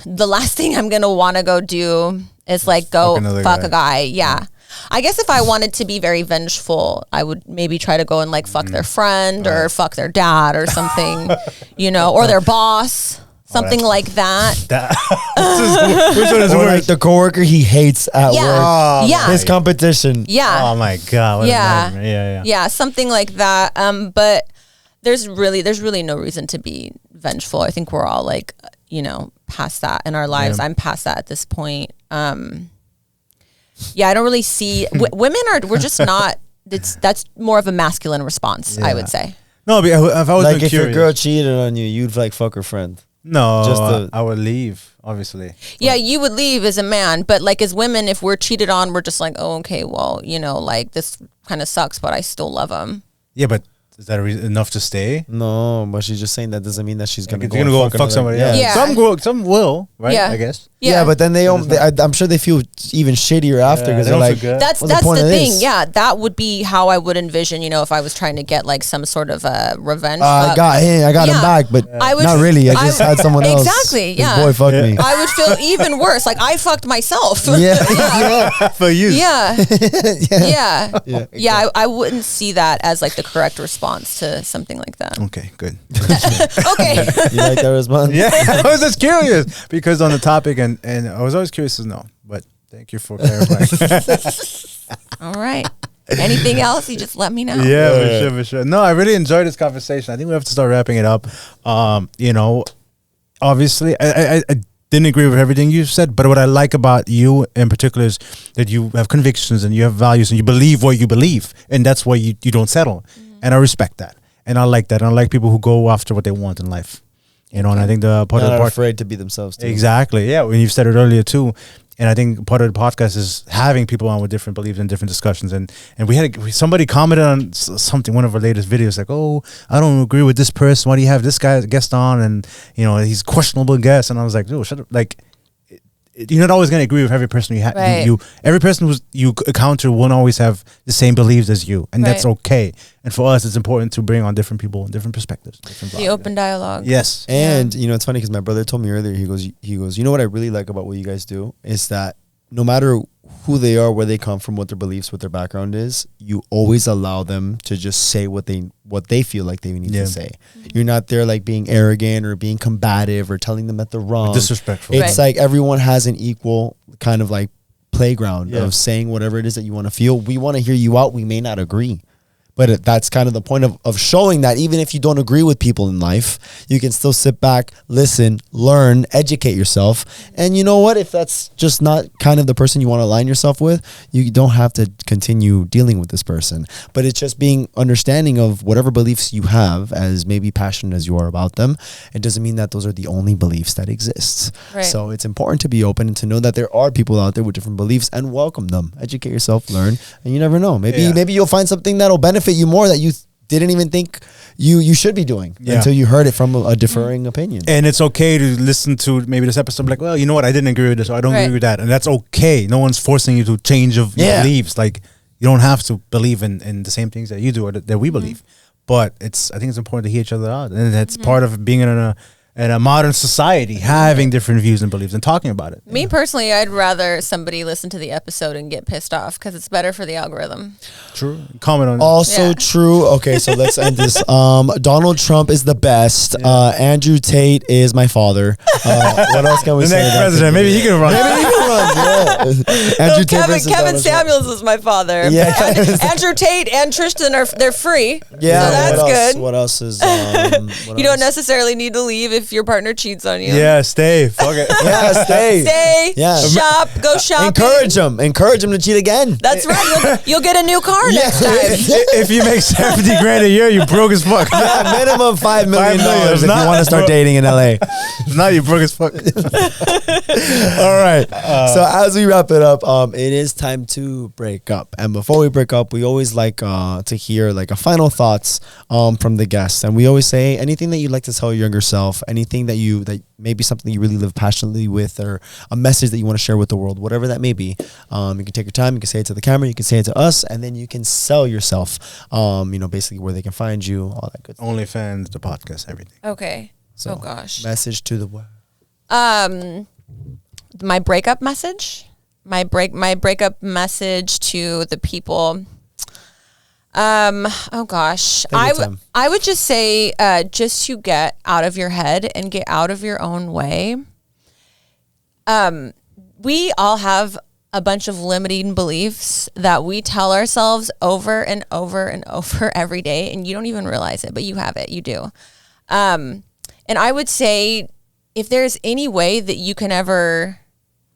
the last thing I'm gonna want to go do is like go fuck a guy. Yeah. I guess if I wanted to be very vengeful, I would maybe try to go and like fuck their friend or fuck their dad or something, or their boss, something like that. Which one is worse? Like the coworker he hates at work. Yeah. His competition. Yeah. Oh my God. Yeah. Something like that. But there's really no reason to be vengeful. I think we're all like, past that in our lives. I'm past that at this point. I don't really see we're just not. That's more of a masculine response, I would say. No, but if I was like, if curious, your girl cheated on you, you'd like fuck her friend. No, I would leave, obviously. Yeah, you would leave as a man, but like as women, if we're cheated on, we're just like, oh, okay, well, like this kind of sucks, but I still love him. Yeah, but is that enough to stay? No, but she's just saying that doesn't mean that she's gonna go and fuck somebody else. Yeah. Some will, right? Yeah. I guess. Yeah, but then I'm sure they feel even shittier after because they're like, that's the thing. Yeah, that would be how I would envision. If I was trying to get like some sort of a revenge. I got him back, but not really. I just had someone else. Exactly. Yeah. His boy fucked me. I would feel even worse. Like I fucked myself. Yeah. For you. Yeah. Yeah. Yeah. I wouldn't see that as like the correct response to something like that. Okay, good. Okay. You like that response? Yeah, I was just curious because on the topic and I was always curious to know, but thank you for clarifying. All right. Anything else? You just let me know. Yeah, for sure. No, I really enjoyed this conversation. I think we have to start wrapping it up. Obviously, I didn't agree with everything you said, but what I like about you in particular is that you have convictions and you have values and you believe what you believe, and that's why you don't settle. And I respect that. And I like that. And I like people who go after what they want in life. And I think the part of the part afraid to be themselves too. Exactly. Yeah. When you said it earlier too. And I think part of the podcast is having people on with different beliefs and different discussions. And we had somebody commented on something, one of our latest videos, like, oh, I don't agree with this person. Why do you have this guy guest on? And, you know, he's questionable guest. And I was like, dude, shut up. Like, you're not always going to agree with every person you have. Right. Every person you encounter won't always have the same beliefs as you. And that's okay. And for us, it's important to bring on different people and different perspectives. The open dialogue. Yes. And, you know, it's funny because my brother told me earlier, he goes, you know what I really like about what you guys do is that no matter who they are, where they come from, what their beliefs, what their background is, you always allow them to just say what they feel like they need to say. You're not there like being arrogant or being combative or telling them that they're wrong. Disrespectful. It's like everyone has an equal kind of like playground of saying whatever it is that you want to feel. We want to hear you out. We may not agree. But that's kind of the point of showing that even if you don't agree with people in life, you can still sit back, listen, learn, educate yourself. And you know what? If that's just not kind of the person you want to align yourself with, you don't have to continue dealing with this person. But it's just being understanding of whatever beliefs you have, as maybe passionate as you are about them. It doesn't mean that those are the only beliefs that exist. Right. So it's important to be open and to know that there are people out there with different beliefs and welcome them. Educate yourself, learn, and you never know. Maybe you'll find something that'll benefit you more that you didn't even think you should be doing until you heard it from a differing opinion. And it's okay to listen to maybe this episode like, well, you know what, I didn't agree with this, or I don't agree with that, and that's okay. No one's forcing you to change of your beliefs. Like, you don't have to believe in the same things that you do or that we believe. But I think it's important to hear each other out, and that's part of being in a modern society, having different views and beliefs and talking about it. Me personally, I'd rather somebody listen to the episode and get pissed off because it's better for the algorithm. True. Comment on Also true. Okay, so let's end this. Donald Trump is the best. Andrew Tate is my father. What else can we say? The next president. Maybe he can run. Maybe he can run. Yeah. Andrew Tate versus Kevin Donald Samuels is my father. Yeah. Andrew Tate and Tristan they're free. Yeah, so that's good. What else is? You don't necessarily need to leave if your partner cheats on you. Yeah, stay. Fuck it. Yeah, stay. Stay. Yeah. Shop. Go shopping. Encourage him to cheat again. That's right. You'll get a new car next time. If you make $70,000 a year, you broke as fuck. Yeah, minimum $5 million $5 if you want to start dating in LA. Now you broke as fuck. All right. So as we wrap it up, it is time to break up. And before we break up, we always like to hear like a final thoughts from the guests. And we always say anything that you'd like to tell your younger self, anything that maybe something you really live passionately with, or a message that you want to share with the world, whatever that may be. You can take your time. You can say it to the camera. You can say it to us, and then you can sell yourself. Basically where they can find you, all that good stuff. OnlyFans, the podcast, everything. Okay. So, oh gosh. Message to the world. My breakup message. My breakup message to the people. Oh gosh. I would just say just to get out of your head and get out of your own way. We all have a bunch of limiting beliefs that we tell ourselves over and over and over every day, and you don't even realize it, but you have it. You do. And I would say if there's any way that you can ever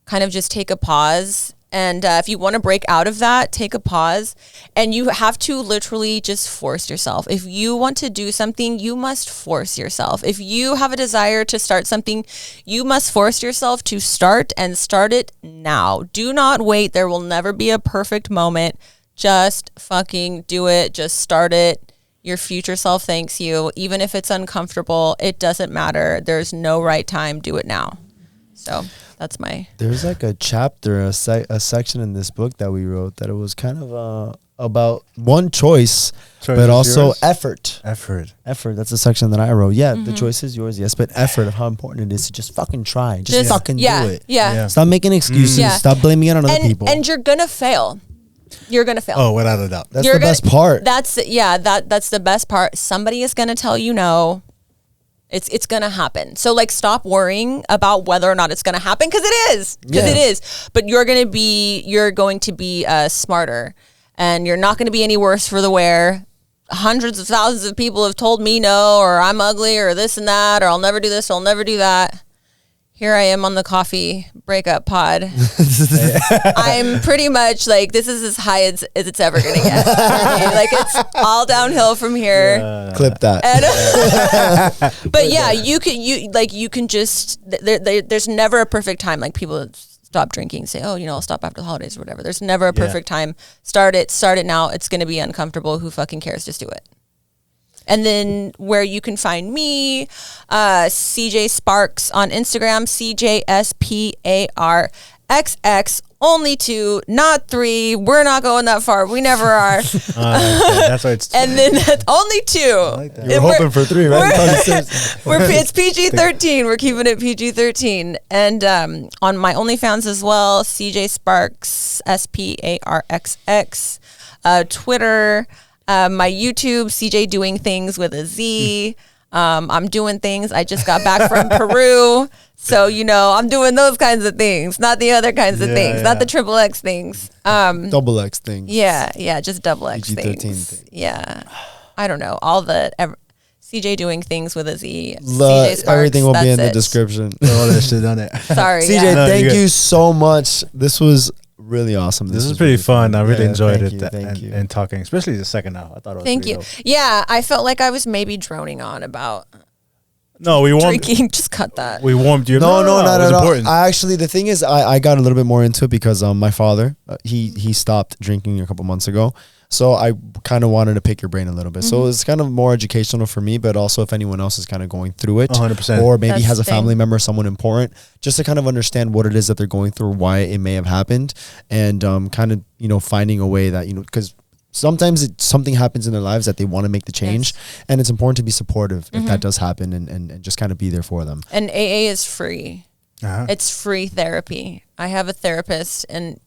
kind of just take a pause, and if you want to break out of that, take a pause, and you have to literally just force yourself. If you want to do something, you must force yourself. If you have a desire to start something, you must force yourself to start, and start it now. Do not wait. There will never be a perfect moment. Just fucking do it. Just start it. Your future self thanks you. Even if it's uncomfortable, it doesn't matter. There's no right time. Do it now. So that's there's like a chapter, a section in this book that we wrote that it was kind of about one choice but also yours? Effort. That's a section that I wrote. The choice is yours, yes, but effort, of how important it is to just fucking try, just fucking do it. Stop making excuses. Stop blaming it on other people. And you're gonna fail. Oh, without a doubt. That's the best part. That's the best part. Somebody is gonna tell you no. It's gonna happen. So like, stop worrying about whether or not it's gonna happen, because it is. It is. But you're going to be smarter, and you're not going to be any worse for the wear. Hundreds of thousands of people have told me no, or I'm ugly, or this and that, or I'll never do this, or I'll never do that. Here I am on the coffee breakup pod. I'm pretty much like, this is as high as it's ever gonna get. Like, it's all downhill from here. Clip that. But yeah, you can just there's never a perfect time. Like, people stop drinking, say, oh, I'll stop after the holidays or whatever. There's never a perfect time. Start it now. It's going to be uncomfortable. Who fucking cares? Just do it. And then where you can find me, CJSPARXX on Instagram, CJSPARXX. Only 2, not 3. We're not going that far. We never are. That's why it's 2. And then only 2. Like You're hoping for 3, right? It's PG-13. We're keeping it PG-13. And on my OnlyFans as well, CJSPARXX, SPARXX. Twitter, my YouTube, CJ Doing Things with a Z. I'm doing things. I just got back from Peru. So, I'm doing those kinds of things, not the other kinds of things, not the XXX things. Double X things. Yeah, just double X things. Yeah. I don't know. All the CJ Doing Things with a Z. Everything will be in the description. All that shit on it. Sorry. CJ, thank you so much. This was really awesome. This was pretty really fun. I really enjoyed it. Thank you. And talking, especially the second hour. I thought it was Thank you. dope. Yeah, I felt like I was maybe droning on about No, we warmed. drinking. Just cut that. We warmed you. No, not at all. Important. I actually, the thing is, I got a little bit more into it because my father, he stopped drinking a couple months ago. So I kind of wanted to pick your brain a little bit. So it's kind of more educational for me, but also if anyone else is kind of going through it, 100%, or maybe That's has a the thing. family member, someone important, just to kind of understand what it is that they're going through, why it may have happened, and kind of finding a way that because sometimes something happens in their lives that they want to make the change, and it's important to be supportive if that does happen, and just kind of be there for them. And AA is free. Uh-huh. It's free therapy. I have a therapist, and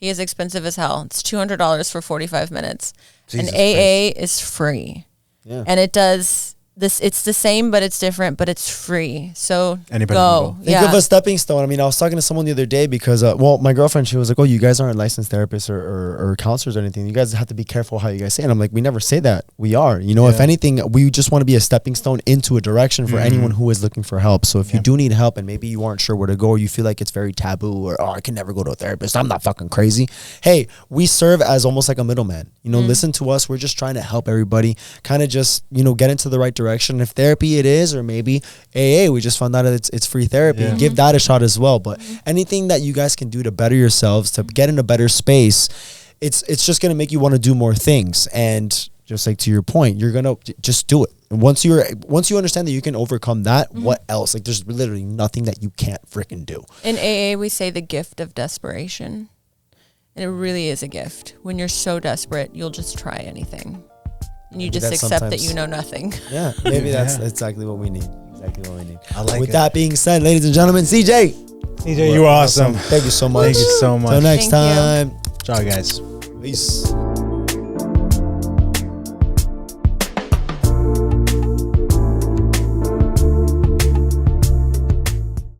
he is expensive as hell. It's $200 for 45 minutes. Jesus and AA is free. Yeah. And it does this. It's the same, but it's different, but it's free. So Anybody go. can Think of a stepping stone. I mean, I was talking to someone the other day because, my girlfriend, she was like, oh, you guys aren't licensed therapists or counselors or anything. You guys have to be careful how you guys say it. And I'm like, we never say that. We are. If anything, we just want to be a stepping stone into a direction for anyone who is looking for help. So if you do need help and maybe you aren't sure where to go, or you feel like it's very taboo, or, I can never go to a therapist, I'm not fucking crazy. Hey, we serve as almost like a middleman. Listen to us. We're just trying to help everybody kind of just, get into the right direction. If therapy it is, or maybe AA, we just found out that it's free therapy. Give that a shot as well. But anything that you guys can do to better yourselves, to get in a better space, it's just going to make you want to do more things. And just like to your point, you're going to just do it. And once you understand that you can overcome that, what else? Like there's literally nothing that you can't freaking do. In AA, we say the gift of desperation. And it really is a gift. When you're so desperate, you'll just try anything. And you just accept that you know nothing. Yeah, maybe that's exactly what we need. I like With it. that being said, ladies and gentlemen, CJ, CJ, you were awesome. Thank you so much. Thank you so much. Till next Thank time. Ciao, guys. Peace.